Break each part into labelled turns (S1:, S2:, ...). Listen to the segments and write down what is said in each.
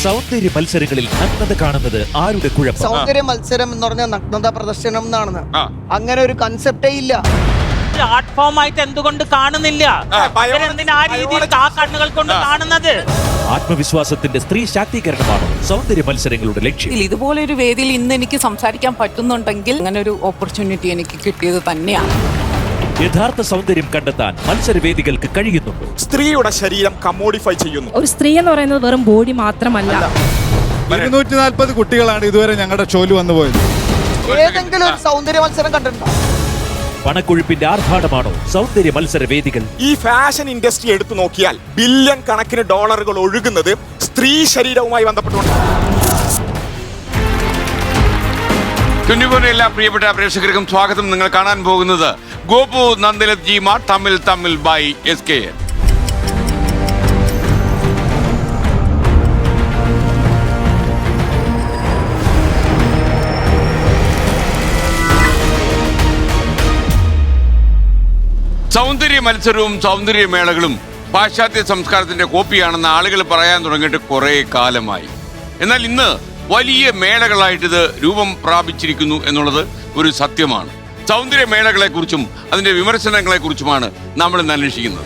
S1: സൗന്ദര്യ മത്സരങ്ങളിൽ നഗ്നത കാണുന്നത് ആരുടെ കുഴപ്പം?
S2: സൗന്ദര്യ മത്സരം എന്ന് പറഞ്ഞാൽ നഗ്നത പ്രദർശനം എന്നാണ്. അങ്ങനെ ഒരു കൺസെപ്റ്റേ ഇല്ല.
S3: ആർട്ട് ഫോം ആയിട്ട് എന്തുകൊണ്ട് കാണുന്നില്ല? എന്തിനാ ആ രീതിയിൽ ആ കണ്ണുകൾ കൊണ്ട് കാണുന്നത്?
S1: ആത്മവിശ്വാസത്തിന്റെ സ്ത്രീ ശാക്തീകരണമാണ് സൗന്ദര്യ മത്സരങ്ങളുടെ ലക്ഷ്യം.
S4: ഇതുപോലെ ഒരു വേദിയിൽ ഇന്ന് എനിക്ക് സംസാരിക്കാൻ പറ്റുന്നുണ്ടെങ്കിൽ അങ്ങനെ ഒരു ഓപ്പർച്യൂണിറ്റി എനിക്ക് കിട്ടിയത് തന്നെയാണ്.
S1: യഥാർത്ഥ സൗന്ദര്യം കണ്ടെത്താൻ മത്സരവേദികൾക്ക് കഴിയുന്നുണ്ട്.
S5: സ്ത്രീയുടെ ശരീരം കമ്മോഡിഫൈ ചെയ്യുന്നു.
S6: ഒരു സ്ത്രീ എന്ന് പറയുന്നത് വെറും ബോഡി മാത്രമല്ല.
S7: 240 കുട്ടികളാണ് ഇതുവരെ ഞങ്ങളുടെ ഷോയിൽ വന്നു പോയത്.
S2: ഏതെങ്കിലും ഒരു സൗന്ദര്യ മത്സരം കണ്ടിട്ടുണ്ടോ?
S1: പണക്കൊഴുപ്പിന്റെ ആർഭാടമാണോ സൗന്ദര്യ മത്സര വേദികൾ?
S5: ഈ ഫാഷൻ ഇൻഡസ്ട്രി എടുത്തു നോക്കിയാൽ ബില്യൺ കണക്കിന് ഡോളറുകൾ ഒഴുകുന്നത് സ്ത്രീ ശരീരവുമായി ബന്ധപ്പെട്ടുകൊണ്ട്.
S8: 24 എല്ലാ പ്രിയപ്പെട്ട പ്രേക്ഷകർക്കും സ്വാഗതം. നിങ്ങൾ കാണാൻ പോകുന്നത് ഗോപു നന്ദലത് ജി മാർ തമിഴ് ബൈ SKN. സൗന്ദര്യ മത്സരവും സൗന്ദര്യമേളകളും പാശ്ചാത്യ സംസ്കാരത്തിന്റെ കോപ്പിയാണെന്ന് ആളുകൾ പറയാൻ തുടങ്ങിയിട്ട് കുറെ കാലമായി. എന്നാൽ ഇന്ന് വലിയ മേളകളായിട്ട് ഇത് രൂപം പ്രാപിച്ചിരിക്കുന്നു എന്നുള്ളത് ഒരു സത്യമാണ്. സൗന്ദര്യമേളകളെക്കുറിച്ചും അതിന്റെ വിമർശനങ്ങളെക്കുറിച്ചുമാണ് നമ്മൾ ഇന്ന് അന്വേഷിക്കുന്നത്.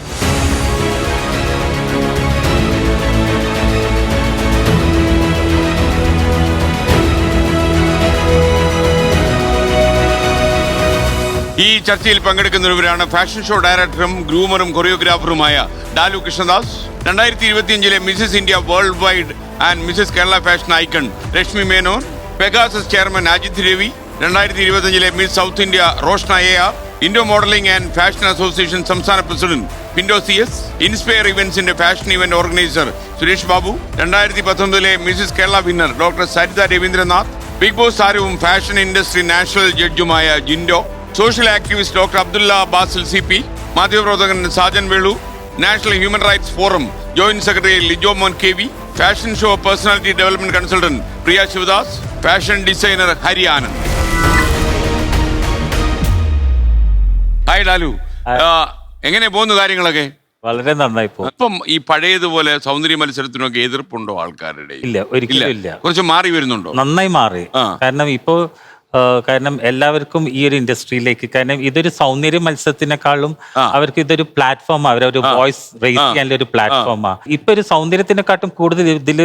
S8: ഈ ചർച്ചയിൽ പങ്കെടുക്കുന്നവരാണ് ഫാഷൻ ഷോ ഡയറക്ടറും ഗ്രൂമറും കൊറിയോഗ്രാഫറുമായ Dalu Krishnadas, 2025 Mrs India worldwide and Mrs Kerala fashion icon Rashmi Menon, Pegasus chairman Ajith Ravi, 2025 Miss South India Roshna AR, Indo modelling and fashion association സംസ്ഥാന പ്രസിഡന്റ് പിൻഡോ CS, ഇൻസ്പയർ ഇവന്റ്സിന്റെ fashion event organiser Suresh Babu, 2019 Mrs Kerala winner doctor Saritha Ravindranath, Bigg Boss താരവും fashion industry national ജഡ്ജുമായ Jindo, social activist doctor Abdulla Basil CP, മാധ്യമപ്രവർത്തകൻ Sajan വേളു, national human rights forum joint secretary Lijo Mon KV, fashion show personality development consultant Priya Shivadas, fashion designer Hari Anand. Hi Lalu, എങ്ങനെ പോകുന്നു കാര്യങ്ങളൊക്കെ?
S3: വളരെ നന്നായി പോകും.
S8: ഇപ്പം ഈ പഴയതുപോലെ സൗന്ദര്യ മത്സരത്തിനൊക്കെ എതിർപ്പുണ്ടോ ആൾക്കാരുടെ?
S3: ഇല്ല, ഒരിക്കലും ഇല്ല.
S8: കുറച്ച് മാറി വരുന്നുണ്ടോ?
S3: നന്നായി മാറി. കാരണം എല്ലാവർക്കും ഈ ഒരു ഇൻഡസ്ട്രിയിലേക്ക്, കാരണം ഇതൊരു സൗന്ദര്യ മത്സരത്തിനെക്കാളും അവർക്ക് ഇതൊരു പ്ലാറ്റ്ഫോം, അവരൊരു വോയിസ് റേസ് ചെയ്യാനുള്ള ഒരു പ്ലാറ്റ്ഫോമാണ്. ഇപ്പൊ ഒരു സൗന്ദര്യത്തിനെക്കാട്ടും കൂടുതൽ ഇതിൽ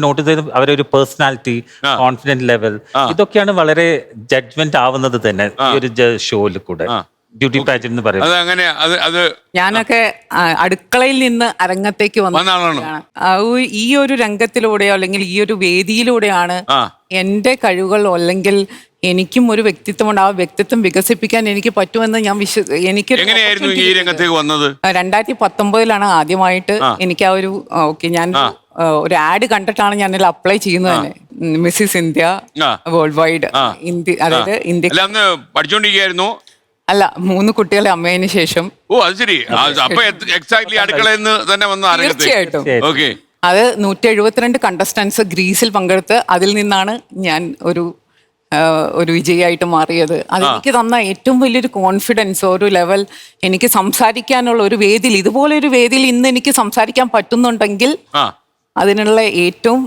S3: നോട്ട് ചെയ്ത് അവരൊരു പേഴ്സണാലിറ്റി, കോൺഫിഡൻസ് ലെവൽ, ഇതൊക്കെയാണ് വളരെ ജഡ്ജ്മെന്റ് ആവുന്നത് തന്നെ ഈ ഒരു ഷോയിൽ കൂടെ. ബ്യൂട്ടി പാജന്റ് എന്ന് പറയുന്നത്
S4: ഞാനൊക്കെ അടുക്കളയിൽ നിന്ന് അരങ്ങത്തേക്ക് വന്നതാണ്. ഈ ഒരു രംഗത്തിലൂടെയോ അല്ലെങ്കിൽ ഈ ഒരു വേദിയിലൂടെയാണ് എന്റെ കഴിവുകൾ അല്ലെങ്കിൽ എനിക്കും ഒരു വ്യക്തിത്വമുണ്ട്. ആ വ്യക്തിത്വം വികസിപ്പിക്കാൻ എനിക്ക് പറ്റുമെന്ന് ഞാൻ എനിക്ക് 2019 ആദ്യമായിട്ട് എനിക്ക് ആ ഒരു ഞാൻ ഒരു ആഡ് കണ്ടിട്ടാണ് ഞാൻ അപ്ലൈ ചെയ്യുന്നത് തന്നെ. Mrs India world wide India, അതായത് ഇന്ത്യ
S8: പഠിച്ചോണ്ടിരിക്കുന്നു.
S4: അല്ല, 3 കുട്ടികളെ അമ്മയതിനു ശേഷം.
S8: ഓ, അത് ശരി.
S4: തീർച്ചയായിട്ടും അത് 172 കണ്ടസ്റ്റൻസ് ഗ്രീസിൽ പങ്കെടുത്ത് അതിൽ നിന്നാണ് ഞാൻ ഒരു വിജയിയായിട്ട് മാറിയത്. അതെനിക്ക് തന്ന ഏറ്റവും വലിയൊരു കോൺഫിഡൻസ്, ഒരു ലെവൽ, എനിക്ക് സംസാരിക്കാനുള്ള ഒരു വേദിയിൽ, ഇതുപോലെ ഒരു വേദിയിൽ ഇന്ന് എനിക്ക് സംസാരിക്കാൻ പറ്റുന്നുണ്ടെങ്കിൽ അതിനുള്ള ഏറ്റവും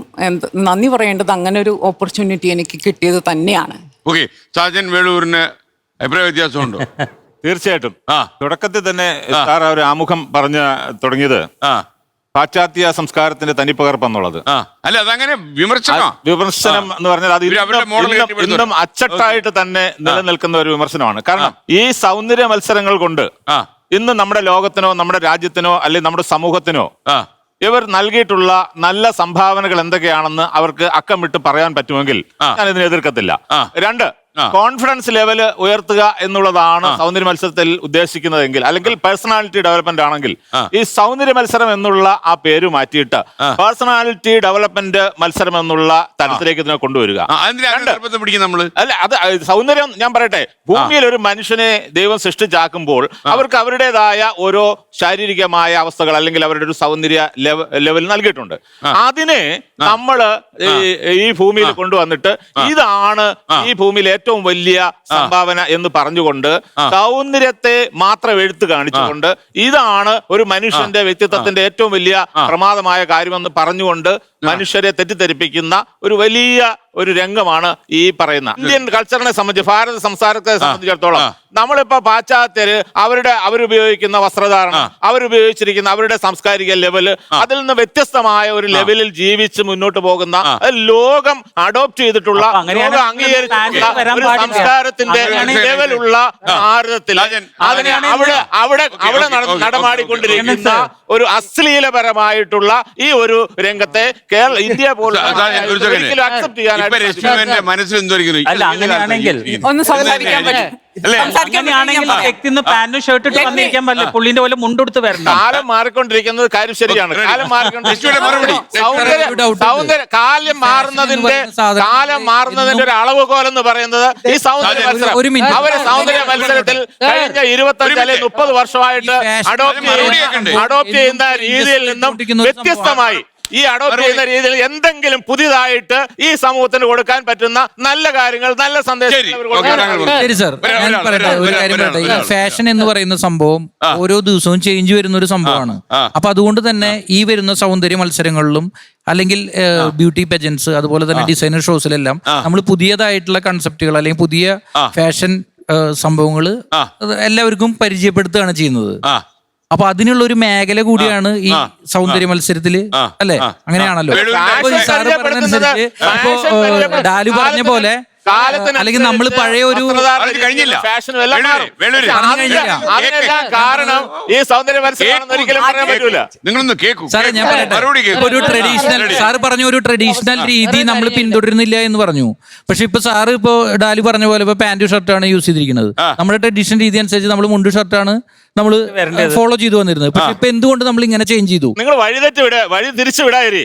S4: നന്ദി പറയേണ്ടത് അങ്ങനെ ഒരു ഓപ്പർച്യൂണിറ്റി എനിക്ക് കിട്ടിയത് തന്നെയാണ്.
S8: സാജൻ വേളൂരിന് അഭിപ്രായ വ്യത്യാസമുണ്ടോ?
S7: തീർച്ചയായിട്ടും. തുടക്കത്തിൽ തന്നെ സാർ ഒരു ആമുഖം പറഞ്ഞു തുടങ്ങിയത് പാശ്ചാത്യ സംസ്കാരത്തിന്റെ തനിപ്പകർപ്പ് എന്നുള്ളത്.
S8: അല്ല, അതങ്ങനെ വിമർശനം
S7: എന്ന് പറഞ്ഞാൽ അത് ഇന്നും അച്ചട്ടായിട്ട് തന്നെ നിലനിൽക്കുന്ന ഒരു വിമർശനമാണ്. കാരണം ഈ സൗന്ദര്യ മത്സരങ്ങൾ കൊണ്ട് ഇന്ന് നമ്മുടെ ലോകത്തിനോ നമ്മുടെ രാജ്യത്തിനോ അല്ലെങ്കിൽ നമ്മുടെ സമൂഹത്തിനോ ഇവർ നൽകിയിട്ടുള്ള നല്ല സംഭാവനകൾ എന്തൊക്കെയാണെന്ന് അവർക്ക് അക്കം വിട്ട് പറയാൻ പറ്റുമെങ്കിൽ ഞാൻ ഇതിനെ എതിർക്കത്തില്ല. 2, കോൺഫിഡൻസ് ലെവല് ഉയർത്തുക എന്നുള്ളതാണ് സൗന്ദര്യ മത്സരത്തിൽ ഉദ്ദേശിക്കുന്നതെങ്കിൽ, അല്ലെങ്കിൽ പേഴ്സണാലിറ്റി ഡെവലപ്മെന്റ് ആണെങ്കിൽ ഈ സൗന്ദര്യ മത്സരം എന്നുള്ള ആ പേര് മാറ്റിയിട്ട് പേഴ്സണാലിറ്റി ഡെവലപ്മെന്റ് മത്സരം എന്നുള്ള തലത്തിലേക്ക് ഇതിനെ കൊണ്ടുവരിക. അല്ല, അത് സൗന്ദര്യം ഞാൻ പറയട്ടെ, ഭൂമിയിൽ ഒരു മനുഷ്യനെ ദൈവം സൃഷ്ടിച്ചാക്കുമ്പോൾ അവർക്ക് അവരുടേതായ ഓരോ ശാരീരികമായ അവസ്ഥകൾ അല്ലെങ്കിൽ അവരുടെ ഒരു സൗന്ദര്യ ലെവൽ നൽകിയിട്ടുണ്ട്. അതിനെ നമ്മള് ഈ ഭൂമിയിൽ കൊണ്ടുവന്നിട്ട് ഇതാണ് ഈ ഭൂമിയിൽ ഏറ്റവും വലിയ സംഭാവന എന്ന് പറഞ്ഞുകൊണ്ട് സൗന്ദര്യത്തെ മാത്രം എടുത്തു കാണിച്ചുകൊണ്ട് ഇതാണ് ഒരു മനുഷ്യന്റെ വ്യക്തിത്വത്തിന്റെ ഏറ്റവും വലിയ പ്രമാദമായ കാര്യമെന്ന് പറഞ്ഞുകൊണ്ട് മനുഷ്യരെ തെറ്റിദ്ധരിപ്പിക്കുന്ന ഒരു വലിയ ഒരു രംഗമാണ് ഈ പറയുന്ന ഇന്ത്യൻ കൾച്ചറിനെ സംബന്ധിച്ച്, ഭാരത സംസ്കാരത്തെ സംബന്ധിച്ചിടത്തോളം നമ്മളിപ്പോ പാശ്ചാത്യര് അവരുപയോഗിക്കുന്ന വസ്ത്രധാരണം, അവരുപയോഗിച്ചിരിക്കുന്ന അവരുടെ സാംസ്കാരിക ലെവല്, അതിൽ നിന്ന് വ്യത്യസ്തമായ ഒരു ലെവലിൽ ജീവിച്ച് മുന്നോട്ട് പോകുന്ന ലോകം അഡോപ്റ്റ് ചെയ്തിട്ടുള്ള, ലോകം അംഗീകരിച്ചിട്ടുള്ള ഒരു സംസ്കാരത്തിന്റെ ലെവലുള്ള ഭാരതത്തിൽ അതിനെ അവിടെ നടമാടിക്കൊണ്ടിരിക്കുന്ന ഒരു അശ്ലീലപരമായിട്ടുള്ള ഈ ഒരു രംഗത്തെ ഇന്ത്യ പോലും അക്സെപ്റ്റ് ചെയ്യാൻ
S8: മനസ്സിൽ എന്തോരിക്കുന്നു
S3: അല്ല, അങ്ങനെയാണെങ്കിൽ
S4: ഒന്ന് സംസാരിക്കാൻ പറ്റും.
S3: അങ്ങനെയാണെങ്കിൽ വ്യക്തിന്ന് പാന്റും ഷർട്ട് ഇട്ട് വന്നിരിക്കാൻ പറ്റില്ല, പുള്ളിന്റെ പോലെ മുണ്ടെടുത്ത് വരണം.
S7: കാലം മാറിക്കൊണ്ടിരിക്കുന്നത് കാര്യം ശരിയാണ്. കാലം മാറുന്നതിന്റെ ഒരു അളവുകോൽ എന്ന് പറയുന്നത് ഈ സൗന്ദര്യ മത്സരം. അവര് സൗന്ദര്യ മത്സരത്തിൽ കഴിഞ്ഞ 25 അല്ലെങ്കിൽ 30 വർഷമായിട്ട് അഡോപ്റ്റ് ചെയ്യുന്ന രീതിയിൽ നിന്നും വ്യത്യസ്തമായി ഈ അഡോപ്റ്റ് ചെയ്യുന്ന രീതിയിൽ എന്തെങ്കിലും പുതിയതായിട്ട് ഈ സമൂഹത്തിന് കൊടുക്കാൻ പറ്റുന്ന നല്ല കാര്യങ്ങൾ, നല്ല സന്ദേശം.
S9: ശരി സർ, ഞാൻ പറയട്ടെ ഒരു കാര്യം പറയട്ടെ. ഈ ഫാഷൻ എന്ന് പറയുന്ന സംഭവം ഓരോ ദിവസവും ചേഞ്ച് വരുന്ന ഒരു സംഭവമാണ്. അപ്പൊ അതുകൊണ്ട് തന്നെ ഈ വരുന്ന സൗന്ദര്യ മത്സരങ്ങളിലും അല്ലെങ്കിൽ ബ്യൂട്ടി പെജൻസ്, അതുപോലെ തന്നെ ഡിസൈനർ ഷോസിലെല്ലാം നമ്മൾ പുതിയതായിട്ടുള്ള കൺസെപ്റ്റുകൾ അല്ലെങ്കിൽ പുതിയ ഫാഷൻ സംഭവങ്ങൾ എല്ലാവർക്കും പരിചയപ്പെടുത്തുകയാണ് ചെയ്യുന്നത്. അപ്പൊ അതിനുള്ള ഒരു മേഖല കൂടിയാണ് ഈ സൗന്ദര്യ മത്സരത്തില്, അല്ലെ? അങ്ങനെയാണല്ലോ. സാറ് പറഞ്ഞനുസരിച്ച് ഇപ്പൊ ഡാലു പറഞ്ഞ പോലെ അല്ലെങ്കിൽ നമ്മൾ പഴയ ഒരു
S7: കാരണം ഈ സൗന്ദര്യ മത്സരം ഒരിക്കലും പറയാൻ പറ്റൂല.
S8: നിങ്ങളൊന്ന് കേൾക്കൂ
S9: സാറേ, ഞാൻ പറയട്ടെ, ഒരു ട്രഡീഷണൽ, സാറ് പറഞ്ഞ ഒരു ട്രഡീഷണൽ രീതി നമ്മൾ പിന്തുടരുന്നില്ല എന്ന് പറഞ്ഞു. പക്ഷെ ഇപ്പൊ സാറ് ഇപ്പൊ ഡാലു പറഞ്ഞ പോലെ ഇപ്പൊ പാന്റും ഷർട്ടാണ് യൂസ് ചെയ്തിരിക്കുന്നത്. നമ്മുടെ ട്രഡീഷണൽ രീതി അനുസരിച്ച് നമ്മൾ മുണ്ട് ഷർട്ടാണ് നമ്മൾ ഫോളോ ചെയ്തു വന്നിരുന്നത്. പക്ഷെ ഇപ്പൊ എന്തുകൊണ്ട് നമ്മൾ ഇങ്ങനെ ചേഞ്ച് ചെയ്തു?
S7: നിങ്ങൾ വഴി തിരിച്ചു വിടാതിരി.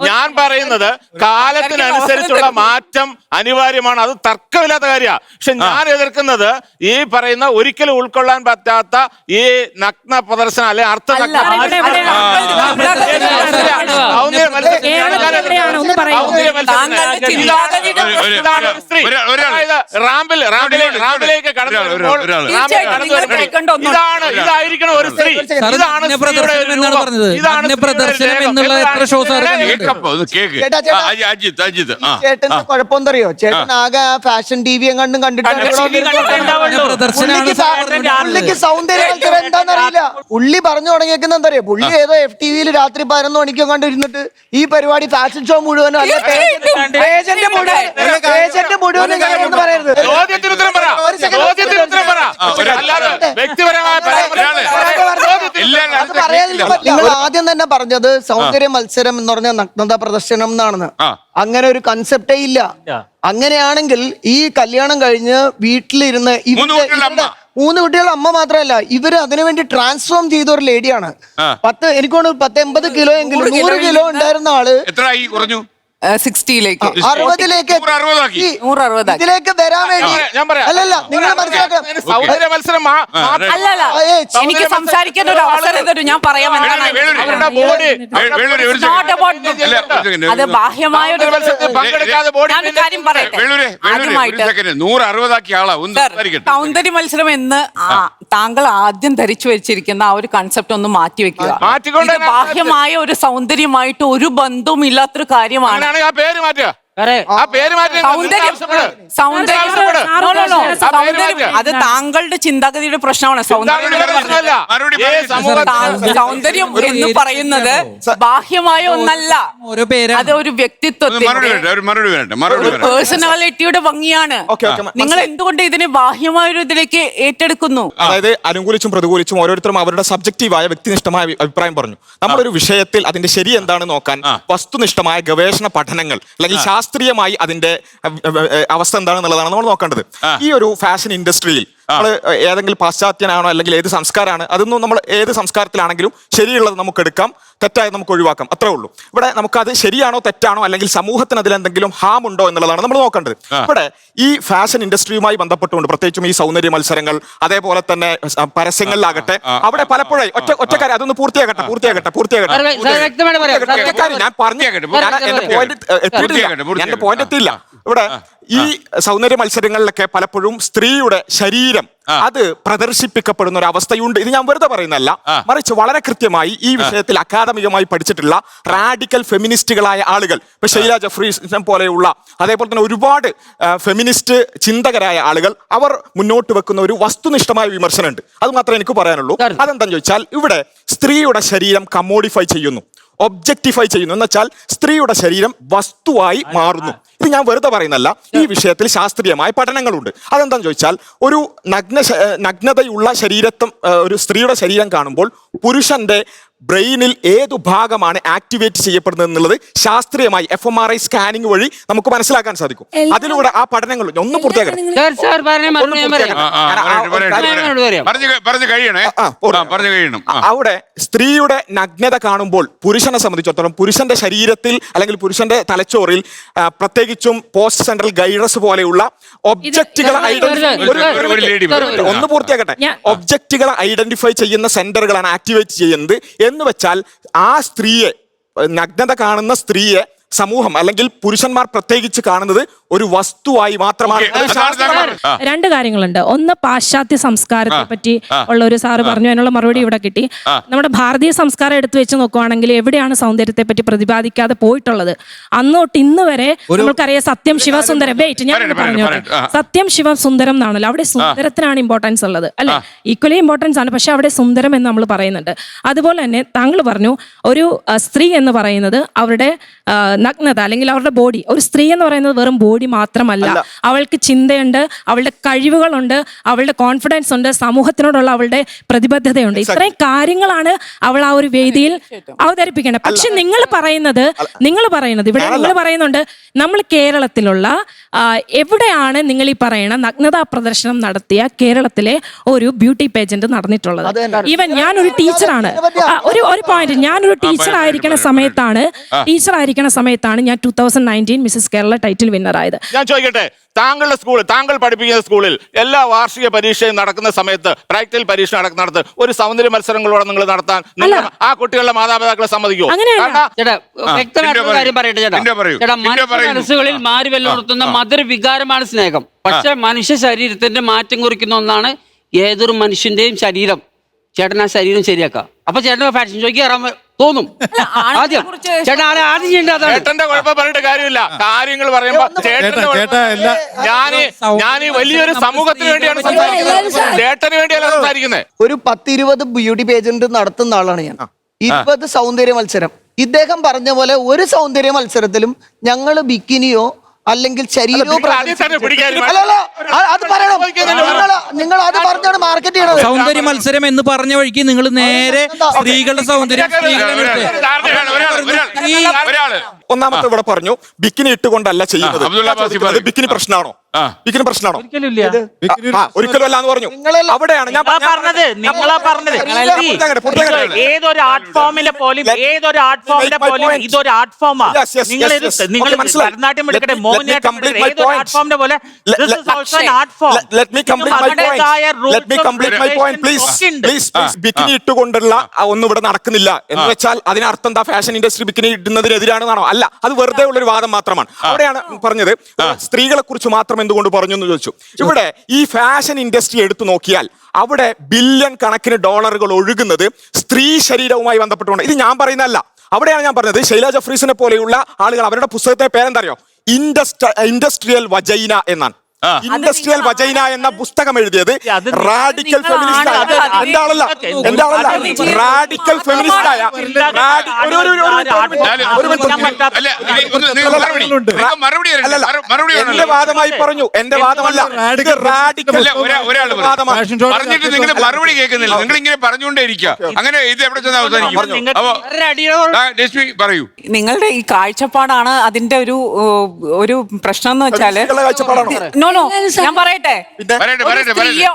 S7: ഞാൻ പറയുന്നത് കാലത്തിനനുസരിച്ചുള്ള മാറ്റം അനിവാര്യമാണ്, അത് തർക്കമില്ലാത്ത കാര്യമാണ്. പക്ഷെ ഞാൻ എതിർക്കുന്നത് ഈ പറയുന്ന ഒരിക്കലും ഉൾക്കൊള്ളാൻ പറ്റാത്ത ഈ നഗ്ന പ്രദർശനം അല്ലെ അർത്ഥ റാമ്പിലേക്ക് കടന്നു വരുമ്പോൾ ഇതായിരിക്കണം ഒരു സ്ത്രീ. ഇതാണ്
S2: ചേട്ടന്റെ കുഴപ്പമെന്തറിയോ? ചേട്ടൻ ആകെ ഫാഷൻ ടി വി കണ്ടും കണ്ടിട്ട് പുള്ളിക്ക് സൗന്ദര്യ മത്സരം എന്താണെന്നറിയില്ല. പുള്ളി പറഞ്ഞു തുടങ്ങിയേക്കുന്ന എന്തറിയോ? പുള്ളി ഏതോ FTV രാത്രി 11 മണിക്കോ കണ്ടിരുന്നിട്ട് ഈ പരിപാടി ഫാഷൻ ഷോ മുഴുവനും അല്ല പേജന്റ് മുഴുവനും കാര്യമെന്ന് പറയരുത്. നിങ്ങൾ ആദ്യം തന്നെ പറഞ്ഞത് സൗന്ദര്യ മത്സരം എന്ന് പറഞ്ഞാൽ നഗ്നത പ്രദർശനം എന്നാണെന്ന്. അങ്ങനെ ഒരു കൺസെപ്റ്റേ ഇല്ല. അങ്ങനെയാണെങ്കിൽ ഈ കല്യാണം കഴിഞ്ഞ് വീട്ടിലിരുന്ന് 3 കുട്ടികളുടെ അമ്മ മാത്രമല്ല, ഇവര് അതിനുവേണ്ടി ട്രാൻസ്ഫോം ചെയ്ത ഒരു ലേഡിയാണ്. എനിക്ക് തോന്നുന്നു 10-80 കിലോ എങ്കിലും 100 കിലോ ഉണ്ടായിരുന്ന ആള്
S8: എത്രയായി കുറഞ്ഞു?
S4: 60ലേക്ക്
S2: 60ലേക്ക് ഇതിലേക്ക് വരാൻ വേണ്ടി അല്ലല്ല നിങ്ങൾ മനസ്സിലാക്കാം.
S7: സൗന്ദര്യ മത്സരം
S4: അല്ലല്ല, എനിക്ക് സംസാരിക്കാൻ ഒരു അവസരം തരൂ, ഞാൻ പറയാം. അത് ബാഹ്യമായ ഒരു കാര്യം പറയട്ടെ. ആദ്യമായിട്ട്
S8: 160 ആളാ.
S4: സൗന്ദര്യ മത്സരം എന്ന് താങ്കൾ ആദ്യം ധരിച്ചു വെച്ചിരിക്കുന്ന ആ ഒരു കൺസെപ്റ്റ് ഒന്ന് മാറ്റിവെക്കുക. ഇത് ബാഹ്യമായ ഒരു സൗന്ദര്യമായിട്ട് ഒരു ബന്ധവും ഇല്ലാത്തൊരു കാര്യമാണ്.
S7: ആ പേര് മാറ്റുക.
S4: അത് താങ്കളുടെ ചിന്താഗതിയുടെ പ്രശ്നമാണ്. സൗന്ദര്യം എന്ന് പറയുന്നത് ബാഹ്യമായ ഒന്നല്ല, അത് ഒരു വ്യക്തിത്വത്തിന്റെ പേഴ്സണാലിറ്റിയുടെ ഭംഗിയാണ്. നിങ്ങൾ എന്തുകൊണ്ട് ഇതിനെ ബാഹ്യമായ ഒരു ഇതിലേക്ക് ഏറ്റെടുക്കുന്നു?
S5: അതായത് അനുകൂലിച്ചും പ്രതികൂലിച്ചും ഓരോരുത്തരും അവരുടെ സബ്ജക്റ്റീവായ വ്യക്തിനിഷ്ഠമായ അഭിപ്രായം പറഞ്ഞു. നമ്മളൊരു വിഷയത്തിൽ അതിന്റെ ശരി എന്താണെന്ന് നോക്കാൻ വസ്തുനിഷ്ഠമായ ഗവേഷണ പഠനങ്ങൾ അല്ലെങ്കിൽ ശാസ്ത്രീയമായി അതിന്റെ അവസ്ഥ എന്താണെന്നുള്ളതാണ് നമ്മൾ നോക്കേണ്ടത്. ഈ ഒരു ഫാഷൻ ഇൻഡസ്ട്രിയിൽ നമ്മൾ ഏതെങ്കിലും പാശ്ചാത്യനാണോ അല്ലെങ്കിൽ ഏത് സംസ്കാരമാണ്, അതൊന്നും നമ്മൾ ഏത് സംസ്കാരത്തിലാണെങ്കിലും ശരിയുള്ളത് നമുക്ക് എടുക്കാം, തെറ്റായത് നമുക്ക് ഒഴിവാക്കാം, അത്രേ ഉള്ളൂ. ഇവിടെ നമുക്കത് ശരിയാണോ തെറ്റാണോ അല്ലെങ്കിൽ സമൂഹത്തിന് അതിൽ എന്തെങ്കിലും ഹാം ഉണ്ടോ എന്നുള്ളതാണ് നമ്മൾ നോക്കേണ്ടത്. ഇവിടെ ഈ ഫാഷൻ ഇൻഡസ്ട്രിയുമായി ബന്ധപ്പെട്ടുകൊണ്ട് പ്രത്യേകിച്ചും ഈ സൗന്ദര്യ മത്സരങ്ങൾ, അതേപോലെ തന്നെ പരസ്യങ്ങളിലാകട്ടെ, അവിടെ പലപ്പോഴും ഒറ്റക്കാര്യം അതൊന്ന് പൂർത്തിയാകട്ടെ ഞാൻ പറഞ്ഞു എന്റെ പോയിന്റ് എത്തിയില്ല. ഇവിടെ ഈ സൗന്ദര്യ മത്സരങ്ങളിലൊക്കെ പലപ്പോഴും സ്ത്രീയുടെ ശരീരം അത് പ്രദർശിപ്പിക്കപ്പെടുന്ന ഒരു അവസ്ഥയുണ്ട്. ഇത് ഞാൻ വെറുതെ പറയുന്നതല്ല, മറിച്ച് വളരെ കൃത്യമായി ഈ വിഷയത്തിൽ അക്കാദമികമായി പഠിച്ചിട്ടുള്ള റാഡിക്കൽ ഫെമിനിസ്റ്റുകളായ ആളുകൾ, ഇപ്പൊ ഷൈല ജഫ്രീസിനെ പോലെയുള്ള അതേപോലെ തന്നെ ഒരുപാട് ഫെമിനിസ്റ്റ് ചിന്തകരായ ആളുകൾ, അവർ മുന്നോട്ട് വെക്കുന്ന ഒരു വസ്തുനിഷ്ഠമായ വിമർശനമുണ്ട്. അത് മാത്രമേ എനിക്ക് പറയാനുള്ളൂ. അതെന്താണെന്ന് ചോദിച്ചാൽ, ഇവിടെ സ്ത്രീയുടെ ശരീരം കമ്മോഡിഫൈ ചെയ്യുന്നു, ഒബ്ജക്ടിഫൈ ചെയ്യുന്നു, എന്ന് വെച്ചാൽ സ്ത്രീയുടെ ശരീരം വസ്തുവായി മാറുന്നു. ഇത് ഞാൻ വെറുതെ പറയുന്നല്ല, ഈ വിഷയത്തിൽ ശാസ്ത്രീയമായ പഠനങ്ങളുണ്ട്. അതെന്താണെന്ന് ചോദിച്ചാൽ, ഒരു നഗ്നതയുള്ള ശരീരത്വം ഒരു സ്ത്രീയുടെ ശരീരം കാണുമ്പോൾ പുരുഷന്റെ ബ്രെയിനിൽ ഏതു ഭാഗമാണ് ആക്ടിവേറ്റ് ചെയ്യപ്പെടുന്നത് എന്നുള്ളത് ശാസ്ത്രീയമായി FMRI സ്കാനിങ് വഴി നമുക്ക് മനസ്സിലാക്കാൻ സാധിക്കും. അതിലൂടെ ആ പഠനങ്ങൾ ഒന്ന് പൂർത്തിയാക്കണം. അവിടെ സ്ത്രീയുടെ നഗ്നത കാണുമ്പോൾ പുരുഷനെ സംബന്ധിച്ചിടത്തോളം പുരുഷന്റെ ശരീരത്തിൽ അല്ലെങ്കിൽ പുരുഷന്റെ തലച്ചോറിൽ പ്രത്യേകിച്ചും പോസ്റ്റ് സെൻട്രൽ ഗൈഡസ് പോലെയുള്ള ഒബ്ജക്റ്റുകളെ ഒന്ന് പൂർത്തിയാക്കട്ടെ ഒബ്ജക്റ്റുകളെ ഐഡന്റിഫൈ ചെയ്യുന്ന സെന്ററുകളാണ് ആക്ടിവേറ്റ് ചെയ്യുന്നത്. എന്ന് വെച്ചാൽ ആ സ്ത്രീയെ, നഗ്നത കാണുന്ന സ്ത്രീയെ സമൂഹം അല്ലെങ്കിൽ പുരുഷന്മാർ പ്രത്യേകിച്ച് കാണുന്നത് ഒരു വസ്തുവായി മാത്രമാണ്.
S6: രണ്ട് കാര്യങ്ങളുണ്ട്. ഒന്ന്, പാശ്ചാത്യ സംസ്കാരത്തെ പറ്റി ഉള്ള ഒരു സാറ് പറഞ്ഞു, അതിനുള്ള മറുപടി ഇവിടെ കിട്ടി. നമ്മുടെ ഭാരതീയ സംസ്കാരം എടുത്തു വെച്ച് നോക്കുവാണെങ്കിൽ എവിടെയാണ് സൗന്ദര്യത്തെ പറ്റി പ്രതിപാദിക്കാതെ പോയിട്ടുള്ളത്? അന്നോട്ട് ഇന്ന് വരെ നമുക്കറിയാം സത്യം ശിവസുന്ദരം. വെയിറ്റ്, ഞാൻ പറഞ്ഞോട്ടെ. സത്യം ശിവസുന്ദരം എന്നാണല്ലോ, അവിടെ സുന്ദരത്തിനാണ് ഇമ്പോർട്ടൻസ് ഉള്ളത്, അല്ലെ? ഈക്വലി ഇമ്പോർട്ടൻസ് ആണ്, പക്ഷെ അവിടെ സുന്ദരം എന്ന് നമ്മൾ പറയുന്നുണ്ട്. അതുപോലെ തന്നെ താങ്കൾ പറഞ്ഞു, ഒരു സ്ത്രീ എന്ന് പറയുന്നത് അവരുടെ നഗ്നത അല്ലെങ്കിൽ അവരുടെ ബോഡി. ഒരു സ്ത്രീ എന്ന് പറയുന്നത് വെറും ബോഡി മാത്രമല്ല, അവൾക്ക് ചിന്തയുണ്ട്, അവളുടെ കഴിവുകളുണ്ട്, അവളുടെ കോൺഫിഡൻസ് ഉണ്ട്, സമൂഹത്തിനോടുള്ള അവളുടെ പ്രതിബദ്ധതയുണ്ട്. ഇത്രയും കാര്യങ്ങളാണ് അവൾ ആ ഒരു വേദിയിൽ അവതരിപ്പിക്കേണ്ടത്. പക്ഷെ നിങ്ങൾ പറയുന്നത് ഇവിടെ നിങ്ങൾ പറയുന്നുണ്ട്, നമ്മൾ കേരളത്തിലുള്ള എവിടെയാണ് നിങ്ങൾ ഈ പറയുന്ന നഗ്നതാ പ്രദർശനം നടത്തിയ കേരളത്തിലെ ഒരു ബ്യൂട്ടി പേജന്റ് നടന്നിട്ടുള്ളത്? ഈവൻ ഞാനൊരു ടീച്ചറാണ്. ഒരു പോയിന്റ്, ഞാനൊരു ടീച്ചർ ആയിരിക്കുന്ന സമയത്താണ് ഞാൻ 2019 മിസസ് കേരള ടൈറ്റിൽ വിന്നർ ആയത്.
S7: ഞാൻ ചോദിക്കട്ടെ, താങ്കളുടെ സ്കൂളിൽ, താങ്കൾ പഠിപ്പിക്കുന്ന സ്കൂളിൽ എല്ലാ വാർഷിക പരീക്ഷയും നടക്കുന്ന സമയത്ത്, പ്രാക്ടിക്കൽ പരീക്ഷ നടക്കുന്നിടത്ത് ഒരു സൗന്ദര്യ മത്സരങ്ങളോടെ നിങ്ങൾ നടത്താൻ ആ കുട്ടികളുടെ മാതാപിതാക്കളെ സമ്മതിക്കുമോ?
S10: മനസ്സുകളിൽ മാറി വെല്ലുണർത്തുന്ന മധുര വികാരമാണ് സ്നേഹം. പക്ഷെ മനുഷ്യ ശരീരത്തിന്റെ മാറ്റം കുറിക്കുന്ന ഒന്നാണ് ഏതൊരു മനുഷ്യന്റെയും ശരീരം. ചേട്ടൻ ആ ശരീരം ശരിയാക്കാം. അപ്പൊ ചേട്ടൻ ഫാഷൻ ഷോയ്ക്ക് കയറാൻ തോന്നും. ആദ്യം
S7: ചേട്ടന്റെ കുഴപ്പം പറഞ്ഞിട്ട് കാര്യമില്ല. കാര്യങ്ങൾ പറയുമ്പോ ഞാൻ വലിയൊരു സമൂഹത്തിന് വേണ്ടിയാണ് സംസാരിക്കുന്നത്, ചേട്ടന് വേണ്ടിയല്ല സംസാരിക്കുന്നത്.
S2: ഒരു 10-20 ബ്യൂട്ടി പേജന്റ് നടത്തുന്ന ആളാണ് ഞാൻ. 20 സൗന്ദര്യ മത്സരം. ഇദ്ദേഹം പറഞ്ഞ പോലെ ഒരു സൗന്ദര്യ മത്സരത്തിലും ഞങ്ങള് ബിക്കിനിയോ അല്ലെങ്കിൽ ശരീരവും നിങ്ങൾ അത് പറഞ്ഞാണ് മാർക്കറ്റ് ചെയ്യണത്.
S9: സൗന്ദര്യ മത്സരം എന്ന് പറഞ്ഞ വഴിക്ക് നിങ്ങൾ നേരെ സ്ത്രീകളുടെ സൗന്ദര്യം.
S5: ഒന്നാമത്തെ ഇവിടെ പറഞ്ഞു ബിക്കിനി ഇട്ടുകൊണ്ടല്ല ചെയ്യുന്നത്. ബിക്കിനി പ്രശ്നമാണോ? ബിക്കിനി പ്രശ്നമാണോ? ഒരിക്കലും അല്ല എന്ന് പറഞ്ഞു. അവിടെയാണ് ഞാൻ
S3: പറഞ്ഞത്. ഏതൊരു ആർട്ട് ഫോമിലെ പോലും ഇതൊരു ആർട്ട് ഫോമാ. നിങ്ങൾ ഭരതനാട്യം എടുക്കട്ടെ, മോഹിനിയാട്ടം ഏതൊരു ആർട്ട് ഫോമിന്റെ പോലെ
S5: ബിക്കിനി ഇട്ടുകൊണ്ടുള്ള ഒന്നും ഇവിടെ നടക്കുന്നില്ല എന്ന് വെച്ചാൽ അതിനർത്ഥം എന്താ? ഫാഷൻ ഇൻഡസ്ട്രി ബിക്കിനി ഇടുന്നതിനെതിരാണെന്നാണോ? അല്ല, അത് വെറുതെ ഉള്ളൊരു വാദം മാത്രമാണ്. അവിടെയാണ് പറഞ്ഞത് സ്ത്രീകളെ കുറിച്ച് മാത്രം എന്തുകൊണ്ട് പറഞ്ഞു എന്ന് ചോദിച്ചു. ഇവിടെ ഈ ഫാഷൻ ഇൻഡസ്ട്രി എടുത്തു നോക്കിയാൽ അവിടെ ബില്യൺ കണക്കിന് ഡോളറുകൾ ഒഴുകുന്നത് സ്ത്രീ ശരീരവുമായി ബന്ധപ്പെട്ടുകൊണ്ട്. ഇത് ഞാൻ പറയുന്നതല്ല, അവിടെയാണ് ഞാൻ പറഞ്ഞത്. ഷൈല ജഫ്രീസിനെ പോലെയുള്ള ആളുകൾ അവരുടെ പുസ്തകത്തെ പേരെന്താ അറിയോ? ഇൻഡസ്ട്രിയൽ വജൈന എന്നാണ്. ഇൻഡസ്ട്രിയൽ വജൈന എന്ന പുസ്തകം എഴുതിയത് റാഡിക്കൽ ഫെമിനിസ്റ്റ് റാഡിക്കൽ ഫെമിനിസ്റ്റ് ആയ എന്റെ വാദമായി പറഞ്ഞു. എന്റെ വാദമല്ല,
S8: പറഞ്ഞിട്ട് നിങ്ങൾ മറുപടി കേൾക്കുന്നില്ല. നിങ്ങൾ ഇങ്ങനെ പറഞ്ഞുകൊണ്ടേയിരിക്കുക. അങ്ങനെ ഇത് എവിടെ ചെന്ന് അവസാനിക്കും? പറയൂ.
S4: നിങ്ങളുടെ ഈ കാഴ്ചപ്പാടാണ് അതിന്റെ ഒരു പ്രശ്നം എന്ന് വെച്ചാല്, നോ ഞാൻ പറയട്ടെ,
S8: പറയട്ടെ,
S4: ഒരു
S8: പറയട്ടെ,
S4: സ്ത്രീയെ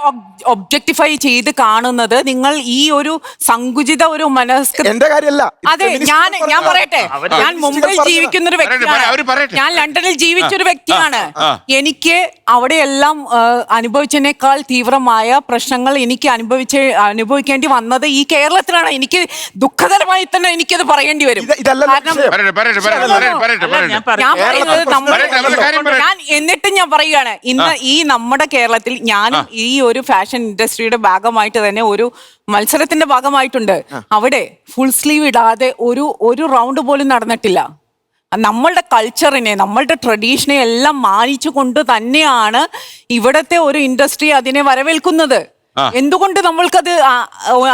S4: ഒബ്ജക്ടിഫൈ ചെയ്ത് കാണുന്നത് നിങ്ങൾ ഈ ഒരു സങ്കുചിത ഒരു മനസ്കൃതി.
S5: എന്റെ കാര്യമല്ല ഇത്
S4: അതെ,
S5: feminist
S4: ഞാൻ
S5: പറഞ്ഞതാണ്.
S4: പറയട്ടെ, ഞാൻ മുംബൈ
S5: പറഞ്ഞത്.
S4: ജീവിക്കുന്ന ഒരു
S8: അവര്
S4: വ്യക്തിയാണ്.
S8: പറയട്ടെ.
S4: ഞാൻ ലണ്ടനിൽ ജീവിച്ച ഒരു വ്യക്തിയാണ്. എനിക്ക് അവിടെയെല്ലാം അനുഭവിച്ചതിനേക്കാൾ തീവ്രമായ പ്രശ്നങ്ങൾ എനിക്ക് അനുഭവിക്കേണ്ടി വന്നത് ഈ കേരളത്തിലാണ്. എനിക്ക് ദുഃഖകരമായി തന്നെ എനിക്കത് പറയേണ്ടി വരും.
S5: ഇതല്ലല്ലോ
S4: കാരണം
S5: വിഷയം.
S4: ഞാൻ പറയുന്നത് ഞാൻ എന്നിട്ടും ഞാൻ പറയുകയാണ്, ഇന്ന് ഈ നമ്മുടെ കേരളത്തിൽ ഞാനും ഈ ഒരു ഫാഷൻ ഇൻഡസ്ട്രിയുടെ ഭാഗമായിട്ട് തന്നെ ഒരു മത്സരത്തിന്റെ ഭാഗമായിട്ടുണ്ട്. അവിടെ ഫുൾ സ്ലീവ് ഇടാതെ ഒരു റൗണ്ട് പോലും നടന്നിട്ടില്ല. നമ്മളുടെ കൾച്ചറിനെ, നമ്മളുടെ ട്രഡീഷനെ എല്ലാം മാനിച്ചുകൊണ്ട് തന്നെയാണ് ഇവിടത്തെ ഒരു ഇൻഡസ്ട്രി അതിനെ വരവേൽക്കുന്നത്. എന്തുകൊണ്ട് നമ്മൾക്കത്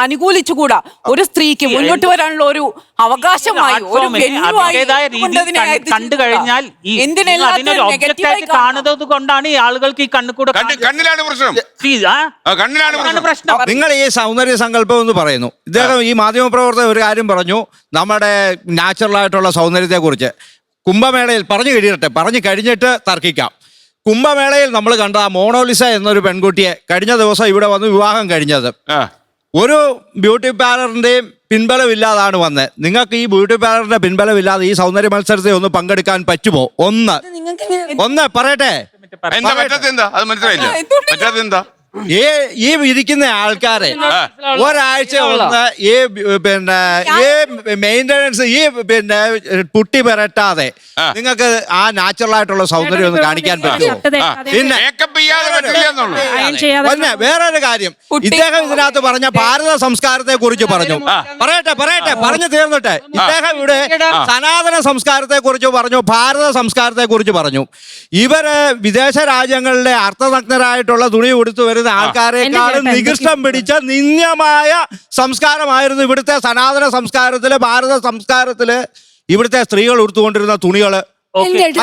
S4: അനുകൂലിച്ചുകൂടാ? ഒരു സ്ത്രീക്ക് മുന്നോട്ട് വരാനുള്ള ഒരു അവകാശമായി, ഒരു
S3: കണ്ടു കഴിഞ്ഞാൽ കാണുന്നത് കൊണ്ടാണ് ഈ ആളുകൾക്ക് ഈ കണ്ണുകൂടെ
S8: കണ്ണിലാണ് പ്രശ്നം. കണ്ണിലാണ്
S3: പ്രശ്നം.
S11: നിങ്ങൾ ഈ സൗന്ദര്യ സങ്കല്പം എന്ന് പറയുന്നു. ഇദ്ദേഹം ഈ മാധ്യമപ്രവർത്തകർ ഒരു കാര്യം പറഞ്ഞു, നമ്മുടെ നാച്ചുറലായിട്ടുള്ള സൗന്ദര്യത്തെക്കുറിച്ച്. കുംഭമേളയിൽ പറഞ്ഞു കഴിഞ്ഞിട്ട് തർക്കിക്കാം. കുംഭമേളയിൽ നമ്മൾ കണ്ട ആ മോണോലിസ എന്നൊരു പെൺകുട്ടിയെ കഴിഞ്ഞ ദിവസം ഇവിടെ വന്ന് വിവാഹം കഴിഞ്ഞത് ഒരു ബ്യൂട്ടി പാർലറിന്റെയും പിൻബലമില്ലാതാണ് വന്നത്. നിങ്ങൾക്ക് ഈ ബ്യൂട്ടി പാർലറിന്റെ പിൻബലമില്ലാതെ ഈ സൗന്ദര്യ മത്സരത്തിൽ ഒന്ന് പങ്കെടുക്കാൻ പറ്റുമോ? ഒന്ന് പറയട്ടെ.
S8: എന്താ പറ്റാത്തെന്താ? അത് മനസ്സിലായില്ല. പറ്റാത്തെന്താ?
S11: ഈ ഇരിക്കുന്ന ആൾക്കാരെ ഒരാഴ്ച ഒന്ന് ഈ മെയിൻ്റനൻസ് പുട്ടി പെരട്ടാതെ നിങ്ങൾക്ക് ആ നാച്ചുറൽ ആയിട്ടുള്ള സൗന്ദര്യം ഒന്ന് കാണിക്കാൻ പറ്റുമോ? പിന്നെ വേറൊരു കാര്യം, ഇദ്ദേഹം ഇതിനകത്ത് പറഞ്ഞ ഭാരത സംസ്കാരത്തെ കുറിച്ച് പറഞ്ഞു. പറയട്ടെ പറഞ്ഞു തീർന്നിട്ടെ. ഇദ്ദേഹം ഇവിടെ സനാതന സംസ്കാരത്തെ കുറിച്ച് പറഞ്ഞു, ഭാരത സംസ്കാരത്തെ കുറിച്ച് പറഞ്ഞു. ഇവര് വിദേശ രാജ്യങ്ങളിലെ അർത്ഥനഗ്നരായിട്ടുള്ള തുണി ഉടുത്തു വരുന്ന ആൾക്കാരെക്കാളും നികൃഷ്ടം പിടിച്ച നിന്ദ്യമായ സംസ്കാരമായിരുന്നു ഇവിടുത്തെ സനാതന സംസ്കാരത്തില്, ഭാരത സംസ്കാരത്തില് ഇവിടുത്തെ സ്ത്രീകൾ ഉടുത്തുകൊണ്ടിരുന്ന തുണികള്.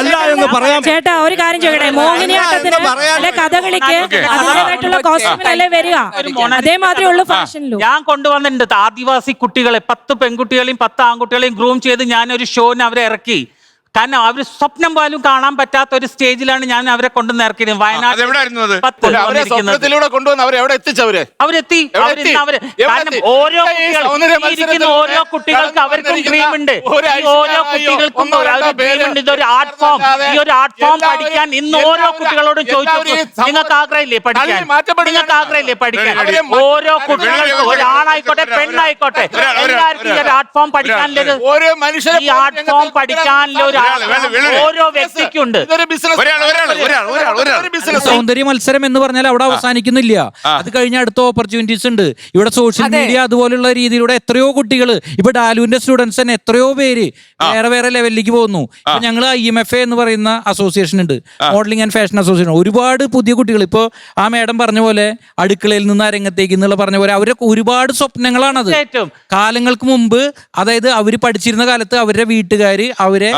S11: അല്ല എന്ന് പറയാം.
S6: ചേട്ടാ, ഒരു കാര്യം ചോദിക്കട്ടെ, മോഹിനിയാട്ടത്തിന് അല്ലെ കഥകളിക്ക് അതിൻ്റെതായിട്ടുള്ള കോസ്റ്റ്യൂമിലല്ലേ വരിക, അതേമാതിരി ഉള്ള ഫാഷനിലും
S3: ഞാൻ കൊണ്ടുവന്നിട്ടുണ്ട് ആദിവാസി കുട്ടികളെ 10 പെൺകുട്ടികളെയും 10 ആൺകുട്ടികളെയും ഗ്രൂം ചെയ്ത് ഞാനൊരു ഷോന് അവരെ ഇറക്കി. കാരണം അവർ സ്വപ്നം പോലും കാണാൻ പറ്റാത്ത ഒരു സ്റ്റേജിലാണ് ഞാൻ അവരെ കൊണ്ടുവന്ന് ഇറക്കിയത്. വയനാട് അവരെത്തി. കാരണം ഓരോ കുട്ടികൾക്ക് അവർക്കും ഡ്രീമുണ്ട്. ഓരോ കുട്ടികൾക്കും ഡ്രീമുണ്ട്. ഇതൊരു ആർട്ട് ഫോം. ഈ ഒരു ആർട്ട് ഫോം പഠിക്കാൻ ഇന്ന് ഓരോ കുട്ടികളോടും ചോദിച്ചു, നിങ്ങൾക്ക് ആഗ്രഹമില്ലേ പഠിക്കാൻ? നിങ്ങൾക്ക് ആഗ്രഹമില്ലേ പഠിക്കാൻ? ഓരോ കുട്ടികൾക്കും, ഒരാണായിക്കോട്ടെ പെണ്ണായിക്കോട്ടെ, എല്ലാവർക്കും ഈ ഒരു ആർട്ട് ഫോം പഠിക്കാനുള്ള ഈ ആർട്ട് ഫോം പഠിക്കാനുള്ള ഓരോ വ്യക്തിക്കുണ്ട്.
S9: സൗന്ദര്യ മത്സരം എന്ന് പറഞ്ഞാൽ അവിടെ അവസാനിക്കുന്നില്ല. അത് കഴിഞ്ഞ അടുത്ത ഓപ്പർച്യൂണിറ്റീസ് ഉണ്ട്. ഇവിടെ സോഷ്യൽ മീഡിയ അതുപോലുള്ള രീതിയിലൂടെ എത്രയോ കുട്ടികൾ, ഇപ്പൊ ഡാലുവിന്റെ സ്റ്റുഡൻസ് തന്നെ എത്രയോ പേര് വേറെ ലെവലിലേക്ക് പോകുന്നു. ഇപ്പൊ ഞങ്ങൾ IMFA എന്ന് പറയുന്ന അസോസിയേഷൻ ഉണ്ട്, മോഡലിംഗ് ആൻഡ് ഫാഷൻ അസോസിയേഷൻ. ഒരുപാട് പുതിയ കുട്ടികൾ, ഇപ്പൊ ആ മേഡം പറഞ്ഞ പോലെ അടുക്കളയിൽ നിന്ന് അരങ്ങത്തേക്ക് എന്നുള്ള പറഞ്ഞ പോലെ അവരൊക്കെ ഒരുപാട് സ്വപ്നങ്ങളാണത്. കാലങ്ങൾക്ക് മുമ്പ്, അതായത് അവര് പഠിച്ചിരുന്ന കാലത്ത് അവരുടെ വീട്ടുകാര് അവരെ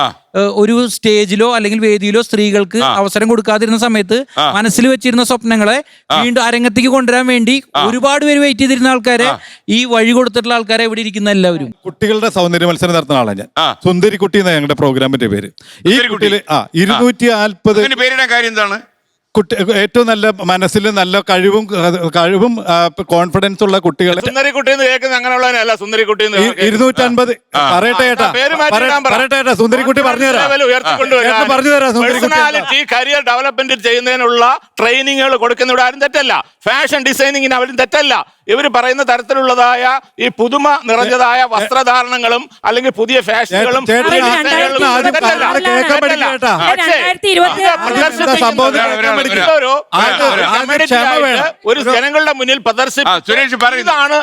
S9: ഒരു സ്റ്റേജിലോ അല്ലെങ്കിൽ വേദിയിലോ സ്ത്രീകൾക്ക് അവസരം കൊടുക്കാതിരുന്ന സമയത്ത് മനസ്സിൽ വെച്ചിരുന്ന സ്വപ്നങ്ങളെ വീണ്ടും അരങ്ങത്തേക്ക് കൊണ്ടുവരാൻ വേണ്ടി ഒരുപാട് പേര് വെയിറ്റ് ചെയ്തിരുന്ന ആൾക്കാരെ, ഈ വഴി കൊടുത്തിട്ടുള്ള ആൾക്കാരെ ഇവിടെ ഇരിക്കുന്ന എല്ലാവരും.
S12: കുട്ടികളുടെ സൗന്ദര്യ മത്സരം നടത്തുന്ന ആളാണ് ഞാൻ. സുന്ദരി കുട്ടി എന്ന ഞങ്ങളുടെ പ്രോഗ്രാമിന്റെ പേര്. ഈ കുട്ടിയില് 240
S8: പേരുടെ കാര്യം എന്താണ്?
S12: ഏറ്റവും നല്ല മനസ്സിൽ നല്ല കഴിവും കോൺഫിഡൻസ് ഉള്ള കുട്ടികളെ 250. പറയട്ടെ ഏട്ടാ, സുന്ദരിക്കുട്ടി പറഞ്ഞുതരാം.
S7: കരിയർ ഡെവലപ്മെന്റ് ചെയ്യുന്നതിനുള്ള ട്രെയിനിങ്ങുകൾ കൊടുക്കുന്ന ഇവിടെ ആരും തെറ്റല്ല. ഫാഷൻ ഡിസൈനിങ്ങിന് അവരും തെറ്റല്ല. ഇവർ പറയുന്ന തരത്തിലുള്ളതായ ഈ പുതുമ നിറഞ്ഞതായ വസ്ത്രധാരണങ്ങളും അല്ലെങ്കിൽ പുതിയ ഫാഷനുകളും ഒരു ജനങ്ങളുടെ മുന്നിൽ പ്രദർശിപ്പിക്കുന്നതാണ്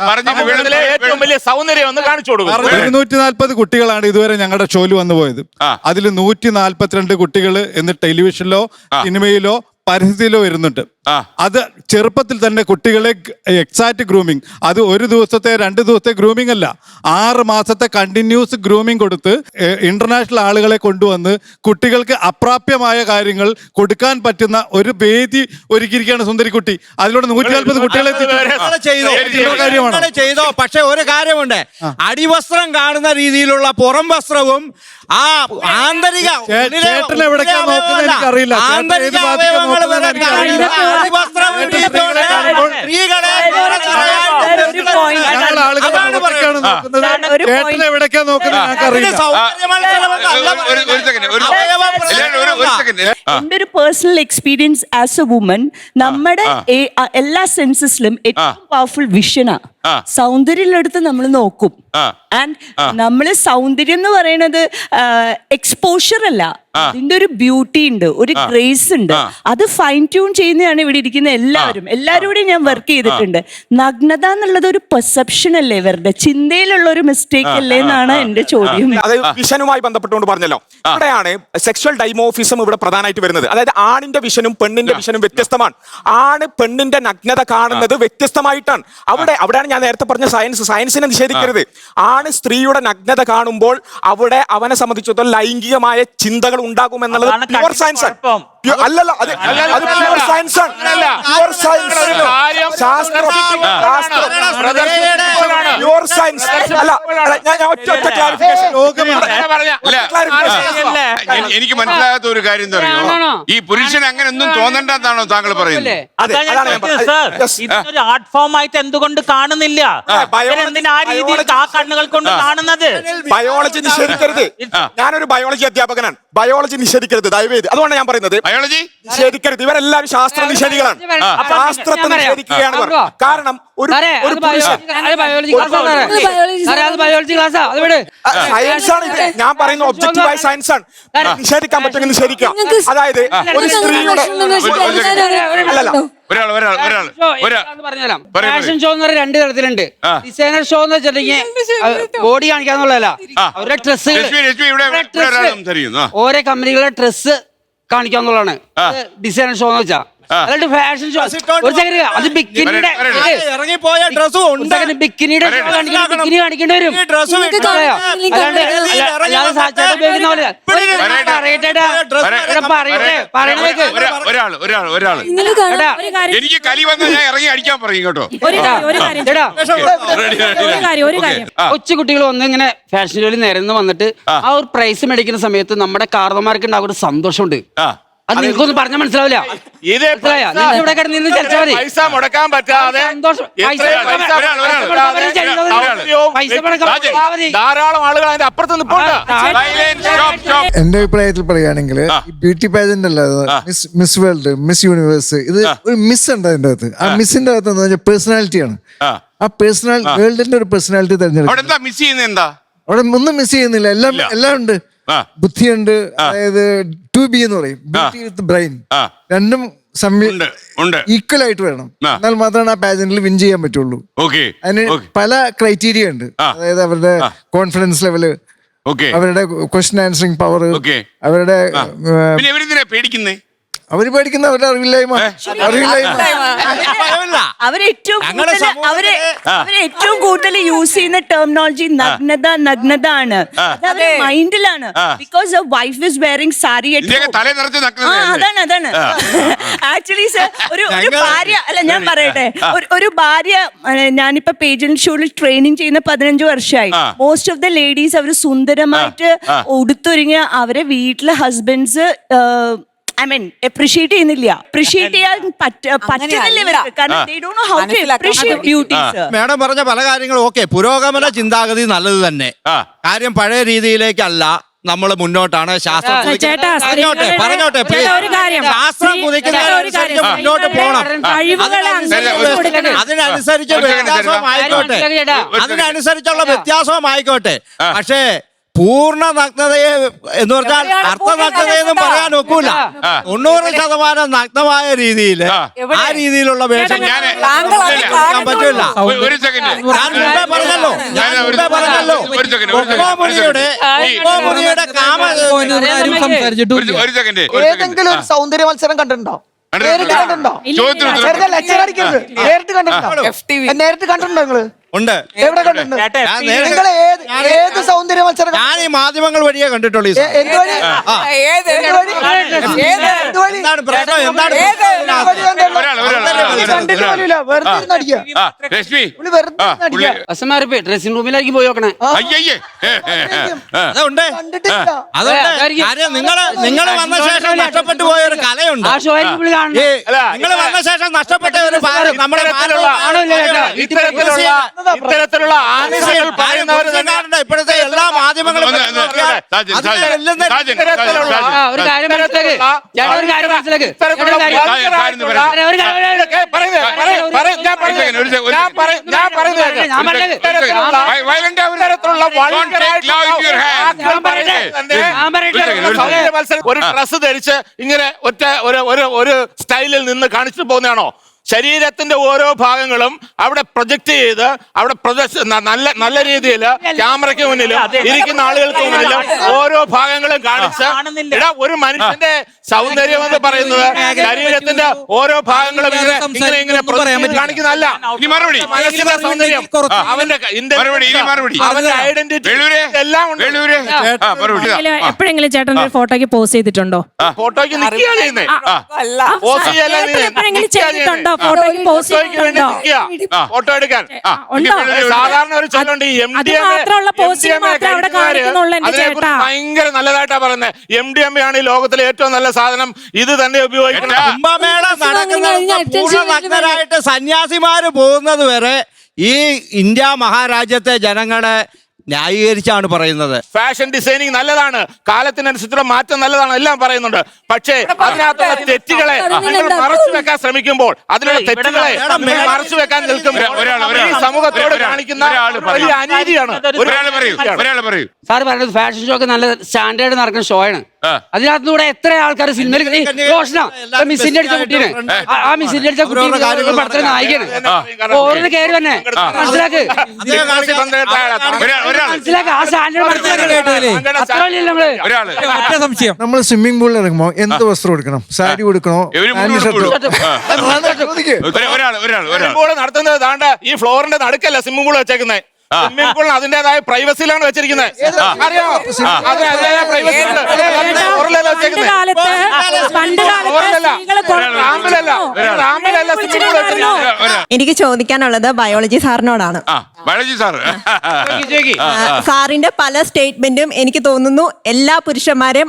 S7: ഏറ്റവും വലിയ സൗന്ദര്യം എന്ന് കാണിച്ചു കൊടുക്കും.
S12: 240 കുട്ടികളാണ് ഇതുവരെ ഞങ്ങളുടെ ഷോയിൽ വന്നു പോയത്. അതിൽ 142 കുട്ടികൾ ഇന്ന് ടെലിവിഷനിലോ സിനിമയിലോ പരസ്യത്തിലോ വരുന്നുണ്ട്. അത് ചെറുപ്പത്തിൽ തന്നെ കുട്ടികളെ എക്സാക്ട് ഗ്രൂമിങ്, അത് ഒരു ദിവസത്തെ 2 ദിവസത്തെ ഗ്രൂമിംഗ് അല്ല, 6 മാസത്തെ കണ്ടിന്യൂസ് ഗ്രൂമിംഗ് കൊടുത്ത് ഇന്റർനാഷണൽ ആളുകളെ കൊണ്ടുവന്ന് കുട്ടികൾക്ക് അപ്രാപ്യമായ കാര്യങ്ങൾ കൊടുക്കാൻ പറ്റുന്ന ഒരു വേദി ഒരുക്കിയിരിക്കുകയാണ് സുന്ദരിക്കുട്ടി. അതിലൂടെ 140 കുട്ടികളെ
S11: ചെയ്തോ. പക്ഷെ ഒരു കാര്യമുണ്ട്, അടിവസ്ത്രം കാണുന്ന രീതിയിലുള്ള പുറം വസ്ത്രവും ആ ആന്തരിക
S12: ചേട്ടൻ എവിടേക്കാ നോക്കുന്നത് എനിക്കറിയില്ല.
S11: ആന്തരിക അവയവങ്ങൾ വരെ കാണില്ല. അടിവസ്ത്രം ഇട്ടിട്ടുകൊണ്ട് സ്ത്രീകളെ
S12: ഞങ്ങൾ ആളുകൾ എവിടേക്കാണ് നോക്കുന്നത്, ചേട്ടൻ എവിടേക്കാ നോക്കുന്നത് ഞങ്ങൾക്കറിയില്ല.
S13: എന്റെ ഒരു personal experience as a woman, നമ്മുടെ എല്ലാ സെൻസസിലും ഏറ്റവും പവർഫുൾ വിഷനാ. സൗന്ദര്യമുള്ളടുത്ത് നമ്മൾ നോക്കും. ആൻഡ് നമ്മള് സൗന്ദര്യം എന്ന് പറയുന്നത് എക്സ്പോഷർ അല്ല, അതിന്റെ ഒരു ബ്യൂട്ടി ഉണ്ട്, ഒരു ഗ്രേസ് ഉണ്ട്. അത് ഫൈൻ ട്യൂൺ ചെയ്യുന്നതാണ് ഇവിടെ ഇരിക്കുന്ന എല്ലാവരും കൂടി ഞാൻ വർക്ക് ചെയ്തിട്ടുണ്ട്. നഗ്നത എന്നുള്ളത് ഒരു പെർസെപ്ഷൻ അല്ലേ, ഇവരുടെ ചിന്തയിലുള്ള ഒരു മിസ്റ്റേക്ക് അല്ലേ എന്നാണ് എന്റെ ചോദ്യം.
S5: അത് വിഷനുമായി ബന്ധപ്പെട്ടുകൊണ്ട് പറഞ്ഞല്ലോ, ഇവിടെയാണ് സെക്ഷൽ ഡൈമോഫിസം ഇവിടെ പ്രധാനമായിട്ട് വരുന്നത്. അതായത് ആണിന്റെ വിഷനും പെണ്ണിന്റെ വിഷനും വ്യത്യസ്തമാണ്. ആണ് പെണ്ണിന്റെ നഗ്നത കാണുന്നത് വ്യത്യസ്തമായിട്ടാണ്. അവിടെയാണ് ഞാൻ നേരത്തെ പറഞ്ഞ സയൻസിനെ നിഷേധിക്കരുത്. ആണ് സ്ത്രീയുടെ നഗ്നത കാണുമ്പോൾ അവിടെ അവനെ സംബന്ധിച്ചിടത്തോളം ലൈംഗികമായ ചിന്തകൾ ഉണ്ടാകും എന്നുള്ളത് പ്യുവർ സയൻസ് ആണ്. അല്ലല്ല, അത് പ്യുവർ സയൻസ് ആണ്. പ്യുവർ സയൻസ്, പ്യുവർ സയൻസ് അല്ല. ഞാൻ ഒറ്റ ക്ലാരിഫിക്കേഷൻ.
S8: എനിക്ക് മനസ്സിലാകാത്ത ഒരു കാര്യം എന്താ അറിയോ, ഈ പുരുഷൻ അങ്ങനെ ഒന്നും തോന്നണ്ടെന്നാണോ താങ്കൾ പറയുന്നത്?
S3: ഇതൊരു ആർട്ട് ഫോം ആയിട്ട് എന്തുകൊണ്ട് കാണുന്നില്ല? എന്തിനാ ആ രീതിയിൽ ആ കണ്ണുകൾ കൊണ്ട് കാണുന്നത്?
S5: ബയോളജി നിഷേധിക്കരുത്. ഞാനൊരു ബയോളജി അധ്യാപകനാണ്. ബയോളജി നിഷേധിക്കരുത് ദയവേത്. അതുകൊണ്ടാണ് ഞാൻ പറയുന്നത് ബയോളജി നിഷേധിക്കരുത്. ഇവരെല്ലാവരും ശാസ്ത്ര നിഷേധികളാണ്. ശാസ്ത്രത്തെ നിഷേധിക്കുകയാണ്. കാരണം ഒരു സയൻസ് ആണ് ഇത്. ഞാൻ പറയുന്ന ഒബ്ജക്റ്റീവായ സയൻസ് ആണ്. നിഷേധിക്കാൻ പറ്റുമെങ്കിൽ നിഷേധിക്കാം. അതായത് ഒരു സ്ത്രീയുടെ
S10: ഫാഷൻ ഷോ എന്ന് പറഞ്ഞാൽ 2 തരത്തിലുണ്ട്. ഡിസൈനർ ഷോ എന്ന് വെച്ചിട്ടുണ്ടെങ്കിൽ ബോഡി കാണിക്കാന്നുള്ളതല്ല, അവരുടെ ഡ്രസ്സുകൾ, ഓരോ കമ്പനികളുടെ ഡ്രസ്സ് കാണിക്കാന്നുള്ളതാണ് ഡിസൈനർ ഷോ എന്ന് വെച്ചാ. അല്ലാണ്ട് ഫാഷൻ ഷോ ഒരു സെക്കൻഡ്, അത് ബിക്കിനിയുടെ
S11: ഇറങ്ങിപ്പോയ ഡ്രസ്സും ഉണ്ട്.
S10: ബിക്കിനിയുടെ ബിക്കിനി കാണിക്കേണ്ടി വരും.
S8: എനിക്ക് കലി വന്നാൽ ഞാൻ ഇറങ്ങി അടിക്കാൻ പറയും കേട്ടോ.
S10: കൊച്ചുകുട്ടികൾ വന്ന് ഇങ്ങനെ ഫാഷൻ ഷോയിൽ നിരന്ന് വന്നിട്ട് ആ ഒരു പ്രൈസ് മേടിക്കുന്ന സമയത്ത് നമ്മുടെ കാർന്നമാർക്ക് ഉണ്ടാകുന്ന ഒരു സന്തോഷമുണ്ട്. അത് നിങ്ങൾക്കൊന്നും പറഞ്ഞാൽ മനസ്സിലാവില്ല. ഇവിടെ കിടന്ന് ചർച്ച മതി.
S7: പൈസ മുടക്കാൻ പറ്റാതെ ധാരാളം ആളുകൾ അതിന്റെ അപ്പുറത്ത് നിൽപ്പുണ്ട്.
S14: എന്റെ അഭിപ്രായത്തിൽ പറയുകയാണെങ്കിൽ ബ്യൂട്ടി പാജന്റ് അല്ല, മിസ് വേൾഡ്, മിസ് യൂണിവേഴ്സ്, ഇത് ഒരു മിസ് ഉണ്ട് അതിന്റെ അകത്ത്. ആ മിസ്സിന്റെ അകത്ത് എന്ന് പറഞ്ഞാൽ പേഴ്സണാലിറ്റിയാണ്. ആ വേൾഡിന്റെ ഒരു പേഴ്സണാലിറ്റി തെരഞ്ഞെടുക്കും. അവിടെ ഒന്നും മിസ് ചെയ്യുന്നില്ല, എല്ലാം ഉണ്ട്. ബുദ്ധിയുണ്ട്, അതായത് 2B എന്ന് പറയും, ബ്യൂട്ടി വിത്ത് ബ്രെയിൻ, രണ്ടും ഈക്വൽ ആയിട്ട് വേണം. എന്നാൽ മാത്രമാണ് ആ പാജന്റിൽ വിൻ ചെയ്യാൻ പറ്റുള്ളൂ. അതിന് പല ക്രൈറ്റീരിയ ഉണ്ട്. അതായത് അവരുടെ കോൺഫിഡൻസ് ലെവല്, അവരുടെ ക്വസ്റ്റ്യൻ ആൻസറിങ് പവർ, അവരുടെ അവര് പഠിക്കുന്ന അവരുടെ അറിവില്ലായ്മ.
S13: അവരേറ്റവും കൂടുതൽ യൂസ് ചെയ്യുന്ന ടെർമിനോളജി നഗ്നത ആണ്. അത് മൈൻഡിലാണ്. Because wife is wearing sari. അതാണ് ആക്ച്വലി സർ, ഒരു ഭാര്യ അല്ല, ഞാൻ പറയട്ടെ, ഒരു ഭാര്യ, ഞാനിപ്പോ പേജന്റ് ഷോയിൽ ട്രെയിനിങ് ചെയ്യുന്ന 15 വർഷമായി. മോസ്റ്റ് ഓഫ് ദ ലേഡീസ് അവർ സുന്ദരമായിട്ട് ഉടുത്തൊരുങ്ങിയ അവരെ വീട്ടിലെ ഹസ്ബൻഡ്സ് അപ്രീഷിയേറ്റ് ചെയ്യുന്നില്ല. അപ്രീഷിയേറ്റ് ചെയ്യാൻ പറ്റുന്നില്ല ഇവർക്ക്. കാരണം they don't know how to appreciate beauty, sir.
S11: Madam പറഞ്ഞ പല കാര്യങ്ങളും ഓക്കെ, പുരോഗമന ചിന്താഗതി നല്ലത് തന്നെ. കാര്യം പഴയ രീതിയിലേക്കല്ല നമ്മൾ മുന്നോട്ടാണ്. ശാസ്ത്രം പറഞ്ഞോട്ടെ ശാസ്ത്രം കുതിക്കുന്നതിനനുസരിച്ച് മുന്നോട്ട് പോകണം. അതിനനുസരിച്ച് അതിനനുസരിച്ചുള്ള വ്യത്യാസവും ആയിക്കോട്ടെ. പക്ഷേ പൂർണ്ണ നഗ്നതയെ എന്ന് പറഞ്ഞാൽ അർത്ഥ നഗ്നതയെന്നും പറയാൻ ഒക്കൂല. 90% നഗ്നമായ രീതിയിൽ ആ രീതിയിലുള്ള വേഷം പറ്റില്ല. ഞാൻ മുമ്പേ പറഞ്ഞല്ലോ
S2: ഏതെങ്കിലും ഒരു സൗന്ദര്യ മത്സരം കണ്ടിട്ടുണ്ടോ? നേരിട്ട് കണ്ടിട്ടുണ്ടോ?
S8: ചോദ്യത്തിന് ഉത്തരം
S2: വെറുതെ ലെക്ചർ അടിക്കരുത്. നേരിട്ട് കണ്ടിട്ടുണ്ടോ?
S4: FTV.
S2: നേരിട്ട് കണ്ടിട്ടുണ്ടോ നിങ്ങള്?
S11: ഉണ്ട്.
S2: എവിടെ കണ്ടിട്ടുണ്ട്?
S11: ഞാൻ നേരിട്ട്
S2: നിങ്ങൾ ഏത് സൗന്ദര്യ മത്സരം
S11: ഞാൻ ഈ മാധ്യമങ്ങൾ വഴിയേ കണ്ടിട്ടുള്ളൂ ഈ സാധനം.
S2: എന്ത് വഴി?
S4: ഏത്
S2: എന്ത് വഴി? എന്ത് വഴി?
S11: എന്താണ് പ്രശ്നം? എന്താണ്
S2: എന്ത് വഴി കണ്ടല്ലോ? കണ്ടിട്ട് പോലുമില്ല. വെറുതെ ഇരുന്ന് അടിക്കുക.
S8: രശ്മി
S2: പുള്ളി വെറുതെ ഇരുന്ന് അടിക്കുക.
S10: അസമാരിപ്പേ ഡ്രസ്സിംഗ് റൂമിലേക്ക് പോയി നോക്കണേ.
S8: അയ്യയ്യേ
S11: അതുണ്ട്.
S2: കണ്ടിട്ടില്ല.
S11: അതുണ്ട്.
S10: അതായിരിക്കും.
S11: കാര്യം നിങ്ങള് വന്ന ശേഷം നഷ്ടപ്പെട്ടു പോയ ഒരു കലയുണ്ട്.
S10: ആ ഷോയിൽ പുള്ളി കാണണം.
S11: നിങ്ങൾ വന്ന ശേഷം നഷ്ടപ്പെട്ട ഒരു നമ്മുടെ
S7: ഇത്തരത്തിലുള്ള ആശയങ്ങൾ പറയുന്നവർ തന്നെ
S11: ഇപ്പോഴത്തെ എല്ലാ മാധ്യമങ്ങളും
S10: ഒരു കാര്യം മനസ്സിലാക്ക്. ചേട്ടാ ഒരു കാര്യം മനസ്സിലാക്ക്.
S7: ഒരു ഡ്രസ് ധരിച്ച് ഇങ്ങനെ ഒരു സ്റ്റൈലിൽ നിന്ന് കാണിച്ചു പോകുന്നതാണോ? ശരീരത്തിന്റെ ഓരോ ഭാഗങ്ങളും അവിടെ പ്രൊജക്ട് ചെയ്ത് അവിടെ നല്ല രീതിയിൽ ക്യാമറയ്ക്ക് മുന്നിലും ഇരിക്കുന്ന ആളുകൾക്ക് മുന്നിലും ഓരോ ഭാഗങ്ങളും കാണിച്ച് ഒരു മനുഷ്യന്റെ സൗന്ദര്യം എന്ന് പറയുന്നത് ശരീരത്തിന്റെ ഓരോ ഭാഗങ്ങളും ഇങ്ങനെ കാണിക്കുന്നതല്ല. മനസ്സിന്റെ സൗന്ദര്യം, അവന്റെ അവന്റെ ഐഡന്റിറ്റി എല്ലാം ഉണ്ട്.
S6: എപ്പോഴെങ്കിലും ചേട്ടൻ ഒരു ഫോട്ടോയ്ക്ക് പോസ്റ്റ് ചെയ്തിട്ടുണ്ടോ?
S7: ഫോട്ടോയ്ക്ക് നിൽക്കുക ചെയ്യുന്നേ. പോസ്റ്റ്
S6: എപ്പോഴെങ്കിലും ചെയ്തിട്ടുണ്ടോ? ഫോട്ടോയ്ക്ക് പോസ്റ്റ് ചെയ്തിട്ടുണ്ടോ?
S7: ഫോട്ടോ എടുക്കാൻ
S6: ഉണ്ടോ?
S7: സാധാരണ ഒരു ചൊല്ലുണ്ട്,
S6: അത് മാത്രമുള്ള പോസ്റ്റിംഗ് മാത്രമേ അവിടെ കാണിക്കുന്നുള്ളൂ എന്റെ ചേട്ടാ.
S7: ഭയങ്കര നല്ലതായിട്ടാ പറയുന്നത്. MDMA ആണ് ഈ ലോകത്തിലെ ഏറ്റവും നല്ല സാധനം, ഇത് തന്നെ ഉപയോഗിക്കണം.
S11: കുംഭമേള നടക്കുന്നത് പൂർണ്ണനഗ്നരായിട്ട് സന്യാസിമാര് പോകുന്നത് വരെ ഈ ഇന്ത്യ മഹാരാജ്യത്തെ ജനങ്ങളെ ന്യായീകരിച്ചാണ് പറയുന്നത്.
S7: ഫാഷൻ ഡിസൈനിങ് നല്ലതാണ്, കാലത്തിനനുസരിച്ചുള്ള മാറ്റം നല്ലതാണ്, എല്ലാം പറയുന്നുണ്ട്. പക്ഷേ അതിനകത്തുള്ള തെറ്റുകളെ നിങ്ങൾ മറച്ചു വെക്കാൻ ശ്രമിക്കുമ്പോൾ, അതിലുള്ള തെറ്റുകളെ നിങ്ങൾ മറച്ചു വെക്കാൻ നിൽക്കുമ്പോൾ ഈ സമൂഹത്തോട് കാണിക്കുന്ന വലിയ അനീതിയാണ്.
S10: സാർ പറയുന്നത് ഫാഷൻ ഷോ ഒക്കെ നല്ല സ്റ്റാൻഡേർഡ് നടക്കുന്ന ഷോ ആണ്. അതിനകത്തുകൂടെ എത്ര ആൾക്കാർ സിനിമയിൽ മിസ്സിന്റെ അടിച്ച കുട്ടീനെ, ആ മിസ്സിന്റെ അടിച്ച കുട്ടി പടത്തിലെ നായികയാണ്. ഓരോന്ന് കയറി തന്നെ മനസ്സിലാക്ക്. മനസ്സിലാക്ക് ആ സ്റ്റാൻഡേർഡ്
S14: സംശയം. നമ്മൾ സ്വിമ്മിംഗ് പൂളിൽ ഇറങ്ങുമ്പോ എന്ത് വസ്ത്രം കൊടുക്കണം? സാരി കൊടുക്കണോ?
S7: നടത്തുന്നത് താണ്ട ഈ ഫ്ലോറിന്റെ നടുക്കല്ല സ്വിമ്മിംഗ് പൂൾ വെച്ചേക്കുന്നത്. സ്വിമ്മിംഗ് പൂളിന് അതിന്റേതായ പ്രൈവസിയിലാണ് വെച്ചിരിക്കുന്നത്. അറിയാമോ?
S13: എനിക്ക് ചോദിക്കാനുള്ളത് ബയോളജി സാറിനോടാണ്. സാറിന്റെ പല സ്റ്റേറ്റ്മെന്റും എനിക്ക് തോന്നുന്നു എല്ലാ പുരുഷന്മാരെയും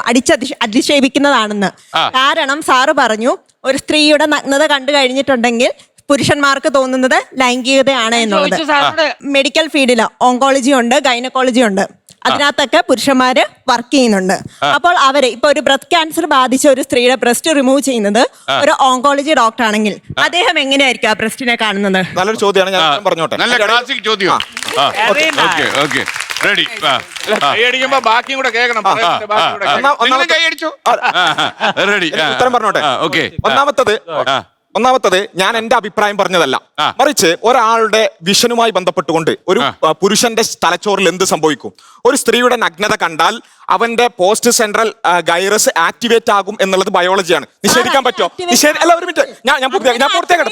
S13: അധിക്ഷേപിക്കുന്നതാണെന്ന്. കാരണം സാറ് പറഞ്ഞു ഒരു സ്ത്രീയുടെ നഗ്നത കണ്ടു കഴിഞ്ഞിട്ടുണ്ടെങ്കിൽ പുരുഷന്മാർക്ക് തോന്നുന്നത് ലൈംഗികതയാണ് എന്നുള്ളത്. മെഡിക്കൽ ഫീൽഡില് ഓങ്കോളജി ഉണ്ട്, ഗൈനക്കോളജി ഉണ്ട്. അതിനകത്തൊക്കെ പുരുഷന്മാര് വർക്ക് ചെയ്യുന്നുണ്ട്. അപ്പോൾ അവര് ഇപ്പൊ ഒരു ബ്രസ്റ്റ് ക്യാൻസർ ബാധിച്ച ഒരു സ്ത്രീയുടെ ബ്രസ്റ്റ് റിമൂവ് ചെയ്യുന്നത് ഒരു ഓങ്കോളജി ഡോക്ടർ ആണെങ്കിൽ അദ്ദേഹം എങ്ങനെയായിരിക്കും ആ ബ്രസ്റ്റിനെ കാണുന്നത്?
S5: നല്ലൊരു ചോദ്യമാണ്, ഞാൻ പറഞ്ഞോട്ടെ.
S8: നല്ല ക്ലാസിക് ചോദ്യം. റെഡി.
S7: കൈയടിക്കുമ്പോ ബാക്കിയും കൂടെ കേൾക്കണം.
S8: കൈയടിച്ചു. റെഡി.
S5: ഉത്തരം പറഞ്ഞോട്ടെ. ഒന്നാമത്തത് ഞാൻ എന്റെ അഭിപ്രായം പറഞ്ഞതല്ല, മറിച്ച് ഒരാളുടെ വിഷനുമായി ബന്ധപ്പെട്ടുകൊണ്ട് ഒരു പുരുഷന്റെ തലച്ചോറിൽ എന്ത് സംഭവിക്കും? ഒരു സ്ത്രീയുടെ നഗ്നത കണ്ടാൽ അവന്റെ പോസ്റ്റ് സെൻട്രൽ ഗൈറസ് ആക്ടിവേറ്റ് ആകും എന്നുള്ളത് ബയോളജിയാണ്. നിഷേധിക്കാൻ പറ്റുമോ? അല്ല, ഒരു മിനിറ്റ്, ഞാൻ പൂർത്തിയാക്കട്ടെ.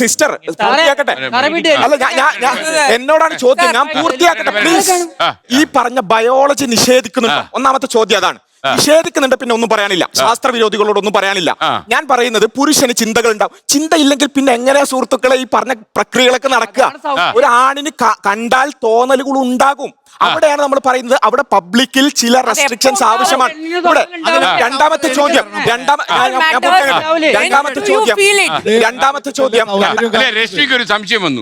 S5: സിസ്റ്റർ പൂർത്തിയാക്കട്ടെ. അല്ല, എന്നോടാണ് ചോദ്യം, ഞാൻ പൂർത്തിയാക്കട്ടെ പ്ലീസ്. ഈ പറഞ്ഞ ബയോളജി നിഷേധിക്കുന്നുണ്ടോ? ഒന്നാമത്തെ ചോദ്യം അതാണ്. നിഷേധിക്കുന്നുണ്ട്, പിന്നെ ഒന്നും പറയാനില്ല. ശാസ്ത്രവിരോധികളോടൊന്നും പറയാനില്ല. ഞാൻ പറയുന്നത് പുരുഷന് ചിന്തകൾ ഉണ്ടാവും. ചിന്തയില്ലെങ്കിൽ പിന്നെ എങ്ങനെയാ സുഹൃത്തുക്കളെ ഈ പറഞ്ഞ പ്രക്രിയകളൊക്കെ നടക്കുക? ഒരു ആണിന് കണ്ടാൽ തോന്നലുകൾ ഉണ്ടാകും. അവിടെയാണ് നമ്മൾ പറയുന്നത്, അവിടെ പബ്ലിക്കിൽ ചില റെസ്ട്രിക്ഷൻസ് ആവശ്യമാണ്. ഇവിടെ രണ്ടാമത്തെ ചോദ്യം
S8: രശ്മിക്ക് ഒരു സംശയം വന്നു.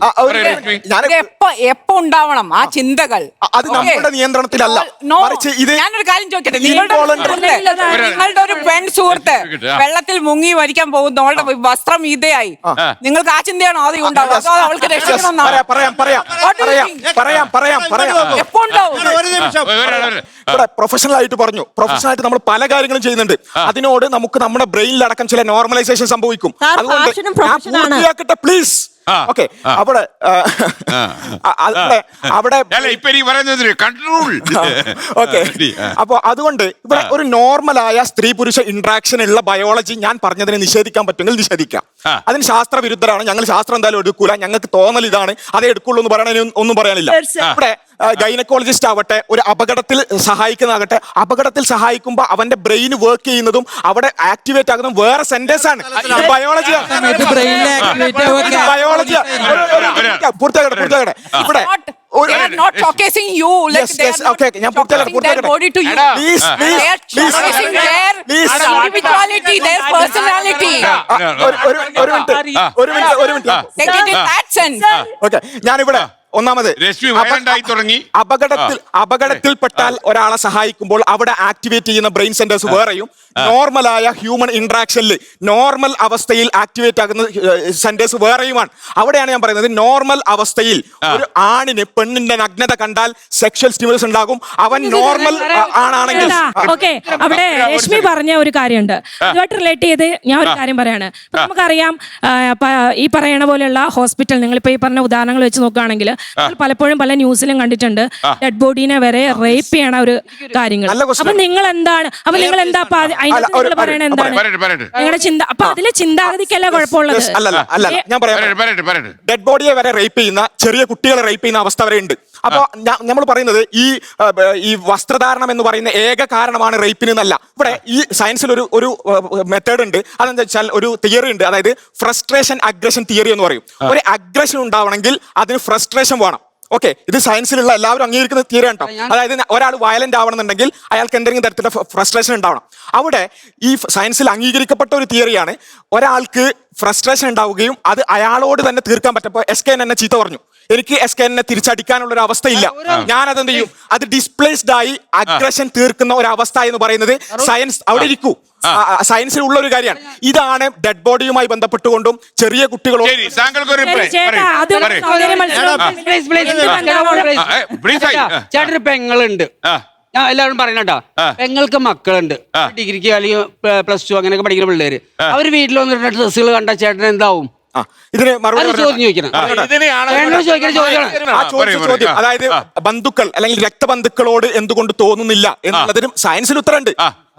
S4: എപ്പോ ഉണ്ടാവണം ആ ചിന്തകൾ?
S5: അത് നമ്മുടെ നിയന്ത്രണത്തിലല്ല, മറിച്ച് ഇത്
S4: ഞാനൊരു കാര്യം ചോദിക്കട്ടെ. നിങ്ങളുടെ ഒരു പെൺ സുഹൃത്ത് വെള്ളത്തിൽ മുങ്ങി മരിക്കാൻ പോകുന്നു, അവളുടെ വസ്ത്രം ഇതയായി, നിങ്ങൾക്ക് ആ ചിന്തയാണോ ആദ്യം ഉണ്ടാവുക? അതോ അവൾക്ക് രക്ഷിക്കണമെന്നാണ്? എപ്പോ ഉണ്ടാവും?
S5: പ്രൊഫഷണൽ ആയിട്ട് പറഞ്ഞു. പ്രൊഫഷണൽ ആയിട്ട് നമ്മൾ പല കാര്യങ്ങളും ചെയ്യുന്നുണ്ട്. അതിനോട് നമുക്ക് നമ്മുടെ ബ്രെയിനിലടക്കം ചില നോർമലൈസേഷൻ സംഭവിക്കും. അതുകൊണ്ട് ഞാൻ പൂർത്തിയാക്കട്ടെ പ്ലീസ്. ഓക്കെ അവിടെ അവിടെ
S8: അല്ല ഇപ്പൊ എനിക്ക് പറയുന്നത് കൺട്രോൾ.
S5: ഓക്കെ അപ്പൊ അതുകൊണ്ട് ഇവിടെ ഒരു നോർമലായ സ്ത്രീ പുരുഷ ഇന്ററാക്ഷൻ ഉള്ള ബയോളജി ഞാൻ പറഞ്ഞതിനെ നിഷേധിക്കാൻ പറ്റുമെങ്കിൽ നിഷേധിക്കാം. അതിന് ശാസ്ത്ര വിരുദ്ധരാണ്, ഞങ്ങൾ ശാസ്ത്രം എന്തായാലും എടുക്കൂല, ഞങ്ങൾക്ക് തോന്നൽ ഇതാണ്, അതേ എടുക്കുള്ളൂ എന്ന് പറയാൻ ഒന്നും പറയാനില്ല. ഇവിടെ ഗൈനക്കോളജിസ്റ്റ് ആവട്ടെ, ഒരു അപകടത്തിൽ സഹായിക്കുന്നതാകട്ടെ, അപകടത്തിൽ സഹായിക്കുമ്പോൾ അവന്റെ ബ്രെയിൻ വർക്ക് ചെയ്യുന്നതും അവിടെ ആക്ടിവേറ്റ് ആകുന്നതും വേറെ സെന്റൻസ് ആണ്. ബയോളജിയാണ്. പൂർത്തിയാകട്ടെ. ഇവിടെ ഞാൻ ഞാനിവിടെ ഒന്നാമത് അപകടത്തിൽപ്പെട്ടാൽ ഒരാളെ സഹായിക്കുമ്പോൾ അവിടെ ആക്ടിവേറ്റ് ചെയ്യുന്ന ബ്രെയിൻ സെന്റേഴ്സ് വേറെയും നോർമലായ ഹ്യൂമൻ ഇന്ററാക്ഷനിൽ നോർമൽ അവസ്ഥയിൽ ആക്ടിവേറ്റ് ആകുന്ന സെന്റേഴ്സ് വേറെയുമാണ്. അവിടെയാണ് ഞാൻ പറയുന്നത് നോർമൽ അവസ്ഥയിൽ ഒരു ആണിന് പെണ്ണിന്റെ നഗ്നത കണ്ടാൽ സെക്ഷൽ സ്റ്റിമുലസ് ഉണ്ടാകും. അവൻ നോർമൽ ആണെങ്കിൽ
S6: ഓക്കെ. അവിടെ രശ്മി പറഞ്ഞ ഒരു കാര്യമുണ്ട്, ഇതുമായിട്ട് റിലേറ്റ് ചെയ്ത് ഞാൻ ഒരു കാര്യം പറയാണ്. ഇപ്പൊ നമുക്കറിയാം ഈ പറയണ പോലെയുള്ള ഹോസ്പിറ്റൽ, നിങ്ങളിപ്പോ ഈ പറഞ്ഞ ഉദാഹരണങ്ങൾ വെച്ച് നോക്കുകയാണെങ്കിൽ പലപ്പോഴും പല ന്യൂസിലും കണ്ടിട്ടുണ്ട് ഡെഡ് ബോഡീനെ വരെ റേപ്പ് ചെയ്യണ ഒരു കാര്യങ്ങൾ. അപ്പൊ നിങ്ങൾ എന്താണ് പറയണ എന്താണ് നിങ്ങളുടെ ചിന്ത? അപ്പൊ അതിലെ ചിന്താഗതിക്കല്ല കുഴപ്പമുള്ളത്.
S5: ഞാൻ പറയാം, ഡെഡ് ബോഡിയെ വരെ റേപ്പ് ചെയ്യുന്ന, ചെറിയ കുട്ടികളെ റേപ്പ് ചെയ്യുന്ന അവസ്ഥ വരെ ഉണ്ട്. അപ്പൊ നമ്മൾ പറയുന്നത് ഈ വസ്ത്രധാരണം എന്ന് പറയുന്ന ഏക കാരണമാണ് റേപ്പിന് എന്നല്ല. ഇവിടെ ഈ സയൻസിൽ ഒരു മെത്തേഡ് ഉണ്ട്. അതെന്താ വെച്ചാൽ ഒരു തിയറി ഉണ്ട്, അതായത് ഫ്രസ്ട്രേഷൻ അഗ്രഷൻ തിയറി എന്ന് പറയും. ഒരു അഗ്രഷൻ ഉണ്ടാവണമെങ്കിൽ അതിന് ഫ്രസ്ട്രേഷൻ വേണം. ഓക്കെ, ഇത് സയൻസിലുള്ള എല്ലാവരും അംഗീകരിക്കുന്ന തിയറി ആണ്. അതായത് ഒരാൾ വയലന്റ് ആവണമെന്നുണ്ടെങ്കിൽ അയാൾക്ക് എന്തെങ്കിലും തരത്തിലുള്ള ഫ്രസ്ട്രേഷൻ ഉണ്ടാവണം. അവിടെ ഈ സയൻസിൽ അംഗീകരിക്കപ്പെട്ട ഒരു തിയറിയാണ്, ഒരാൾക്ക് ഫ്രസ്ട്രേഷൻ ഉണ്ടാവുകയും അത് അയാളോട് തന്നെ തീർക്കാൻ പറ്റപ്പോൾ SKN എന്നെ ചീത്ത പറഞ്ഞു, എനിക്ക് SKN തിരിച്ചടിക്കാനുള്ള ഒരു അവസ്ഥയില്ല. ഞാൻ അതെന്ത് ചെയ്യും, അത് ഡിസ്പ്ലേസ്ഡ് ആയി അഗ്രഷൻ തീർക്കുന്ന ഒരു അവസ്ഥ എന്ന് പറയുന്നത് സയൻസ് അവിടെ ഇരിക്കൂ, സയൻസിൽ ഉള്ള ഒരു കാര്യമാണ്. ഇതാണ് ഡെഡ് ബോഡിയുമായി ബന്ധപ്പെട്ടുകൊണ്ടും ചെറിയ കുട്ടികളോട്
S10: ചേട്ടന് പെങ്ങളുണ്ട്, ഞാൻ എല്ലാവരും പറയണട്ടാ, പെങ്ങൾക്ക് മക്കളുണ്ട്, ഡിഗ്രിക്ക് അല്ലെങ്കിൽ +2 അങ്ങനെയൊക്കെ പഠിക്കുന്ന പിള്ളേര്. അവര് വീട്ടിൽ വന്നിട്ട് ഡ്രസ്സുകൾ കണ്ട ചേട്ടൻ എന്താവും?
S5: ഇതിന് മറുപടി
S10: ചോദ്യം ചോദിക്കണം.
S5: ചോദ്യം അതായത് ബന്ധുക്കൾ അല്ലെങ്കിൽ രക്തബന്ധുക്കളോട് എന്തുകൊണ്ട് തോന്നുന്നില്ല എന്നുള്ളതിനും സയൻസിൽ ഉത്തരമുണ്ട്.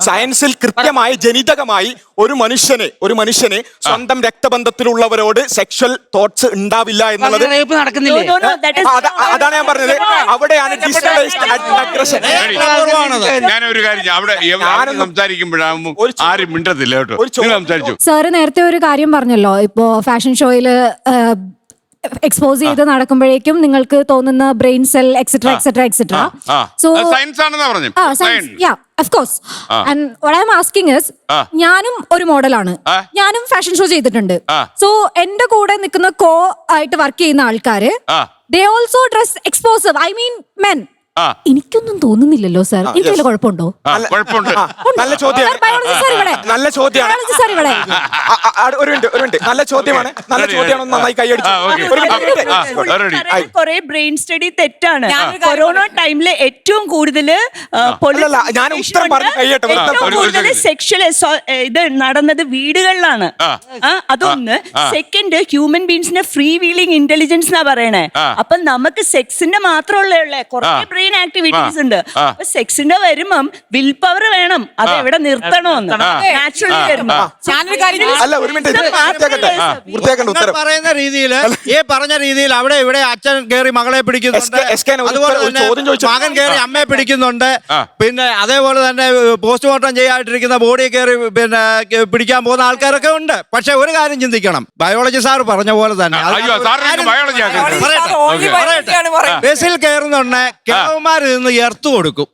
S5: സയൻസിൽ കൃത്യമായി ജനിതകമായി ഒരു മനുഷ്യന് സ്വന്തം രക്തബന്ധത്തിലുള്ളവരോട് സെക്ഷൽ തോട്ട്സ് ഉണ്ടാവില്ല എന്നുള്ളത് അതാണ് ഞാൻ പറഞ്ഞത്. അവിടെയാണ്
S8: ഞാനൊരു കാര്യം അവിടെ സംസാരിക്കുമ്പോഴാകുമ്പോൾ ആരും മിണ്ടത്തില്ല കേട്ടോ. സംസാരിച്ചു
S15: സാറ് നേരത്തെ ഒരു കാര്യം പറഞ്ഞല്ലോ, ഇപ്പോ ഫാഷൻ ഷോയില് എക്സ്പോസ് ചെയ്ത് നടക്കുമ്പോഴേക്കും നിങ്ങൾക്ക് തോന്നുന്ന brain cell etcetera etcetera etcetera. So
S8: science ആണെന്നാ പറഞ്ഞു.
S15: of course. And what I'm asking is, ഞാനും ഒരു മോഡലാണ്, ഞാനും ഫാഷൻ ഷോ ചെയ്തിട്ടുണ്ട്. സോ എന്റെ കൂടെ നിൽക്കുന്ന കോ ആയിട്ട് വർക്ക് ചെയ്യുന്ന ആൾക്കാര് they also dress explosive, I mean men. എനിക്കൊന്നും തോന്നുന്നില്ലല്ലോ സാർ, എനിക്ക് വല്ല കുഴപ്പമുണ്ടോ?
S5: നല്ല ചോദ്യമാണ്, നല്ല ചോദ്യമാണ്, നല്ല ചോദ്യമാണ്, നല്ല ചോദ്യമാണ്. നന്നായി കൈയടിച്ചു.
S13: കുറെ ബ്രെയിൻ സ്റ്റഡി തെറ്റാണ്. കൊറോണ ടൈമില് ഏറ്റവും കൂടുതൽ സെക്ഷൽ ഇത് നടന്നത് വീടുകളിലാണ്. അതൊന്ന്. സെക്കൻഡ്, ഹ്യൂമൻ ബീങ്സിന്റെ ഫ്രീ വീലിംഗ് ഇന്റലിജൻസ് എന്നാ പറയണേ. അപ്പൊ നമുക്ക് സെക്സിന്റെ മാത്രമുള്ള കുറെ ബ്രെയിൻ ആക്ടിവിറ്റീസ് ഉണ്ട്. അപ്പൊ സെക്സിന്റെ വരുമ്പം വിൽ പവർ വേണം, അത് എവിടെ നിർത്തണമെന്ന് നാച്ചുറലി വരുമ്പോ.
S11: പറയുന്ന രീതിയിൽ പറഞ്ഞ രീതിയിൽ അവിടെ ഇവിടെ അച്ഛൻ കയറി മകളെ പിടിക്കുന്നുണ്ട്, അതുപോലെ തന്നെ മകൻ കയറി അമ്മയെ പിടിക്കുന്നുണ്ട്, പിന്നെ അതേപോലെ തന്നെ പോസ്റ്റ്മോർട്ടം ചെയ്യാതിരിക്കുന്ന ബോഡി കയറി പിന്നെ പിടിക്കാൻ പോകുന്ന ആൾക്കാരൊക്കെ ഉണ്ട്. പക്ഷെ ഒരു കാര്യം ചിന്തിക്കണം, ബയോളജി സാർ പറഞ്ഞ പോലെ തന്നെ ബസ്സിൽ കയറുന്നുണ്ട്, കിഴവന്മാരിൽ നിന്ന് എർത്ത് കൊടുക്കും.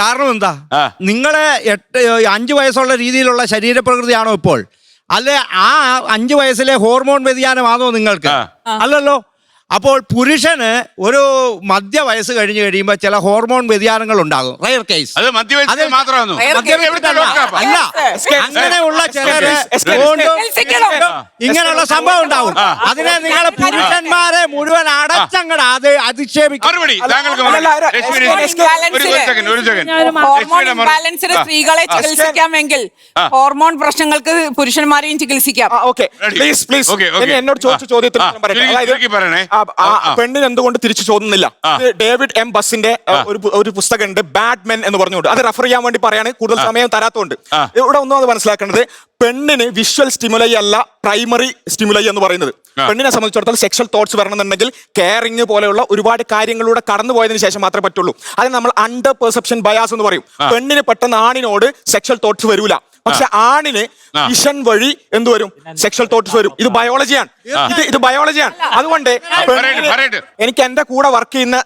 S11: കാരണം എന്താ, നിങ്ങളെ 5 വയസ്സുള്ള രീതിയിലുള്ള ശരീരപ്രകൃതിയാണോ ഇപ്പോൾ, അല്ലെ ആ 5 വയസ്സിലെ ഹോർമോൺ വ്യതിയാനമാണോ നിങ്ങൾക്ക്? അല്ലല്ലോ. അപ്പോൾ പുരുഷന് ഒരു മധ്യവയസ്സ് കഴിഞ്ഞ് കഴിയുമ്പോൾ ചില ഹോർമോൺ വ്യതിയാനങ്ങൾ ഉണ്ടാകും. Rare case.
S8: അത് മധ്യവയസ്സ് മാത്രമാണോ?
S11: അല്ല, അങ്ങനെയുള്ള ചിലര് ഇങ്ങനെയുള്ള സംഭവം ഉണ്ടാവും. അതിനെ നിങ്ങൾ പുരുഷന്മാരെ മുഴുവൻ അടച്ചങ്ങട് അത് അധിക്ഷേപിക്കും.
S4: ഹോർമോൺ ഇംബാലൻസിന് സ്ത്രീകളെ ചികിത്സിക്കാമെങ്കിൽ ഹോർമോൺ പ്രശ്നങ്ങൾക്ക് പുരുഷന്മാരെയും ചികിത്സിക്കാം.
S5: എന്നോട് ചോദിച്ച ചോദ്യത്തിന്
S8: പറയണേ,
S5: പെണ്ണിന് എന്തുകൊണ്ട് തിരിച്ചു ചോദിക്കുന്നില്ല? ഡേവിഡ് എം ബസിന്റെ ഒരു പുസ്തകമുണ്ട്, ബാഡ് മെൻ എന്ന് പറഞ്ഞുകൊണ്ട്. അത് റെഫർ ചെയ്യാൻ വേണ്ടി പറയാണ്, കൂടുതൽ സമയം തരാത്തതുകൊണ്ട്. ഇവിടെ ഒന്നും അത് മനസ്സിലാക്കേണ്ടത്, പെണ്ണിന് വിഷ്വൽ സ്റ്റിമുലൈ അല്ല പ്രൈമറി സ്റ്റിമുലൈ എന്ന് പറയുന്നത്. പെണ്ണിനെ സംബന്ധിച്ചിടത്തോളം സെക്ഷൽ തോട്ട്സ് വരണമെന്നുണ്ടെങ്കിൽ കെയറിംഗ് പോലെയുള്ള ഒരുപാട് കാര്യങ്ങളിലൂടെ കടന്നു പോയതിനു ശേഷം മാത്രമേ പറ്റുള്ളൂ. അതിന് നമ്മൾ അണ്ടർ പെർസെപ്ഷൻ ബയാസ് എന്ന് പറയും. പെണ്ണിന് പെട്ടെന്ന് ആണിനോട് സെക്ഷൽ തോട്ട്സ് വരൂല, പക്ഷെ ആണിന് വിഷൻ വഴി എന്ത് വരും? സെക്ഷൽ തോട്ട്സ് വരും. ഇത് ബയോളജിയാണ്. ഇത് ബയോളജിയാണ്. അതുകൊണ്ട് എനിക്ക് എന്റെ കൂടെ വർക്ക് ചെയ്യുന്ന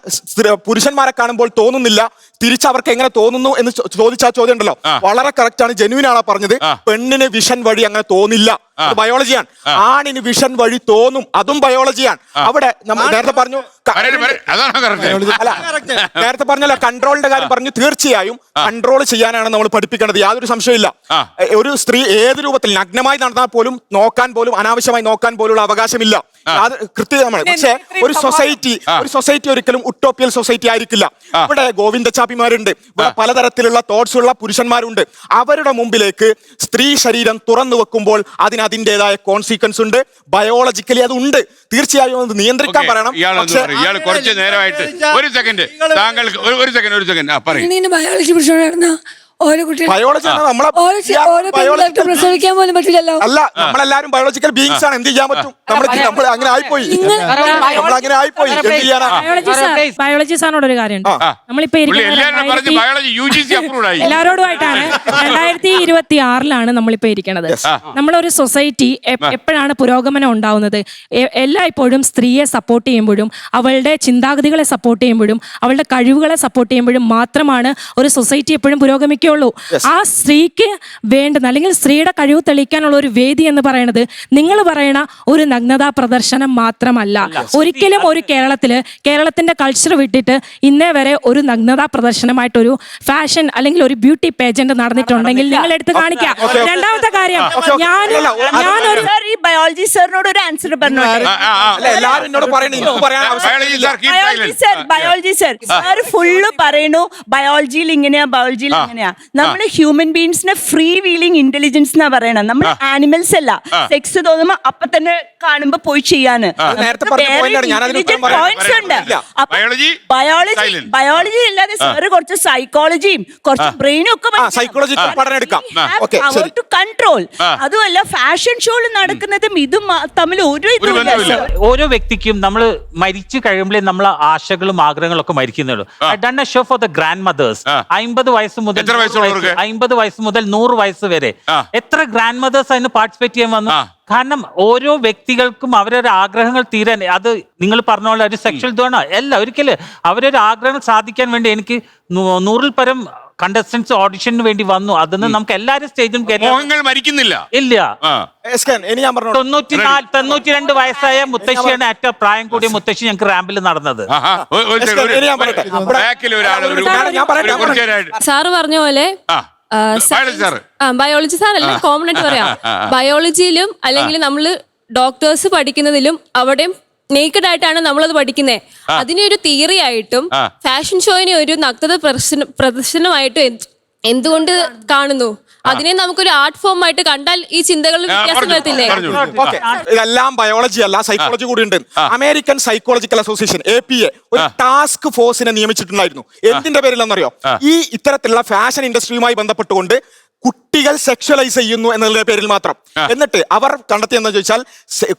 S5: പുരുഷന്മാരെ കാണുമ്പോൾ തോന്നുന്നില്ല, തിരിച്ച് അവർക്ക് എങ്ങനെ തോന്നുന്നു എന്ന് ചോദിച്ച ചോദ്യം ഉണ്ടല്ലോ, വളരെ കറക്റ്റ് ആണ്, ജെന്യൂൻ ആണ് പറഞ്ഞത്. പെണ്ണിന് വിഷൻ വഴി അങ്ങനെ തോന്നില്ല, ബയോളജിയാണ്. ആണിന് വിഷൻ വഴി തോന്നും, അതും ബയോളജിയാണ്. അവിടെ നമ്മൾ നേരത്തെ പറഞ്ഞു, നേരത്തെ പറഞ്ഞല്ലോ കൺട്രോളിന്റെ കാര്യം പറഞ്ഞു. തീർച്ചയായും കൺട്രോൾ ചെയ്യാനാണ് നമ്മൾ പഠിപ്പിക്കേണ്ടത്, യാതൊരു സംശയമില്ല. ഒരു സ്ത്രീ ഏത് രൂപത്തിൽ നഗ്നമായി നടന്നാൽ പോലും നോക്കാൻ പോലും, അനാവശ്യമായി നോക്കാൻ പോലുള്ള അവകാശമില്ല, അത് കൃത്യമാണ്. പക്ഷേ ഒരു സൊസൈറ്റി ഒരിക്കലും ഉട്ടോപ്പിയൽ സൊസൈറ്റി ആയിരിക്കില്ല. ഇവിടെ ഗോവിന്ദച്ചാപ്പിമാരുണ്ട്, ഇവിടെ പലതരത്തിലുള്ള തോട്ട്സ് ഉള്ള പുരുഷന്മാരുണ്ട്. അവരുടെ മുമ്പിലേക്ക് സ്ത്രീ ശരീരം തുറന്നു വെക്കുമ്പോൾ അതിൻ്റെതായ കോൺസിക്വൻസ് ഉണ്ട്, ബയോളജിക്കലി അത് ഉണ്ട്. തീർച്ചയായും അത് നിയന്ത്രിക്കാൻ പറയണം.
S8: ഇയാൾ കുറച്ച് നേരമായിട്ട് ഒരു സെക്കൻഡ്
S15: ബയോളജി പ്രശ്നം പ്രസവിക്കാൻ പോലും പറ്റില്ലല്ലോ.
S5: അല്ല, നമ്മളെല്ലാരും ബയോളജിക്കൽ ബീയിങ്സ് ആണ്. എന്ത് ചെയ്യാൻ പറ്റും? നമ്മൾ അങ്ങനെ ആയിപ്പോയി, നമ്മളങ്ങനെ ആയിപ്പോയി. എന്ത് ചെയ്യാനാ?
S6: ബയോളജി സാറിനോട് ഒരു കാര്യമുണ്ട്. നമ്മളിപ്പോ എല്ലാരോടുമായിട്ടാണ് 2026 നമ്മളിപ്പോ ഇരിക്കണത്. നമ്മളൊരു സൊസൈറ്റി എപ്പോഴാണ് പുരോഗമനം ഉണ്ടാവുന്നത്? എല്ലായ്പ്പോഴും സ്ത്രീയെ സപ്പോർട്ട് ചെയ്യുമ്പോഴും അവളുടെ ചിന്താഗതികളെ സപ്പോർട്ട് ചെയ്യുമ്പോഴും അവളുടെ കഴിവുകളെ സപ്പോർട്ട് ചെയ്യുമ്പോഴും മാത്രമാണ് ഒരു സൊസൈറ്റി എപ്പോഴും പുരോഗമിക്കുക. ആ സ്ത്രീക്ക് വേണ്ടുന്ന അല്ലെങ്കിൽ സ്ത്രീയുടെ കഴിവ് തെളിയിക്കാനുള്ള ഒരു വേദി എന്ന് പറയുന്നത് നിങ്ങൾ പറയണ ഒരു നഗ്നതാ പ്രദർശനം മാത്രമല്ല. ഒരിക്കലും ഒരു കേരളത്തിന്റെ കൾച്ചർ വിട്ടിട്ട് ഇന്നേ വരെ ഒരു നഗ്നതാ പ്രദർശനമായിട്ടൊരു ഫാഷൻ അല്ലെങ്കിൽ ഒരു ബ്യൂട്ടി പേജന്റ് നടന്നിട്ടുണ്ടെങ്കിൽ നിങ്ങൾ എടുത്ത് കാണിക്കാം. രണ്ടാമത്തെ കാര്യം, ഞാനൊരു
S13: ബയോളജി സാറിനോട് ഒരു ആൻസർ പറഞ്ഞു. ബയോളജി സാർ ഫുള്ള് പറയണു ബയോളജിയിൽ ഇങ്ങനെയാ, ബയോളജിയിൽ ഇങ്ങനെയാ. നമ്മള് ഹ്യൂമൻ ബീങ്സിനെ ഫ്രീ വീലിംഗ് ഇന്റലിജൻസ് എന്നാ പറയണം. നമ്മൾ ആനിമൽസ് അല്ല. സെക്സ് തോന്നുമ്പോ അപ്പൊ തന്നെ കാണുമ്പോ പോയി ചെയ്യാന് പോയിന്റ്സ് ഉണ്ട്. ബയോളജി അല്ലാതെ സാറ് കുറച്ച് സൈക്കോളജിയും കുറച്ച് ബ്രെയിനും ഒക്കെ കൺട്രോൾ. അതുമല്ല ഫാഷൻ ഷോയിൽ നടക്കുന്നതും ഇതും തമ്മിൽ ഒരു ഇതുമില്ല.
S3: ഓരോ വ്യക്തിക്കും നമ്മൾ മരിച്ചു കഴിയുമ്പോഴേ നമ്മൾ ആശകളും ആഗ്രഹങ്ങളും ഒക്കെ മരിക്കുന്നുള്ളൂ. I done a show for the grand mothers. 50 വയസ്സ് മുതൽ 50 വയസ്സ് മുതൽ 100 വയസ്സ് വരെ എത്ര ഗ്രാൻഡ് മദേഴ്സ് അതിന് പാർട്ടിസിപ്പേറ്റ് ചെയ്യാൻ വന്നു? കാരണം ഓരോ വ്യക്തികൾക്കും അവരൊരു ആഗ്രഹങ്ങൾ തീരാൻ, അത് നിങ്ങൾ പറഞ്ഞ പോലെ ഒരു സെക്ഷൽ ഇതാണ് അല്ല, ഒരിക്കലും അവരൊരു ആഗ്രഹങ്ങൾ സാധിക്കാൻ വേണ്ടി എനിക്ക് 100-ൽ പരം കണ്ടസ്റ്റൻസ് ഓഡിഷന് വേണ്ടി വന്നു. അതൊന്ന് നമുക്ക് എല്ലാരും സ്റ്റേജിൽ
S8: മരിക്കുന്നില്ല
S3: ഇല്ല. 92 വയസ്സായ മുത്തശ്ശിയാണ് ഏറ്റവും പ്രായം കൂടിയ മുത്തശ്ശി ഞങ്ങൾക്ക് റാമ്പിൽ നടന്നത്.
S15: സാറ് പറഞ്ഞ പോലെ ബയോളജി സാറല്ല, കോമൺ ആയിട്ട് പറയാം. ബയോളജിയിലും അല്ലെങ്കിൽ നമ്മള് ഡോക്ടേഴ്സ് പഠിക്കുന്നതിലും അവിടെയും നേക്കഡ് ആയിട്ടാണ് നമ്മളത് പഠിക്കുന്നത്. അതിനെ ഒരു തിയറി ആയിട്ടും ഫാഷൻ ഷോയിനെ ഒരു നഗ്നത പ്രദർശനമായിട്ടും എന്തുകൊണ്ട് കാണുന്നു? അതിനെ നമുക്കൊരു ആർട്ട് ഫോം ആയിട്ട് കണ്ടാൽ ഈ ചിന്തകളിൽ വ്യത്യാസം വരത്തില്ലേ?
S5: ഇതെല്ലാം ബയോളജി അല്ല, സൈക്കോളജി കൂടി ഉണ്ട്. അമേരിക്കൻ സൈക്കോളജിക്കൽ അസോസിയേഷൻ APA ഒരു ടാസ്ക് ഫോഴ്സിനെ നിയമിച്ചിട്ടുണ്ടായിരുന്നു. എന്തിന്റെ പേരിലെന്നറിയോ? ഈ ഇത്തരത്തിലുള്ള ഫാഷൻ ഇൻഡസ്ട്രിയുമായി ബന്ധപ്പെട്ടുകൊണ്ട് കുട്ടികൾ സെക്ഷലൈസ് ചെയ്യുന്നു എന്നുള്ള പേരിൽ മാത്രം. എന്നിട്ട് അവർ കണ്ടെത്തിയെന്ന് ചോദിച്ചാൽ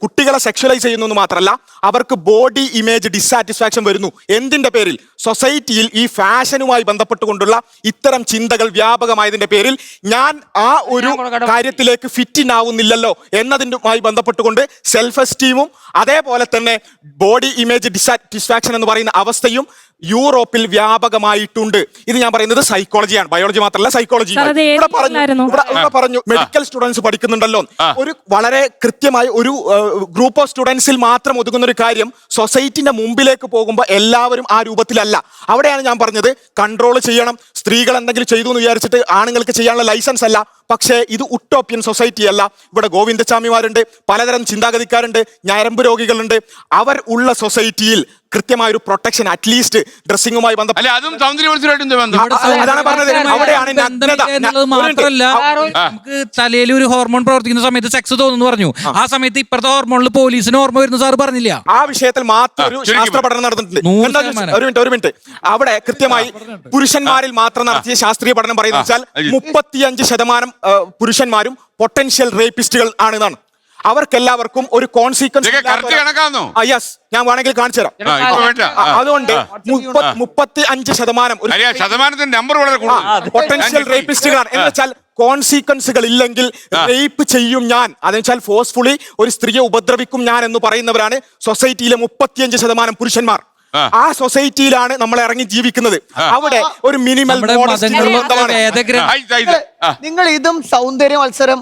S5: കുട്ടികളെ സെക്ഷലൈസ് ചെയ്യുന്നു എന്ന് മാത്രമല്ല, അവർക്ക് ബോഡി ഇമേജ് ഡിസാറ്റിസ്ഫാക്ഷൻ വരുന്നു. എന്തിന്റെ പേരിൽ? സൊസൈറ്റിയിൽ ഈ ഫാഷനുമായി ബന്ധപ്പെട്ടുകൊണ്ടുള്ള ഇത്തരം ചിന്തകൾ വ്യാപകമായതിന്റെ പേരിൽ ഞാൻ ആ ഒരു കാര്യത്തിലേക്ക് ഫിറ്റ് ഇൻ ആവുന്നില്ലല്ലോ എന്നതിനുമായി ബന്ധപ്പെട്ടുകൊണ്ട് സെൽഫ് എസ്റ്റീമും അതേപോലെ തന്നെ ബോഡി ഇമേജ് ഡിസാറ്റിസ്ഫാക്ഷൻ എന്ന് പറയുന്ന അവസ്ഥയും യൂറോപ്പിൽ വ്യാപകമായിട്ടുണ്ട്. ഇത് ഞാൻ പറയുന്നത് സൈക്കോളജിയാണ്, ബയോളജി മാത്രമല്ല സൈക്കോളജി. ഇവിടെ പറഞ്ഞു മെഡിക്കൽ സ്റ്റുഡൻസ് പഠിക്കുന്നുണ്ടല്ലോ. ഒരു വളരെ കൃത്യമായി ഒരു ഗ്രൂപ്പ് ഓഫ് സ്റ്റുഡൻസിൽ മാത്രം ഒതുങ്ങുന്ന ഒരു കാര്യം സൊസൈറ്റിന്റെ മുമ്പിലേക്ക് പോകുമ്പോൾ എല്ലാവരും ആ രൂപത്തിലല്ല. അവിടെയാണ് ഞാൻ പറഞ്ഞത് കൺട്രോൾ ചെയ്യണം. സ്ത്രീകൾ എന്തെങ്കിലും ചെയ്തു എന്ന് വിചാരിച്ചിട്ട് ആണുങ്ങൾക്ക് ചെയ്യാനുള്ള ലൈസൻസ് അല്ല. പക്ഷേ ഇത് ഉട്ടോപ്യൻ സൊസൈറ്റി അല്ല. ഇവിടെ ഗോവിന്ദസ്വാമിമാരുണ്ട്, പലതരം ചിന്താഗതിക്കാരുണ്ട്, ഞരമ്പ് രോഗികളുണ്ട്. അവർ ഉള്ള സൊസൈറ്റിയിൽ കൃത്യമായ ഒരു പ്രൊട്ടക്ഷൻ അറ്റ്ലീസ്റ്റ് ഡ്രസ്സിംഗുമായി ബന്ധപ്പെട്ട് അതാണ് പറഞ്ഞത്. അവിടെയാണ്
S9: മാത്രമല്ല നമുക്ക് തലയിൽ ഒരു ഹോർമോൺ പ്രവർത്തിക്കുന്ന സമയത്ത് സെക്സ് തോന്നുന്നു പറഞ്ഞു. ആ സമയത്ത് ഇപ്പുറത്തെ ഹോർമോണിൽ പോലീസിന് ഓർമ്മ വരുന്നു സാർ പറഞ്ഞില്ല.
S5: ആ വിഷയത്തിൽ മാത്രം ഒരു ശാസ്ത്ര പഠനം നടന്നിട്ടുണ്ട്. ഒരു മിനിറ്റ് അവിടെ കൃത്യമായി പുരുഷന്മാരിൽ മാത്രം നടത്തിയ ശാസ്ത്രീയ പഠനം പറയുന്നത് വെച്ചാൽ 35% പുരുഷന്മാരും പൊട്ടൻഷ്യൽ റേപ്പിസ്റ്റുകൾ ആണെന്നാണ്. അവർക്കെല്ലാവർക്കും ഒരു കോൺസിക്വൻസ് യെസ് ഞാൻ വേണമെങ്കിൽ കാണിച്ചു തരാം. അതുകൊണ്ട് 35% പൊട്ടൻഷ്യൽ റേപ്പിസ്റ്റുകളാണ്. എന്ന് വെച്ചാൽ കോൺസിക്വൻസുകൾ ഇല്ലെങ്കിൽ റേപ്പ് ചെയ്യും ഞാൻ, അതെന്ന് വെച്ചാൽ ഫോഴ്സ്ഫുള്ളി ഒരു സ്ത്രീയെ ഉപദ്രവിക്കും ഞാൻ എന്ന് പറയുന്നവരാണ് സൊസൈറ്റിയിലെ 35% പുരുഷന്മാർ. ആ സൊസൈറ്റിയിലാണ് നമ്മൾ ഇറങ്ങി ജീവിക്കുന്നത്. അവിടെ ഒരു മിനിമൽ
S2: നിങ്ങൾ ഇതും സൗന്ദര്യ മത്സരം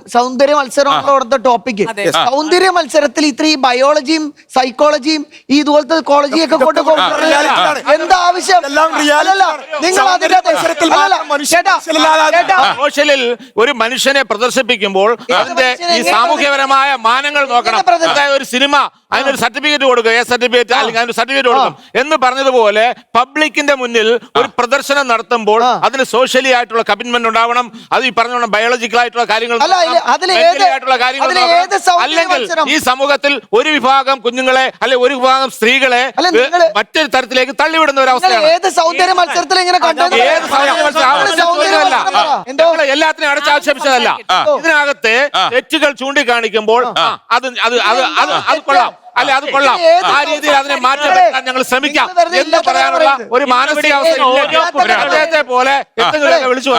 S2: ടോപ്പിക്. സൗന്ദര്യ മത്സരത്തിൽ ഇത്ര ഈ ബയോളജിയും സൈക്കോളജിയും ഈ ഇതുപോലത്തെ കോളജിയൊക്കെ കൊണ്ട് എന്താ ആവശ്യം? നിങ്ങൾ
S7: സോഷ്യലിൽ ഒരു മനുഷ്യനെ പ്രദർശിപ്പിക്കുമ്പോൾ അതിന്റെ ഈ സാമൂഹ്യപരമായ മാനങ്ങൾ നോക്കണം. അതായത് ഒരു സിനിമ അതിനൊരു സർട്ടിഫിക്കറ്റ് കൊടുക്കുക, സർട്ടിഫിക്കറ്റ് അല്ലെങ്കിൽ അതിന് സർട്ടിഫിക്കറ്റ് കൊടുക്കും എന്ന് പറഞ്ഞതുപോലെ പബ്ലിക്കിന്റെ മുന്നിൽ ഒരു പ്രദർശനം നടത്തുമ്പോൾ അതിന് സോഷ്യലി ആയിട്ടുള്ള കമ്മിറ്റ്മെന്റ് ഉണ്ടാവണം. അത് ഈ പറഞ്ഞ ബയോളജിക്കൽ ആയിട്ടുള്ള കാര്യങ്ങൾ അല്ലെങ്കിൽ ഈ സമൂഹത്തിൽ ഒരു വിഭാഗം കുഞ്ഞുങ്ങളെ അല്ലെങ്കിൽ ഒരു വിഭാഗം സ്ത്രീകളെ മറ്റൊരു തരത്തിലേക്ക് തള്ളിവിടുന്ന ഒരു അവസ്ഥയാണ്. എല്ലാത്തിനും അടച്ചാക്ഷേപിച്ചതല്ല. ഇതിനകത്തെ തെറ്റുകൾ ചൂണ്ടിക്കാണിക്കുമ്പോൾ അത് കൊള്ളാം അല്ലെ, അത് കൊള്ളാം, ആ രീതിയിൽ അതിനെ മാറ്റപ്പെടുത്താൻ ഞങ്ങൾ ശ്രമിക്കാം എന്ന് പറയാനുള്ള ഒരു മാനസികാവസ്ഥ പോലെ വിളിച്ചു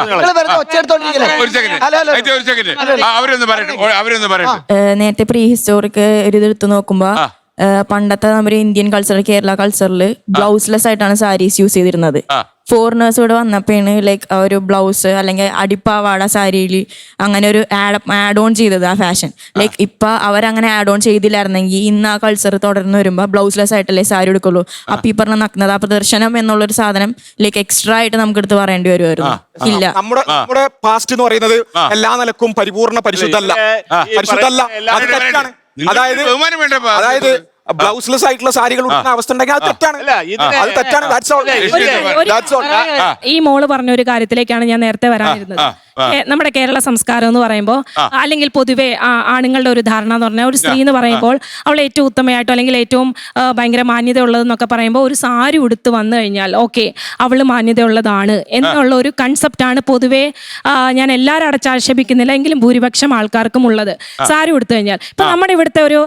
S13: നേരത്തെ പ്രീ ഹിസ്റ്റോറിക് ഒരു ഇതെടുത്ത് നോക്കുമ്പോ പണ്ടത്തെ നമ്മുടെ ഇന്ത്യൻ കൾച്ചറിൽ കേരള കൾച്ചറിൽ ബ്ലൗസ്ലെസ് ആയിട്ടാണ് സാരീസ് യൂസ് ചെയ്തിരുന്നത്. ഫോറിനേഴ്സ് ഇവിടെ വന്നപ്പോഴാണ് ലൈക്ക് ഒരു ബ്ലൗസ് അല്ലെങ്കിൽ അടിപ്പാവാട സാരിയിൽ അങ്ങനെ ഒരു ആഡ് ഓൺ ചെയ്തത് ആ ഫാഷൻ. ലൈക്ക് ഇപ്പൊ അവരങ്ങനെ ആഡ് ഓൺ ചെയ്തില്ലായിരുന്നെങ്കിൽ ഇന്ന് ആ കൾച്ചർ തുടർന്ന് വരുമ്പോൾ ബ്ലൗസ്ലെസ് ആയിട്ടല്ലേ സാരി എടുക്കുള്ളൂ. അപ്പൊ ഈ പറഞ്ഞ നഗ്നതാ പ്രദർശനം എന്നുള്ളൊരു സാധനം ലൈക്ക് എക്സ്ട്രാ ആയിട്ട് നമുക്ക് എടുത്ത് പറയേണ്ടി വരുമായിരുന്നു. ഇല്ല,
S5: നമ്മുടെ പാസ്റ്റ് എന്ന് പറയുന്നത് എല്ലാ നിലക്കും പരിപൂർണ്ണ പരിശുദ്ധല്ല. അതായത് ബ്ലൗസ്ലെസ് ആയിട്ടുള്ള സാരികൾ ഉടുക്കുന്ന അവസ്ഥ ഉണ്ടെങ്കിൽ അത് തെറ്റാണ്. അത് തെറ്റാണ്.
S6: ഈ മോള് പറഞ്ഞ ഒരു കാര്യത്തിലേക്കാണ് ഞാൻ നേരത്തെ വരാനിരുന്നത്. നമ്മുടെ കേരള സംസ്കാരം എന്ന് പറയുമ്പോൾ അല്ലെങ്കിൽ പൊതുവെ ആണുങ്ങളുടെ ഒരു ധാരണ എന്ന് പറഞ്ഞാൽ ഒരു സ്ത്രീ എന്ന് പറയുമ്പോൾ അവൾ ഏറ്റവും ഉത്തമയായിട്ടോ അല്ലെങ്കിൽ ഏറ്റവും ഭയങ്കര മാന്യത ഉള്ളതെന്നൊക്കെ പറയുമ്പോൾ ഒരു സാരി ഉടുത്ത് വന്നു കഴിഞ്ഞാൽ ഓക്കെ അവള് മാന്യതയുള്ളതാണ് എന്നുള്ള ഒരു കൺസെപ്റ്റാണ് പൊതുവെ. ഞാൻ എല്ലാവരും അടച്ചാക്ഷേപിക്കുന്നില്ല എങ്കിലും ഭൂരിപക്ഷം ആൾക്കാർക്കും ഉള്ളത് സാരി ഉടുത്തു കഴിഞ്ഞാൽ. ഇപ്പൊ നമ്മുടെ ഇവിടുത്തെ ഒരു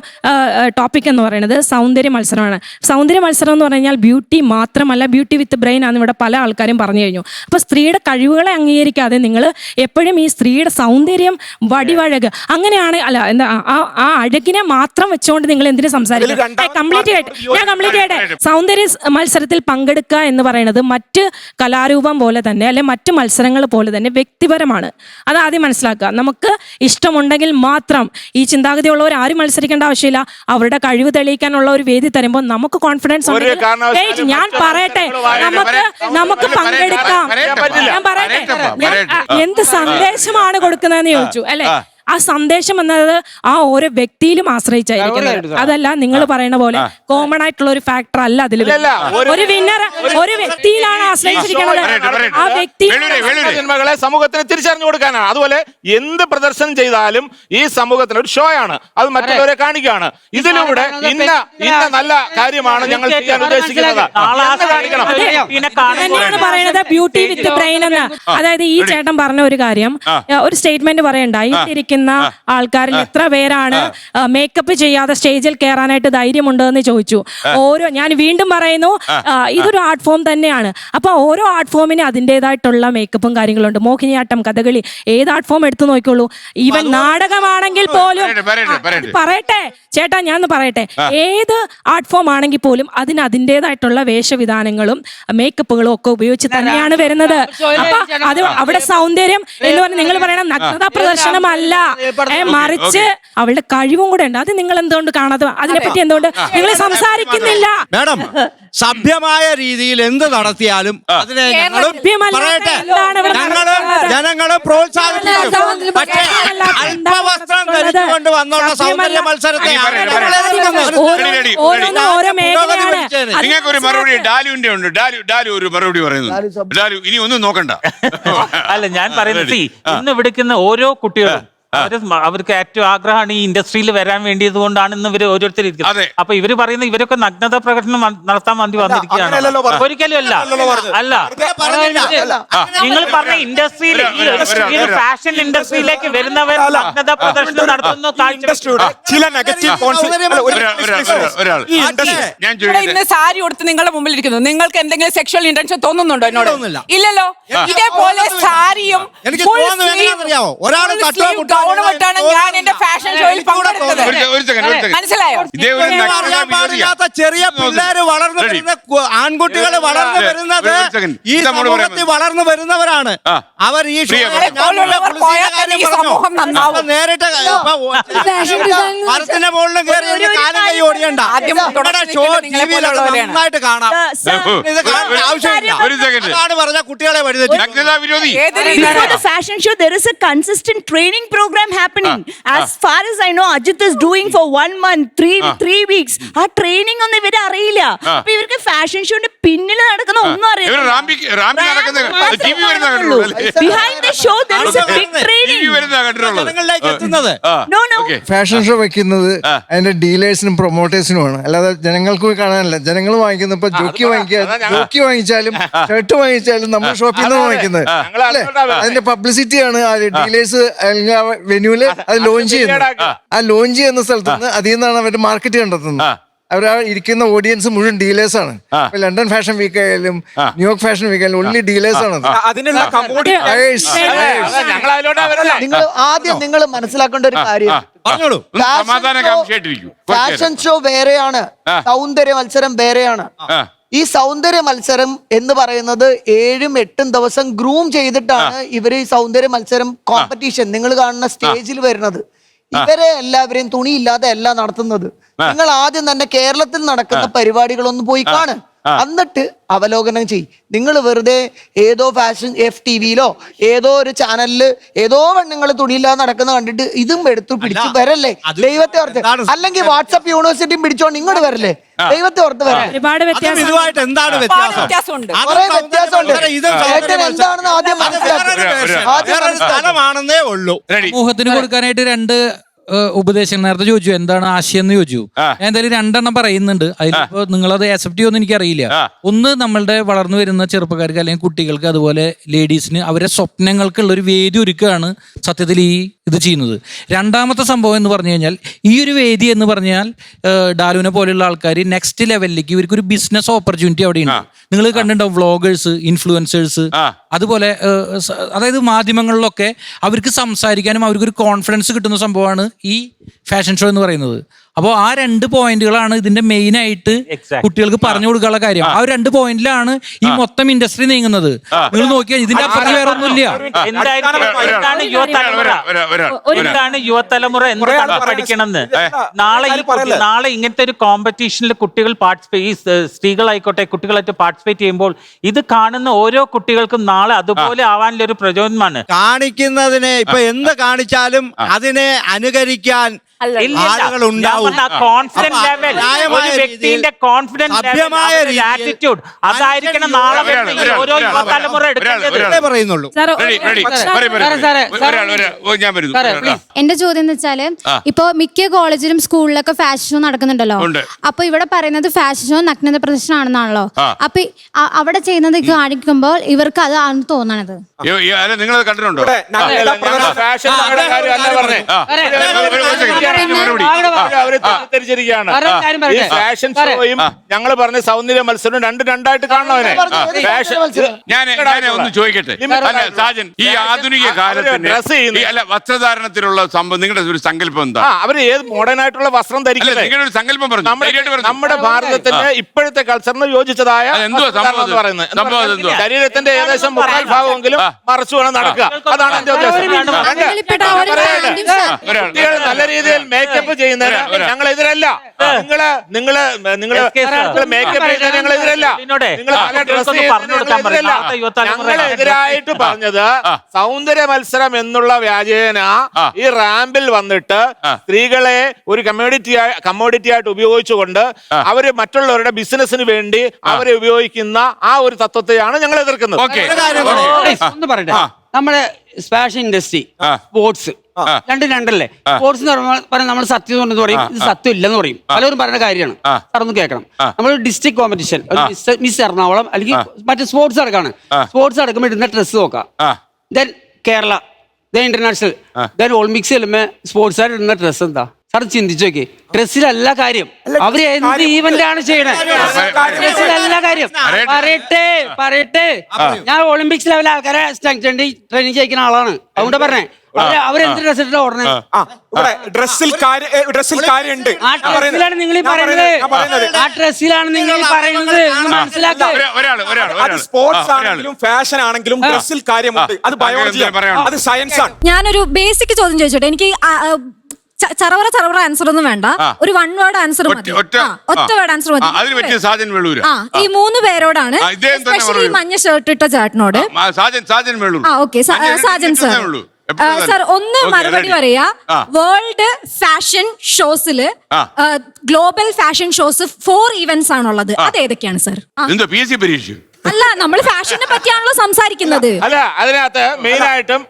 S6: ടോപ്പിക് എന്ന് പറയുന്നത് സൗന്ദര്യ മത്സരമാണ്. സൗന്ദര്യ മത്സരം എന്ന് പറഞ്ഞാൽ ബ്യൂട്ടി മാത്രമല്ല, ബ്യൂട്ടി വിത്ത് ബ്രെയിൻ ആണെന്ന് ഇവിടെ പല ആൾക്കാരും പറഞ്ഞു കഴിഞ്ഞു. അപ്പൊ സ്ത്രീയുടെ കഴിവുകളെ അംഗീകരിക്കാതെ നിങ്ങൾ എപ്പോഴും ഈ സ്ത്രീയുടെ സൗന്ദര്യം വടിവഴക് അങ്ങനെയാണ് അല്ല എന്താ ആ അഴകിനെ മാത്രം വെച്ചുകൊണ്ട് നിങ്ങൾ എന്തിനു സംസാരിക്കും? കംപ്ലീറ്റ് ആയിട്ട് സൗന്ദര്യ മത്സരത്തിൽ പങ്കെടുക്കുക എന്ന് പറയുന്നത് മറ്റ് കലാരൂപം പോലെ തന്നെ അല്ലെ മറ്റ് മത്സരങ്ങൾ പോലെ തന്നെ വ്യക്തിപരമാണ്. അത് ആദ്യം മനസ്സിലാക്കുക. നമുക്ക് ഇഷ്ടമുണ്ടെങ്കിൽ മാത്രം ഈ ചിന്താഗതിയുള്ളവർ ആരും മത്സരിക്കേണ്ട ആവശ്യമില്ല. അവരുടെ കഴിവ് തെളിയിക്കാനുള്ള ഒരു വേദി തരുമ്പോൾ നമുക്ക് കോൺഫിഡൻസ് ഉണ്ടെങ്കിൽ ഞാൻ പറയട്ടെ നമുക്ക് പങ്കെടുക്കാം. ഞാൻ പറയട്ടെ എന്ത് സന്ദേശമാണ് കൊടുക്കുന്നതെന്ന് ചോദിച്ചു അല്ലെ. ആ സന്ദേശം എന്നത് ആ ഓരോ വ്യക്തിയിലും ആശ്രയിച്ചായിരിക്കുന്നത്. അതല്ല നിങ്ങൾ പറയുന്ന പോലെ കോമൺ ആയിട്ടുള്ള ഒരു ഫാക്ടർ അല്ല അതിൽ. ഒരു വിന്നർ ഒരു വ്യക്തിയിലാണ് ആശ്രയിച്ചിരിക്കുന്നത്. ആ വ്യക്തി
S7: സമൂഹത്തിന് തിരിച്ചറിഞ്ഞു കൊടുക്കാനാണ്. അതുപോലെ എന്ത് പ്രദർശനം ചെയ്താലും ഈ സമൂഹത്തിന് ഒരു ഷോ ആണ്, അത് മറ്റുള്ളവരെ കാണിക്കുകയാണ്. ഇതിലൂടെ ഇന്ന നല്ല കാര്യമാണ് ഞങ്ങൾ ചെയ്യാൻ ഉദ്ദേശിക്കുന്നത്
S6: തന്നെയാണ് പറയുന്നത് ബ്യൂട്ടി വിത്ത് ബ്രെയിൻ എന്ന്. അതായത് ഈ ചേട്ടൻ പറഞ്ഞ ഒരു കാര്യം ഒരു സ്റ്റേറ്റ്മെന്റ് പറയണ്ട. ഈ ഇരിക്കുന്ന ആൾക്കാരിൽ എത്ര പേരാണ് മേക്കപ്പ് ചെയ്യാതെ സ്റ്റേജിൽ കയറാനായിട്ട് ധൈര്യമുണ്ടോ എന്ന് ചോദിച്ചു. ഞാൻ വീണ്ടും പറയുന്നു, ഇതൊരു ആർട്ട് ഫോം തന്നെയാണ്. അപ്പൊ ഓരോ ആർട്ട് ഫോമിന് അതിൻ്റെതായിട്ടുള്ള മേക്കപ്പും കാര്യങ്ങളുണ്ട്. മോഹിനിയാട്ടം, കഥകളി, ഏത് ആർട്ട് ഫോം എടുത്തു നോക്കിക്കോളൂ. ഈവൻ നാടകമാണെങ്കിൽ പോലും പറയട്ടെ ചേട്ടാ, ഞാൻ പറയട്ടെ, ഏത് ആർട്ട് ഫോം ആണെങ്കിൽ പോലും അതിന് അതിൻ്റെതായിട്ടുള്ള വേഷവിധാനങ്ങളും മേക്കപ്പുകളും ഒക്കെ ഉപയോഗിച്ച് തന്നെയാണ് വരുന്നത്. അപ്പൊ അത് അവിടെ സൗന്ദര്യം എന്ന് പറഞ്ഞാൽ നിങ്ങൾ പറയണം നഗ്നതാ പ്രദർശനമല്ല, മറിച്ച് അവളുടെ കഴിവും കൂടെ ഉണ്ട്. അത് നിങ്ങൾ എന്തുകൊണ്ട് കാണാതെ, അതിനെപ്പറ്റി എന്തുകൊണ്ട് നിങ്ങൾ സംസാരിക്കുന്നില്ല?
S11: മാഡം, സഭ്യമായ രീതിയിൽ എന്ത് നടത്തിയാലും അതിനെ ജനങ്ങളും പ്രോത്സാഹിപ്പിക്കും. പക്ഷേ അല്പവസ്ത്രം ധരിച്ചുകൊണ്ട് വന്നുള്ള സൗന്ദര്യ മത്സരത്തെ
S8: നിങ്ങൾക്ക് ഒരു മറുപടി ഡാലുവിന്റെ ഉണ്ട്. ഡാലു ഒരു മറുപടി പറയുന്നു. ഡാലു ഇനി ഒന്നും നോക്കണ്ട.
S3: അല്ല, ഞാൻ പറയുന്നത് ഇന്ന് വിളിക്കുന്ന ഓരോ കുട്ടികളും അവർക്ക് ഏറ്റവും ആഗ്രഹമാണ് ഈ ഇൻഡസ്ട്രിയിൽ വരാൻ വേണ്ടിയത് കൊണ്ടാണ് ഇന്ന് ഇവര് ഓരോരുത്തർ ഇരിക്കുന്നത്. അപ്പൊ ഇവര് പറയുന്നത് ഇവരൊക്കെ നഗ്നത പ്രകടനം നടത്താൻ വേണ്ടി വന്നിരിക്കുകയാണ്. ഒരിക്കലും അല്ല. അല്ല, നിങ്ങൾ പറഞ്ഞ ഇൻഡസ്ട്രിയിൽ, ഫാഷൻ ഇൻഡസ്ട്രിയിലേക്ക് വരുന്നവർ നഗ്നത പ്രദർശനം നടത്തുന്നു.
S4: ഇന്ന് സാരി കൊടുത്ത് നിങ്ങളുടെ മുമ്പിൽ ഇരിക്കുന്നു. നിങ്ങൾക്ക് എന്തെങ്കിലും സെക്ഷൽ ഇന്റൻഷൻ തോന്നുന്നുണ്ടോ എന്നോട്? ഇല്ലല്ലോ. ഇതേപോലെ സാരിയും ഞാൻ എന്റെ ഫാഷൻ ഷോയിൽ പങ്കെടുത്തത്. മനസ്സിലായോ?
S11: ചെറിയ പിള്ളേര് വളർന്നു വരുന്ന ആൺകുട്ടികൾ വളർന്നു വരുന്നത് ഈ സമൂഹത്തിൽ വളർന്നു വരുന്നവരാണ്. അവർ ഈ നേരിട്ട് മരത്തിന്റെ മുകളിൽ കയറി കാലം കൈ ഓടിയണ്ട. നന്നായിട്ട് കാണാം. ഇത് ആവശ്യമില്ല. അതാണ് പറഞ്ഞ കുട്ടികളെ
S13: Before the fashion show, there is a consistent training program happening. As far as I know, Ajit is doing for 1 month, 3 weeks. ആ ട്രെയിനിങ് ഒന്നും ഇവരെ അറിയില്ല. അപ്പൊ ഇവർക്ക് ഫാഷൻ ഷോന്റെ പിന്നിൽ നടക്കുന്ന ഒന്നും അറിയില്ല. Behind the show, there is a big training.
S14: Fashion show വെക്കുന്നത് അതിന്റെ ഡീലേഴ്സിനും പ്രൊമോട്ടേഴ്സിനുമാണ്, അല്ലാതെ ജനങ്ങൾക്ക് പോയി കാണാനല്ല. ജനങ്ങൾ വാങ്ങിക്കുന്ന ഇപ്പൊ ജോക്കി വാങ്ങിച്ചാലും ഷർട്ട് വാങ്ങിച്ചാലും നമ്മൾ ഷോപ്പിൽ നിന്ന് വാങ്ങിക്കുന്നത് അല്ലേ? അതിന്റെ പബ്ലിസിറ്റിയാണ് ഡീലേഴ്സ് വെന്യൂല് അത് ലോഞ്ച് ചെയ്യുന്നത്. ആ ലോഞ്ച് ചെയ്യുന്ന സ്ഥലത്ത് നിന്ന് അതിൽ നിന്നാണ് അവരുടെ മാർക്കറ്റ് കണ്ടെത്തുന്നത്. അവർ ഇരിക്കുന്ന ഓഡിയൻസ് മുഴുവൻ ഡീലേഴ്സ് ആണ്. ലണ്ടൻ ഫാഷൻ വീക്ക് ആയാലും ന്യൂയോർക്ക് ഫാഷൻ വീക്ക് ആയാലും ഓൺലി ഡീലേഴ്സ് ആണ്.
S2: നിങ്ങൾ മനസ്സിലാക്കേണ്ട ഒരു കാര്യം, ഫാഷൻ ഷോ വേറെയാണ്, സൗന്ദര്യ മത്സരം വേറെയാണ്. ഈ സൗന്ദര്യ മത്സരം എന്ന് പറയുന്നത് 7-8 ദിവസം ഗ്രൂം ചെയ്തിട്ടാണ് ഇവര് ഈ സൗന്ദര്യ മത്സരം കോമ്പറ്റീഷൻ നിങ്ങൾ കാണുന്ന സ്റ്റേജിൽ വരുന്നത്. ഇവരെ എല്ലാവരെയും തുണിയില്ലാതെ അല്ല നടത്തുന്നത്. നിങ്ങൾ ആദ്യം തന്നെ കേരളത്തിൽ നടക്കുന്ന പരിപാടികളൊന്ന് പോയി കാണ്, എന്നിട്ട് അവലോകനം ചെയ്യും. നിങ്ങൾ വെറുതെ ഏതോ ഫാഷൻ FTVയിലോ ഏതോ ഒരു ചാനലില് ഏതോ പെണ്ണുങ്ങൾ തുണിയില്ലാതെ നടക്കുന്ന കണ്ടിട്ട് ഇതും എടുത്തു പിടിച്ച് വരല്ലേ? ദൈവത്തെ ഓർത്ത്. അല്ലെങ്കിൽ വാട്സപ്പ് യൂണിവേഴ്സിറ്റിയും പിടിച്ചോണ്ട് ഇങ്ങോട്ട് വരല്ലേ? ദൈവത്തെ ഓർത്ത് വരാം.
S11: എന്താണ്
S2: വ്യത്യാസമുണ്ട്. എന്താണെന്ന് ആദ്യം
S11: മനസ്സിലാക്കണമെന്നേ ഉള്ളൂ.
S9: സമൂഹത്തിന് കൊടുക്കാനായിട്ട് 2 ഉപദേശം നേരത്തെ ചോദിച്ചു എന്താണ് ആശയം എന്ന് ചോദിച്ചു. ഞാൻ എന്തായാലും 2 പറയുന്നുണ്ട്. അതിലിപ്പോ നിങ്ങളത് അക്സെപ്റ്റ് ചെയ്യുമെന്ന് എനിക്കറിയില്ല. ഒന്ന്, നമ്മളുടെ വളർന്നു വരുന്ന ചെറുപ്പക്കാർക്ക് അല്ലെങ്കിൽ കുട്ടികൾക്ക് അതുപോലെ ലേഡീസിന് അവരെ സ്വപ്നങ്ങൾക്കുള്ള ഒരു വേദി ഒരുക്കുകയാണ് സത്യത്തിൽ ഈ ഇത് ചെയ്യുന്നത്. രണ്ടാമത്തെ സംഭവം എന്ന് പറഞ്ഞു കഴിഞ്ഞാൽ ഈ ഒരു വേദി എന്ന് പറഞ്ഞാൽ ഡാലുവിനെ പോലെയുള്ള ആൾക്കാർ നെക്സ്റ്റ് ലെവലിലേക്ക് ഇവർക്കൊരു ബിസിനസ് ഓപ്പർച്യൂണിറ്റി അവിടെയുണ്ട്. നിങ്ങൾ കണ്ടിട്ടുണ്ടാവും വ്ളോഗേഴ്സ്, ഇൻഫ്ലുവൻസേഴ്സ്, അതുപോലെ അതായത് മാധ്യമങ്ങളിലൊക്കെ അവർക്ക് സംസാരിക്കാനും അവർക്കൊരു കോൺഫിഡൻസ് കിട്ടുന്ന സംഭവമാണ് ഈ ഫാഷൻ ഷോ എന്ന് പറയുന്നത്. അപ്പോൾ ആ 2 പോയിന്റുകളാണ് ഇതിന്റെ മെയിൻ ആയിട്ട് കുട്ടികൾക്ക് പറഞ്ഞു കൊടുക്കാനുള്ള കാര്യം. ആ 2 പോയിന്റിലാണ് ഈ മൊത്തം ഇൻഡസ്ട്രി നീങ്ങുന്നത്. നിങ്ങൾ നോക്കിയാൽ ഇതിന്റെ അപ്പുറത്ത് വേറെ ഒന്നുമില്ല.
S3: എന്താണ് യുവതലമുറ എന്ത് പഠിക്കണമെന്ന് നാളെ ഇങ്ങനത്തെ ഒരു കോമ്പറ്റീഷനിൽ കുട്ടികൾ സ്ത്രീകളായിക്കോട്ടെ കുട്ടികളായിട്ട് പാർട്ടിസിപ്പേറ്റ് ചെയ്യുമ്പോൾ ഇത് കാണുന്ന ഓരോ കുട്ടികൾക്കും നാളെ അതുപോലെ ആവാനുള്ള ഒരു പ്രചോദനമാണ്.
S11: കാണിക്കുന്നതിനെ ഇപ്പൊ എന്ത് കാണിച്ചാലും അതിനെ അനുകരിക്കാൻ ആളുകൾ ഉണ്ടാവും.
S3: കോൺഫിഡൻസ്
S11: അപ്പൊ
S3: ലെവൽ
S11: ന്യായമായ
S3: ഒരു വ്യക്തിന്റെ കോൺഫിഡൻസ്
S11: സഭ്യമായ
S3: ലെവൽ
S11: രീതിയിൽ
S3: ആറ്റിറ്റ്യൂഡ് അതായിരിക്കണം നാളെ വരുന്ന ഈ ഓരോ യുവതലമുറ എടുക്കേണ്ടത്.
S11: ഇതേ പറയുന്നുള്ളൂ.
S8: ഞാൻ വരുന്നു.
S15: എന്റെ ചോദ്യം എന്ന് വെച്ചാല് ഇപ്പൊ മിക്ക കോളേജിലും സ്കൂളിലൊക്കെ ഫാഷൻ ഷോ നടക്കുന്നുണ്ടല്ലോ. അപ്പൊ ഇവിടെ പറയുന്നത് ഫാഷൻ ഷോ നഗ്നത പ്രദർശനമാണെന്നാണല്ലോ. അപ്പൊ അവിടെ ചെയ്യുന്നത് കാണിക്കുമ്പോൾ ഇവർക്ക് അത് ആണെന്ന് തോന്നണത്.
S8: നിങ്ങളത് കണ്ടിട്ടുണ്ടോ?
S7: ഫാഷൻ ഷോയും ഞങ്ങൾ പറഞ്ഞ സൗന്ദര്യ മത്സരവും രണ്ടായിട്ട് കാണണവനെ.
S8: ഞാൻ ഒന്ന് ചോദിക്കട്ടെ സാജൻ, ഈ ആധുനിക കാലത്തിന് വസ്ത്രധാരണത്തിലുള്ള സംഭവം നിങ്ങളുടെ ഒരു സങ്കല്പം എന്താ?
S7: അവര് ഏത് മോഡേൺ ആയിട്ടുള്ള വസ്ത്രം ധരിക്കുന്നത്
S8: നിങ്ങളുടെ ഒരു സങ്കല്പം പറഞ്ഞു.
S7: നമ്മുടെ ഭാരതത്തിന്റെ ഇപ്പോഴത്തെ കൾച്ചറിന് യോജിച്ചതായ ശരീരത്തിന്റെ ഏകദേശം 3/4 ഭാഗമെങ്കിലും മറച്ചു വേണം നടക്കുക. അതാണ് എന്റെ ഉദ്ദേശം. കുട്ടികൾ നല്ല രീതിയിൽ മേക്കപ്പ് ചെയ്യുന്നതിന് ഞങ്ങൾ എതിരല്ല. നിങ്ങള് മേക്കപ്പ് ചെയ്യുന്നതിന് ഞങ്ങൾ എതിരല്ല. നിങ്ങൾ പല ഡ്രസ് എതിരല്ല. ഞങ്ങൾ എതിരായിട്ട് പറഞ്ഞത് സൗന്ദര്യ മത്സരം എന്നുള്ള വ്യാജേന ഈ റാമ്പിൽ വന്നിട്ട് സ്ത്രീകളെ ഒരു കമ്മോഡിറ്റി ആയിട്ട് ഉപയോഗിച്ചുകൊണ്ട് അവര് മറ്റുള്ളവരുടെ ബിസിനസിന് വേണ്ടി അവരെ ഉപയോഗിക്കുന്ന ആ ഒരു തത്വത്തെയാണ് ഞങ്ങൾ എതിർക്കുന്നത്.
S10: ഒന്ന് പറയട്ടെ, നമ്മുടെ ഫാഷൻ ഇൻഡസ്ട്രി, സ്പോർട്സ് രണ്ടല്ലേ? സ്പോർട്സ് പറഞ്ഞാൽ നമ്മൾ സത്യം ഉണ്ടെന്ന് പറയും, ഇത് സത്യം ഇല്ലെന്ന് പറയും. പലരും പറയുന്ന കാര്യമാണ്. സാറൊന്ന് കേൾക്കണം. നമ്മൾ ഡിസ്ട്രിക്ട് കോമ്പറ്റീഷൻ, മിസ് എറണാകുളം അല്ലെങ്കിൽ മറ്റേ സ്പോർട്സ് അടക്കമാണ്. സ്പോർട്സ് അടക്കുമ്പോൾ ഇടുന്ന ഡ്രസ്സ് നോക്കാം. Then Kerala, then international, then Olympics ചെല്ലുമ്പോൾ സ്പോർട്സുകാർ ഇടുന്ന ഡ്രസ്സ് എന്താ? സാർ ചിന്തിച്ചു നോക്കി. ഡ്രസ്സിലല്ല കാര്യം, അവര് എന്ത് ഈവന്റ് ആണ് ചെയ്യണേ. ഡ്രസ്സിലല്ല കാര്യം. പറയട്ടെ ഞാൻ ഒളിമ്പിക്സ് ലെവൽ ആൾക്കാരെ ട്രെയിനിങ് ചെയ്യിക്കുന്ന ആളാണ്. അതുകൊണ്ട് പറഞ്ഞേ അവരെന്ത് ഡ്രസ് ഇട്ടാ ഓടണേ?
S5: ഡ്രസ്സിൽ കാര്യമുണ്ട്.
S10: ആ ഡ്രസ്സിലാണ് നിങ്ങൾ പറയുന്നത്. ആ ഡ്രസ്സിലാണ് നിങ്ങൾ പറയുന്നത്.
S5: അത് സ്പോർട്സ് ആണെങ്കിലും ഫാഷൻ ആണെങ്കിലും ഡ്രസ്സിൽ കാര്യമുണ്ട്. അത് ബയോളജി, അത് സയൻസ് ആണ്.
S15: ഞാനൊരു ബേസിക് ചോദ്യം ചോദിച്ചോട്ടെ. എനിക്ക് ചറവറ ആൻസർ ഒന്നും വേണ്ട, ഒരു 1 വേർഡ് ആൻസർ മതി. ഒറ്റ വേർഡ് ആൻസർ മതി. ഈ 3 പേരോടാണ്, എസ്പെഷ്യലി മഞ്ഞ ഷർട്ട് ഇട്ട ചേട്ടനോട്. ഓക്കെ സാജൻ സർ, സർ ഒന്ന് മറുപടി പറയാ. വേൾഡ് ഫാഷൻ ഷോസില് ഗ്ലോബൽ ഫാഷൻ ഷോസ് 4 ഈവന്റ്സ് ആണുള്ളത്. അത് ഏതൊക്കെയാണ് സർ? അല്ല, നമ്മൾ ഫാഷനെ പറ്റിയാണല്ലോ സംസാരിക്കുന്നത്.
S7: അല്ല, അതിനകത്ത് മെയിൻ ആയിട്ടും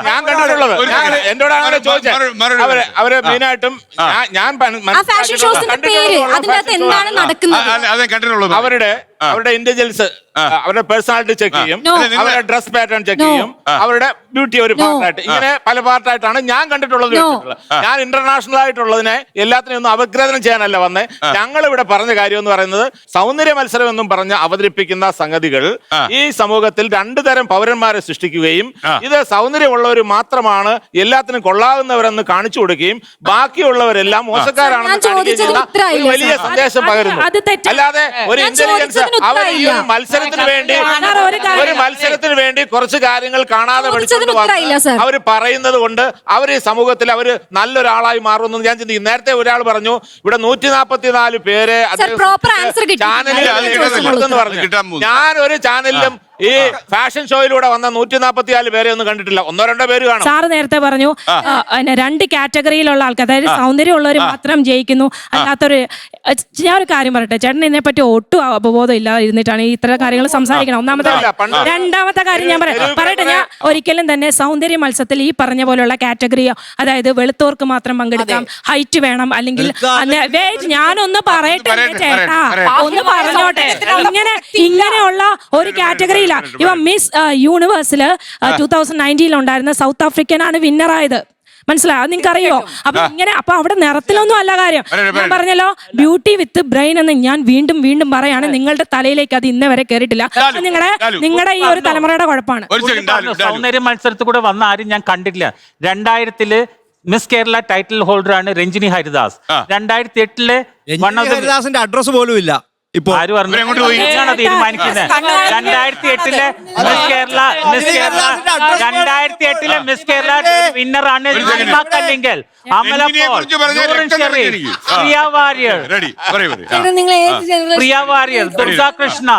S7: ഞാൻ കണ്ടിട്ടുള്ളത്, എന്നോടാണ് അവരെ ചോദിച്ചത്. അവര് മെയിനായിട്ടും അവരുടെ ഇന്റലിജൻസ്, അവരുടെ പേഴ്സണാലിറ്റി ചെക്ക് ചെയ്യും, അവരുടെ ഡ്രസ് പാറ്റേൺ ചെക്ക് ചെയ്യും, അവരുടെ ബ്യൂട്ടി ഒരു പാർട്ടായിട്ട്, ഇങ്ങനെ പല പാർട്ടായിട്ടാണ് ഞാൻ കണ്ടിട്ടുള്ളത്. ഞാൻ ഇന്റർനാഷണൽ ആയിട്ടുള്ളതിനെ എല്ലാത്തിനും ഒന്നും അപഗ്രഥനം ചെയ്യാനല്ല വന്നേ. ഞങ്ങൾ ഇവിടെ പറഞ്ഞ കാര്യം എന്ന് പറയുന്നത്, സൗന്ദര്യ മത്സരം എന്നും പറഞ്ഞ് അവതരിപ്പിക്കുന്ന സംഗതികൾ ഈ സമൂഹത്തിൽ 2 തരം പൗരന്മാരെ സൃഷ്ടിക്കുകയും ഇത് സൗന്ദര്യമുള്ളവർ മാത്രമാണ് എല്ലാത്തിനും കൊള്ളാവുന്നവരെന്ന് കാണിച്ചു കൊടുക്കുകയും ബാക്കിയുള്ളവരെല്ലാം മോശക്കാരാണെന്ന് കാണിക്കുന്ന ഒരു വലിയ സന്ദേശം പകരുന്നു. അല്ലാതെ ഒരു ഇന്റലിജൻസ് അവർ ഈ ഒരു മത്സരത്തിന് വേണ്ടി കുറച്ച് കാര്യങ്ങൾ കാണാതെ പഠിച്ചുകൊണ്ട് അവർ പറയുന്നത് കൊണ്ട് അവർ ഈ സമൂഹത്തിൽ അവർ നല്ലൊരാളായി മാറുന്നു ഞാൻ ചിന്തിക്കും. നേരത്തെ ഒരാൾ പറഞ്ഞു ഇവിടെ 144 പേരെ ചാനലിൽ പറഞ്ഞു. ഞാൻ ഒരു ചാനലിലും ഈ ഫാഷൻ ഷോയിലൂടെ വന്ന 144 പേരെ ഒന്നും കണ്ടിട്ടില്ല. 1-2 പേര് കാണും.
S6: സാറ് നേരത്തെ പറഞ്ഞു 2 കാറ്റഗറിയിലുള്ള ആൾക്കാർ, അതായത് സൗന്ദര്യമുള്ളവർ മാത്രം ജയിക്കുന്നു, അല്ലാത്തൊരു. ഞാൻ ഒരു കാര്യം പറയട്ടെ, ചേട്ടൻ ഇതിനെപ്പറ്റി ഒട്ടും അവബോധം ഇല്ലാതെ ഇരുന്നിട്ടാണ് ഈ ഇത്ര കാര്യങ്ങൾ സംസാരിക്കണം. രണ്ടാമത്തെ കാര്യം ഞാൻ പറയട്ടെ, ഞാൻ ഒരിക്കലും തന്നെ സൗന്ദര്യ മത്സരത്തിൽ ഈ പറഞ്ഞ പോലെയുള്ള കാറ്റഗറിയോ, അതായത് വെളുത്തോർക്ക് മാത്രം പങ്കെടുക്കാം, ഹൈറ്റ് വേണം, അല്ലെങ്കിൽ ഞാനൊന്ന് പറയട്ടെ ചേട്ടാ, ഒന്ന് പറഞ്ഞോട്ടെ. ഇങ്ങനെയുള്ള ഒരു കാറ്റഗറി ഇവ മിസ് യൂണിവേഴ്സില് 2019 ഉണ്ടായിരുന്ന സൗത്ത് ആഫ്രിക്കനാണ് വിന്നറായത്. മനസ്സിലായോ? നിങ്ങൾക്ക് അറിയോ? അപ്പൊ അവിടെ നിറത്തിലൊന്നും അല്ല കാര്യം. ഞാൻ പറഞ്ഞല്ലോ, ബ്യൂട്ടി വിത്ത് ബ്രെയിൻ എന്ന് ഞാൻ വീണ്ടും പറയാണ്. നിങ്ങളുടെ തലയിലേക്ക് അത് ഇന്നേ വരെ കയറിയിട്ടില്ല. നിങ്ങളുടെ ഈ ഒരു തലമുറയുടെ കുഴപ്പമാണ്.
S3: സൗന്ദര്യ മത്സരത്തിൽ കൂടെ വന്ന ആരും ഞാൻ കണ്ടിട്ടില്ല. 2000 മിസ് കേരള ടൈറ്റിൽ ഹോൾഡർ ആണ് രഞ്ജിനി ഹരിദാസ്. 2008
S11: ഹരിദാസിന്റെ അഡ്രസ് പോലും ഇല്ല.
S12: ഇപ്പൊ
S3: ആര് പറഞ്ഞു?
S8: ഇവരെങ്ങോട്ട് പോയി?
S3: ഇതാണ് തീരുമാനിക്കുന്നത്. 2008 മിസ് കേരള 2008 മിസ് കേരള വിന്നറാണ് ജിമ കല്ലിങ്കൽ, അമല
S8: എന്തിനെ
S3: പോൾ,
S8: കുറിച്ച് പറഞ്ഞാൽ
S3: നൂറിൻ
S8: രക്തം
S3: ഷെറീഫ്,
S8: തിളച്ചിരിക്കും.
S3: പ്രിയ വാര്യർ,
S8: റെഡി പറയൂ
S3: പ്രിയ വാര്യർ, ദുർഗ കൃഷ്ണ,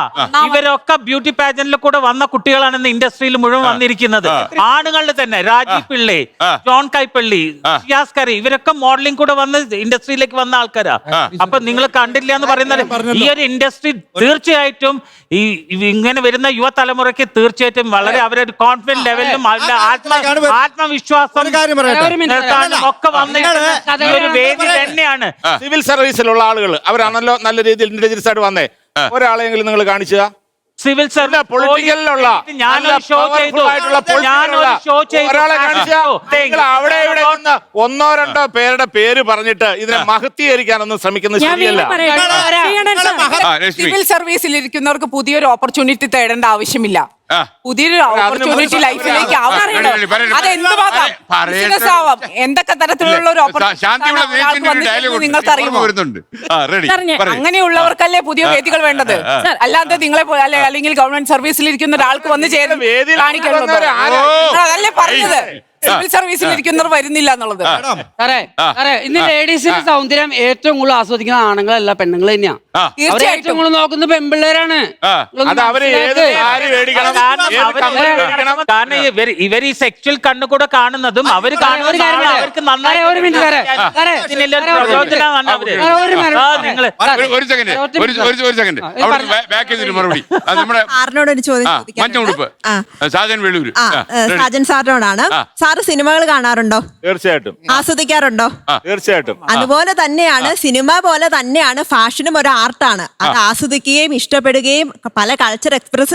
S3: ഇവരൊക്കെ ബ്യൂട്ടി പാജന്റിൽ കൂടെ വന്ന കുട്ടികളാണ് ഇൻഡസ്ട്രിയിൽ മുഴുവൻ വന്നിരിക്കുന്നത്. ആണുങ്ങളിൽ തന്നെ രാജീവ് പിള്ളേ, ജോൺ കൈപ്പള്ളി, ഷിയാസ് കറി, ഇവരൊക്കെ മോഡലിംഗ് കൂടെ വന്ന് ഇൻഡസ്ട്രിയിലേക്ക് വന്ന ആൾക്കാരാ. അപ്പൊ നിങ്ങൾ കണ്ടില്ല എന്ന് പറയുന്നത് ഈ ഒരു ഇൻഡസ്ട്രി തീർച്ചയായിട്ടും ഈ ഇങ്ങനെ വരുന്ന യുവതലമുറയ്ക്ക് തീർച്ചയായിട്ടും വളരെ അവരുടെ കോൺഫിഡൻസ് ലെവലിലും ആത്മവിശ്വാസം ഒക്കെ വന്നിട്ട് ഒരു വേദി തന്നെയാണ്.
S7: സിവിൽ സർവീസിലുള്ള ആളുകൾ അവരാണല്ലോ നല്ല രീതിയിൽ ഇന്റലിജൻസ് ആയിട്ട് വന്നേ. ഒരാളെങ്കിലും നിങ്ങൾ കാണിച്ചു
S3: സിവിൽ സർവീസ്
S7: പൊളിറ്റിക്കലിലുള്ള ഒരാളെ കാണിച്ചാ അവിടെ ഇവിടെ നിന്ന് 1-2 പേരുടെ പേര് പറഞ്ഞിട്ട് ഇതിനെ മഹത്വീകരിക്കാനൊന്നും ശ്രമിക്കുന്നത് ശരിയല്ല.
S4: സിവിൽ സർവീസിൽ ഇരിക്കുന്നവർക്ക് പുതിയൊരു ഓപ്പർച്യൂണിറ്റി തേടേണ്ട ആവശ്യമില്ല. പുതിയൊരു ഓപ്പർച്യൂണിറ്റി ലൈഫിലേക്ക് ബിസിനസ് ആവാം. എന്തൊക്കെ തരത്തിലുള്ള ഒരു നിങ്ങൾക്ക് അറിയുമോ? അങ്ങനെയുള്ളവർക്കല്ലേ പുതിയ വേദികൾ വേണ്ടത്. അല്ലാതെ നിങ്ങളെ അല്ലെങ്കിൽ ഗവൺമെന്റ് സർവീസിൽ ഇരിക്കുന്ന ഒരാൾക്ക് വന്ന് ചേരും കാണിക്കുന്നത്. അതല്ലേ പറഞ്ഞത് സിവിൽ സർവീസിൽ ഇരിക്കുന്നവർ വരുന്നില്ല എന്നുള്ളത്.
S10: ഇന്ന് ലേഡീസിന്റെ സൗന്ദര്യം ഏറ്റവും കൂടുതൽ ആസ്വദിക്കുന്ന ആണുങ്ങളല്ല, പെണ്ണുങ്ങൾ തന്നെയാ. ഏറ്റവും കൂടുതൽ നോക്കുന്നത് പെൺപിള്ളേരാണ്.
S3: കാരണം ഇവർ ഈ സെക്ച്വൽ കണ്ണുകൂടെ കാണുന്നതും അവര് അവർക്ക് നന്നായി
S8: ഒരു സെക്കൻഡ് ബാക്ക് ചെയ്തിട്ട് മറുപടി
S13: സാറിനോട് ഒരു ചോദ്യം
S8: മഞ്ഞുടുപ്പ് സാജൻ വെള്ളൂര്
S13: സാജൻ സാറിനോടാണ്. സാറ് സിനിമകൾ കാണാറുണ്ടോ?
S7: തീർച്ചയായിട്ടും.
S13: ആസ്വദിക്കാറുണ്ടോ?
S7: തീർച്ചയായിട്ടും.
S13: അതുപോലെ തന്നെയാണ് സിനിമ പോലെ തന്നെയാണ് ഫാഷനും ഒരു ആർട്ടാണ്. അത് ആസ്വദിക്കുകയും ഇഷ്ടപ്പെടുകയും പല കൾച്ചർ എക്സ്പ്രസ്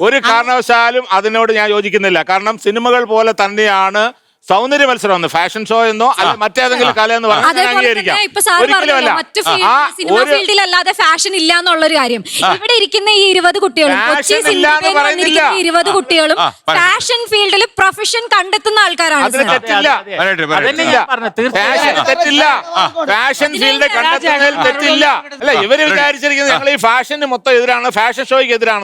S7: ഒരു കാരണവശാലും അതിനോട് ഞാൻ യോജിക്കുന്നില്ല. കാരണം സിനിമകൾ പോലെ തന്നെയാണ് സൗന്ദര്യ മത്സരം എന്ന്, ഫാഷൻ ഷോ എന്നോ അല്ല മറ്റേതെങ്കിലും കല എന്ന് പറഞ്ഞാൽ
S15: സിനിമ ഫീൽഡിലല്ലാതെ ഫാഷൻ ഇല്ല എന്നുള്ളൊരു കാര്യം. ഇവിടെ ഇരിക്കുന്ന ഈ 20 കുട്ടികളും കൊച്ചി വന്നിരിക്കുന്ന 20 കുട്ടികളും ഫാഷൻ ഫീൽഡിൽ പ്രൊഫഷൻ കണ്ടെത്തുന്ന ആൾക്കാരാണ്.
S7: ഫാഷൻ ഫീൽഡ് കണ്ടെത്തുന്നതിൽ തെറ്റില്ല. അല്ല, ഇവര് വിചാരിച്ചിരിക്കുന്നത് ഞങ്ങൾ ഈ ഫാഷന് മൊത്തം എതിരാണ്, ഫാഷൻ ഷോയ്ക്ക് എതിരാണ്.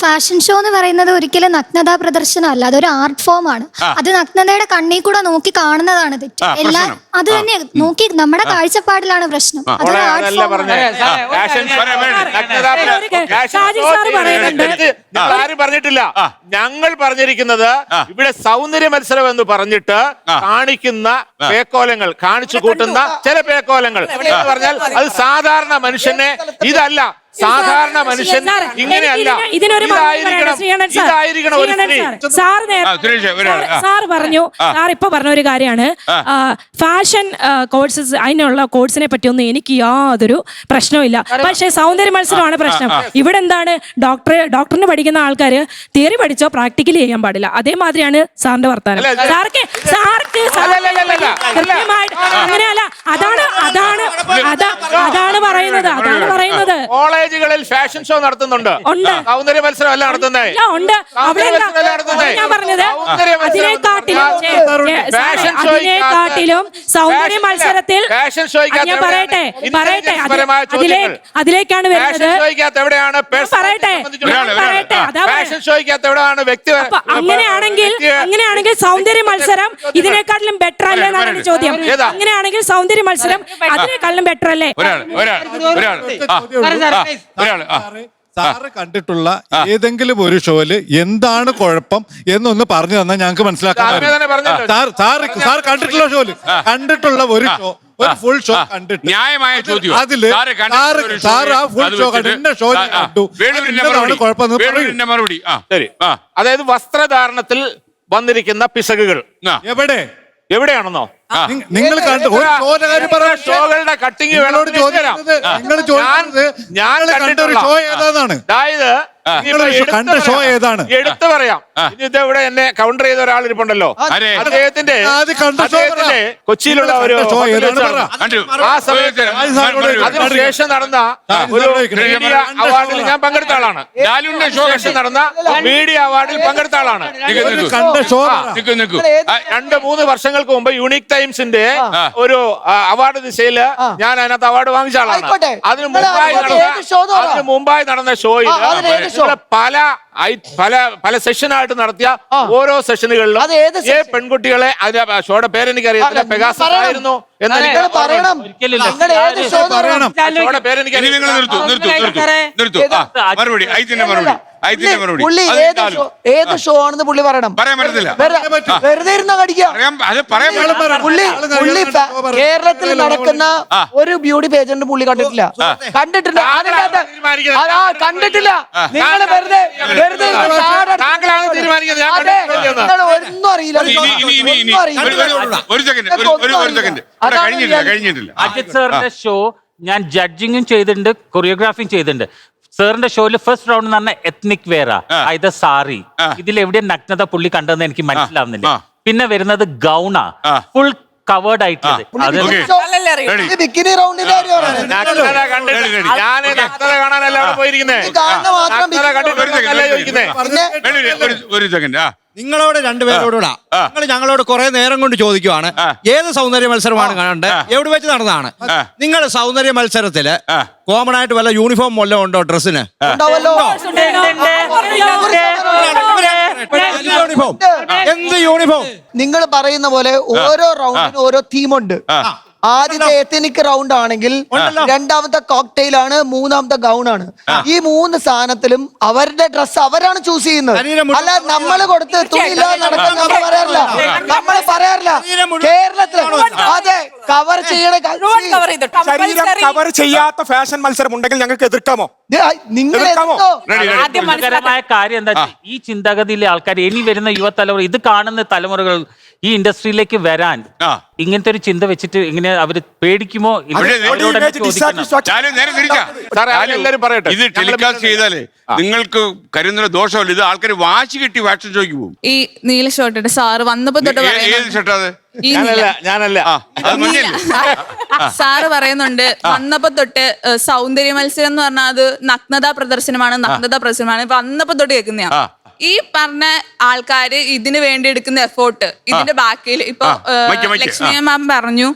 S15: ഫാഷൻ ഷോ എന്ന് പറയുന്നത് ഒരിക്കലും നഗ്നതാ പ്രദർശനം അല്ല, അതൊരു ആർട്ട് ഫോം ആണ്. അത് നഗ്നതയുടെ കണ്ണിൽ കൂടെ നോക്കി കാണുന്നതാണ് തെറ്റ്. എല്ലാം അത് തന്നെ നോക്കി നമ്മുടെ കാഴ്ചപ്പാടിലാണ് പ്രശ്നം.
S7: പറഞ്ഞിട്ടില്ല. ഞങ്ങൾ പറഞ്ഞിരിക്കുന്നത് ഇവിടെ സൗന്ദര്യ മത്സരം എന്ന് പറഞ്ഞിട്ട് കാണിക്കുന്ന പേക്കോലങ്ങൾ, കാണിച്ചു കൂട്ടുന്ന ചില പേക്കോലങ്ങൾ എന്ന് പറഞ്ഞാൽ അത് സാധാരണ മനുഷ്യനെ ഇതല്ല. സാധാരണ മനുഷ്യൻ ഇങ്ങനെയല്ല.
S6: സാർ പറഞ്ഞു, സാർ ഇപ്പൊ പറഞ്ഞ ഒരു കാര്യമാണ് ഫാഷൻ കോഴ്സസ്, അതിനുള്ള കോഴ്സിനെ പറ്റിയൊന്നും എനിക്ക് യാതൊരു പ്രശ്നവുമില്ല. പക്ഷെ സൗന്ദര്യ മത്സരമാണ് പ്രശ്നം. ഇവിടെ എന്താണ്, ഡോക്ടറിന് പഠിക്കുന്ന ആൾക്കാര് തിയറി പഠിച്ചോ പ്രാക്ടിക്കലി ചെയ്യാൻ പാടില്ല. അതേമാതിരിയാണ് സാറിന്റെ വർത്താനം. സാർക്ക് കൃത്യമായിട്ട് അങ്ങനെയല്ല. അതാണ് പറയുന്നത്.
S7: കോളേജുകളിൽ ഫാഷൻ ഷോ നടത്തുന്നുണ്ട്, സൗന്ദര്യ മത്സരം അല്ല നടത്തുന്നത്.
S6: ഞാൻ പറഞ്ഞത് അതിനെക്കാട്ടിലും സൗന്ദര്യ മത്സരത്തിൽ ഞാൻ പറയട്ടെ അതിലേക്കാണ് വരുന്നത്. അങ്ങനെയാണെങ്കിൽ സൗന്ദര്യ മത്സരം ഇതിനെക്കാട്ടിലും ബെറ്റർ അല്ലേ എന്നാണ് ചോദ്യം. അങ്ങനെയാണെങ്കിൽ സൗന്ദര്യ മത്സരം അതിനേക്കാളും ബെറ്റർ അല്ലേ?
S12: സാറ് കണ്ടിട്ടുള്ള ഏതെങ്കിലും ഒരു ഷോയില് എന്താണ് കുഴപ്പം എന്നൊന്ന് പറഞ്ഞു തന്നാൽ ഞങ്ങൾക്ക് മനസ്സിലാക്കാൻ. സാർ കണ്ടിട്ടുള്ള ഷോയില് കണ്ടിട്ടുള്ള ഒരു ഷോ, ഒരു ഫുൾ ഷോ കണ്ടിട്ട്
S8: ന്യായമായ ചോദ്യം
S12: അതില് സാർ ആ ഫുൾ ഷോ കണ്ടു ഷോ കണ്ടു കുഴപ്പം
S7: മറുപടി. ശരി, അതായത് വസ്ത്രധാരണത്തിൽ വന്നിരിക്കുന്ന പിശകുകൾ എവിടെയാണെന്നോ
S12: നിങ്ങൾ കണ്ടു
S7: ഷോകളുടെ കട്ടിങ് വേണോട് ചോദിക്കാം.
S12: നിങ്ങൾ ചോദിച്ചത് ഞാൻ കണ്ട ഒരു ഷോ ഏതാണെന്നാണ്.
S7: അതായത്
S12: കണ്ട ഷോ ഏതാണ്?
S7: എടുത്തു പറയാം. ഇനി ഇതെവിടെ എന്നെ കൗണ്ടർ ചെയ്ത ഒരാൾ ഇരിപ്പുണ്ടല്ലോ, അദ്ദേഹത്തിന്റെ കൊച്ചിയിലുള്ള ഒരു ആ സമയത്ത് അതിനുശേഷം നടന്ന ഒരു മീഡിയ അവാർഡിൽ ഞാൻ പങ്കെടുത്ത ആളാണ്. ശേഷം നടന്ന മീഡിയ അവാർഡിൽ പങ്കെടുത്ത ആളാണ്. 2-3 വർഷങ്ങൾക്ക് മുമ്പ് യൂണിക് ടൈംസിന്റെ ഒരു അവാർഡ് ദിശയില് ഞാൻ അതിനകത്ത് അവാർഡ് വാങ്ങിച്ച ആളാണ്. അതിന് മുമ്പായി നടന്ന ഷോയിൽ പല സെഷനായിട്ട് നടത്തിയ ഓരോ സെഷനുകളിലും പെൺകുട്ടികളെ ഷോയുടെ പേരെനിക്ക് അറിയത്തില്ല, പെഗാസസ് ആയിരുന്നു
S2: പുള്ളി ഏത് ഷോ ആണെന്ന് പുള്ളി പറയണം. വെറുതെ ഇരുന്ന കടിക്കാം. പുള്ളി കേരളത്തിൽ നടക്കുന്ന ഒരു ബ്യൂട്ടി പേജന്റ് പുള്ളി കണ്ടിട്ടില്ല. കണ്ടിട്ടില്ല. നിങ്ങൾ വെറുതെ ഒന്നും അറിയില്ല.
S8: കഴിഞ്ഞിട്ടില്ല.
S3: അജിത് സാറിന്റെ ഷോ ഞാൻ ജഡ്ജിങ്ങും ചെയ്തിട്ടുണ്ട്, കൊറിയോഗ്രാഫിയും ചെയ്തിട്ടുണ്ട്. സാറിന്റെ ഷോയിൽ ഫസ്റ്റ് റൗണ്ട് എന്ന് പറഞ്ഞ എത്നിക് വെയർ ഇത് സാരി, ഇതിൽ എവിടെ നഗ്നത പുള്ളി കണ്ടതെന്ന് എനിക്ക് മനസ്സിലാവുന്നില്ല. പിന്നെ വരുന്നത് ഗൗണ, ഫുൾ കവേർഡ് ആയിട്ടുള്ളത്.
S2: ബിക്കിനി റൗണ്ടിന്റെ
S8: ഒരു സെക്കൻഡ്.
S11: നിങ്ങളോട് രണ്ടുപേരോടാ, നിങ്ങൾ ഞങ്ങളോട് കുറെ നേരം കൊണ്ട് ചോദിക്കുവാണ് ഏത് സൗന്ദര്യ മത്സരമാണ് കാണേണ്ടത്, എവിടെ വെച്ച് നടന്നതാണ്. നിങ്ങൾ സൗന്ദര്യ മത്സരത്തില് കോമൺ ആയിട്ട് വല്ല യൂണിഫോം വല്ലതും ഉണ്ടോ ഡ്രസ്സിന്? യൂണിഫോം എന്ത് യൂണിഫോം?
S2: നിങ്ങൾ പറയുന്ന പോലെ ഓരോ റൗണ്ടിനും ഓരോ തീമുണ്ട്. ആദ്യത്തെ എത്തനിക് റൗണ്ട് ആണെങ്കിൽ രണ്ടാമത്തെ കോക്ടെയിൽ ആണ്, മൂന്നാമത്തെ ഗൗൺ ആണ്. ഈ 3 സാധനത്തിലും അവരുടെ ഡ്രസ് അവരാണ് ചൂസ് ചെയ്യുന്നത്. അല്ല നമ്മൾ കൊടുത്ത് തുണിയില്ലാതെ നടക്കാൻ നമ്മൾ പറയാറില്ല. കേരളത്തിൽ അതെ കവർ ചെയ്യണ
S5: കവർ ചെയ്യാത്ത ഫാഷൻ മത്സരം ഉണ്ടെങ്കിൽ ഞങ്ങൾക്ക് എതിർക്കാമോ?
S2: നിങ്ങൾ
S3: ആദ്യമായ കാര്യം എന്താ വെച്ചാൽ ഈ ചിന്താഗതിയിലെ ആൾക്കാർ ഇനി വരുന്ന യുവതലമുറ, ഇത് കാണുന്ന തലമുറകൾ ഈ ഇൻഡസ്ട്രിയിലേക്ക് വരാൻ ഇങ്ങനത്തെ ഒരു ചിന്ത വെച്ചിട്ട് ഇങ്ങനെ അവര് പേടിക്കുമോ?
S8: എല്ലാരും പറയട്ടെ, ഇത് ടെലികാസ്റ്റ് ചെയ്താലേ നിങ്ങൾക്ക് കരുതുന്ന ദോഷമല്ല. ഇത് ആൾക്കാർ വാശി കിട്ടി വാക്സിൻ ചോദിക്കു പോകും.
S16: ഈ നീല ഷർട്ട് സാറ് വന്നപ്പോ തൊട്ട്
S8: ഏത് ഷർട്ടാ അത്?
S7: ഞാനല്ല
S16: സാറ് പറയുന്നുണ്ട് വന്നപ്പോ തൊട്ട് സൗന്ദര്യ മത്സരം എന്ന് പറഞ്ഞാൽ അത് നഗ്നതാ പ്രദർശനമാണ്, വന്നപ്പോ തൊട്ട് കേൾക്കുന്നയാ. ഈ പറഞ്ഞ ആൾക്കാര് ഇതിന് വേണ്ടി എടുക്കുന്ന എഫോർട്ട്, ഇതിന്റെ ബാക്കിൽ ഇപ്പൊ ലക്ഷ്മി മാം പറഞ്ഞു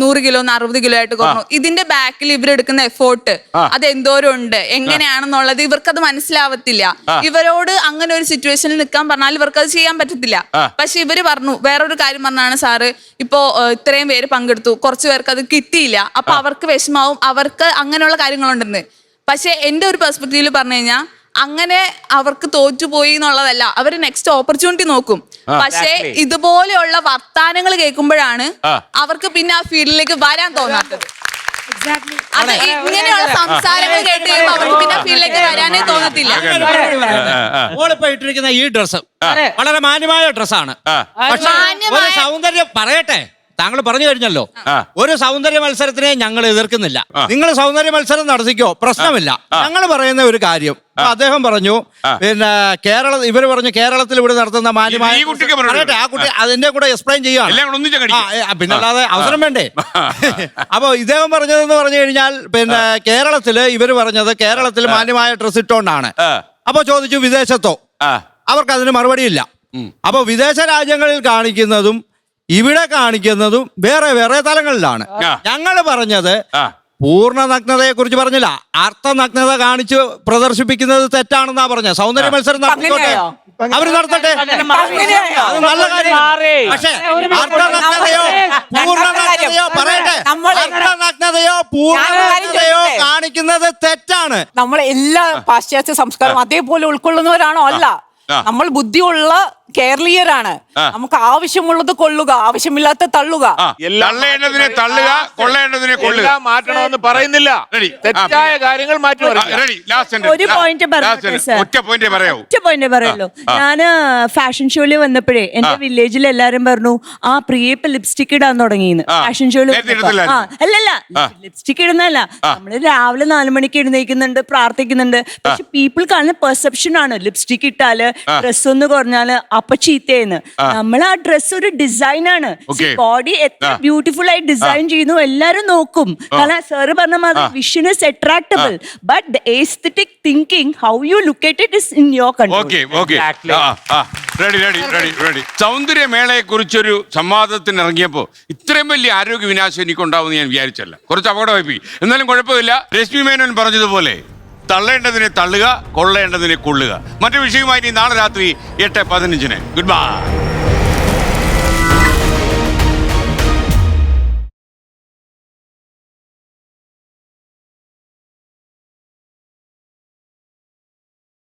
S16: 100 കിലോ 60 കിലോ ആയിട്ട് കുറഞ്ഞു. ഇതിന്റെ ബാക്കിൽ ഇവരെടുക്കുന്ന എഫോർട്ട് അത് എന്തോരം ഉണ്ട്, എങ്ങനെയാണെന്നുള്ളത് ഇവർക്കത് മനസ്സിലാവത്തില്ല. ഇവരോട് അങ്ങനെ ഒരു സിറ്റുവേഷനിൽ നിൽക്കാൻ പറഞ്ഞാൽ ഇവർക്ക് അത് ചെയ്യാൻ പറ്റത്തില്ല. പക്ഷെ ഇവര് പറഞ്ഞു, വേറൊരു കാര്യം പറഞ്ഞാണ് സാറ്, ഇപ്പോ ഇത്രയും പേര് പങ്കെടുത്തു, കുറച്ചു പേർക്ക് അത് കിട്ടിയില്ല, അപ്പൊ അവർക്ക് വിഷമാവും, അവർക്ക് അങ്ങനെയുള്ള കാര്യങ്ങളുണ്ടെന്ന്. പക്ഷെ എന്റെ ഒരു പെർസ്പെക്റ്റീവിൽ പറഞ്ഞു കഴിഞ്ഞാൽ അങ്ങനെ അവർക്ക് തോറ്റുപോയി എന്നുള്ളതല്ല, അവര് നെക്സ്റ്റ് ഓപ്പർച്യൂണിറ്റി നോക്കും. പക്ഷെ ഇതുപോലെയുള്ള വർത്താനങ്ങൾ കേൾക്കുമ്പോഴാണ് അവർക്ക് പിന്നെ ആ ഫീൽഡിലേക്ക് വരാൻ തോന്നാത്തത്. അത് ഇങ്ങനെയുള്ള സംസാരങ്ങൾ കേട്ട് കഴിയുമ്പോൾ അവർക്ക് പിന്നെ ഫീൽഡിലേക്ക് വരാനേ തോന്നത്തില്ല.
S11: ഓളിപ്പോ ഇട്ടിരിക്കുന്ന ഈ ഡ്രസ്സ് വളരെ മാന്യമായ ഡ്രസ്സാണ്. പക്ഷെ ഒരു സൗന്ദര്യം പറയട്ടെ, താങ്കൾ പറഞ്ഞു കഴിഞ്ഞല്ലോ, ഒരു സൗന്ദര്യ മത്സരത്തിനെ ഞങ്ങൾ എതിർക്കുന്നില്ല. നിങ്ങൾ സൗന്ദര്യ മത്സരം നടത്തിക്കോ, പ്രശ്നമില്ല. ഞങ്ങൾ പറയുന്ന ഒരു കാര്യം, അദ്ദേഹം പറഞ്ഞു പിന്നെ ഇവര് പറഞ്ഞു കേരളത്തിൽ ഇവിടെ നടത്തുന്ന മാന്യമായ പറയട്ടെ, ആ കുട്ടി അതിന്റെ കൂടെ എക്സ്പ്ലെയിൻ ചെയ്യുകയാണ്, പിന്നല്ലാതെ അവസരം വേണ്ടേ? അപ്പൊ ഇദ്ദേഹം പറഞ്ഞതെന്ന് പറഞ്ഞു കഴിഞ്ഞാൽ പിന്നെ കേരളത്തില് ഇവര് പറഞ്ഞത് കേരളത്തിൽ മാന്യമായ ഡ്രസ് ഇട്ടോണ്ടാണ്. അപ്പൊ ചോദിച്ചു വിദേശത്തോ, അവർക്ക് അതിന് മറുപടിയില്ല. അപ്പൊ വിദേശ രാജ്യങ്ങളിൽ കാണിക്കുന്നതും ഇവിടെ കാണിക്കുന്നതും വേറെ വേറെ തലങ്ങളിലാണ്. ഞങ്ങൾ പറഞ്ഞത് പൂർണ്ണ നഗ്നതയെ കുറിച്ച് പറഞ്ഞില്ല, അർത്ഥ നഗ്നത കാണിച്ച് പ്രദർശിപ്പിക്കുന്നത് തെറ്റാണെന്നാ പറഞ്ഞത്. സൗന്ദര്യ മത്സരം നടത്തിക്കോട്ടെ, അവര് നടത്തട്ടെ, അത് നല്ല കാര്യം. പക്ഷേ അർദ്ധനഗ്നതയോ പൂർണ്ണനഗ്നതയോ പറയട്ടെ, അർദ്ധനഗ്നതയോ പൂർണ്ണനഗ്നതയോ കാണിക്കുന്നത് തെറ്റാണ്.
S4: നമ്മൾ എല്ലാ പാശ്ചാത്യ സംസ്കാരം അതേപോലെ ഉൾക്കൊള്ളുന്നവരാണോ? അല്ല, നമ്മൾ ബുദ്ധിയുള്ള കേരളീയരാണ്. നമുക്ക് ആവശ്യമുള്ളത് കൊള്ളുക, ആവശ്യമില്ലാത്ത തള്ളുക.
S8: തള്ളേണ്ടതിനെ തള്ളുക, കൊള്ളേണ്ടതിനെ കൊള്ളുക.
S7: എല്ലാം മാറ്റണമെന്ന് പറയുന്നില്ല. തെറ്റായ കാര്യങ്ങൾ മാറ്റി
S13: ഒരു പോയിന്റ്
S8: ഒറ്റ പോയിന്റ് പറയാവൂ.
S13: ഒറ്റ പോയിന്റ് പറയുള്ളൂ. ഞാന് ഫാഷൻ ഷോയില് വന്നപ്പോഴേ എന്റെ വില്ലേജിൽ എല്ലാരും പറഞ്ഞു ആ പ്രിയപ്പ് ലിപ്സ്റ്റിക് ഇടാൻ തുടങ്ങിയെന്ന്. ഫാഷൻ ഷോയില് അല്ലല്ല ലിപ്സ്റ്റിക് ഇടുന്നല്ല, നമ്മള് രാവിലെ 4 മണിക്ക് എഴുന്നേക്കുന്നുണ്ട്, പ്രാർത്ഥിക്കുന്നുണ്ട്. പക്ഷെ പീപ്പിൾ കാണുന്ന പെർസെപ്ഷൻ ആണ് ലിപ്സ്റ്റിക് ഇട്ടാല് ഡ്രസ് ഒന്ന് കുറഞ്ഞാല് അപ്പൊ ചീത്തയെന്ന്. നമ്മൾ ആ ഡ്രസ് ഒരു ഡിസൈൻ ആണ്. ബോഡി എത്ര ബ്യൂട്ടിഫുൾ ആയി ഡിസൈൻ ചെയ്യുന്നു എല്ലാരും നോക്കും. കാരണം സാറ് പറഞ്ഞ മാതിരി vision is attractable, but the aesthetic thinking how you look at it is in your control.
S8: സൗന്ദര്യമേളയെ കുറിച്ചൊരു സംവാദത്തിന് ഇറങ്ങിയപ്പോ ഇത്രയും വലിയ ആരോഗ്യ വിനാശം എനിക്കുണ്ടാവുമെന്ന് ഞാൻ വിചാരിച്ചല്ല. കുറച്ച് അപകടമായി പോയി. എന്നാലും കുഴപ്പമില്ല. രശ്മി മേനോൻ പറഞ്ഞതുപോലെ തള്ളേണ്ടതിനെ തള്ളുക, കൊള്ളേണ്ടതിനെ കൊള്ളുക. മറ്റു വിഷയവുമായി നാളെ രാത്രി 8:15. Good bye.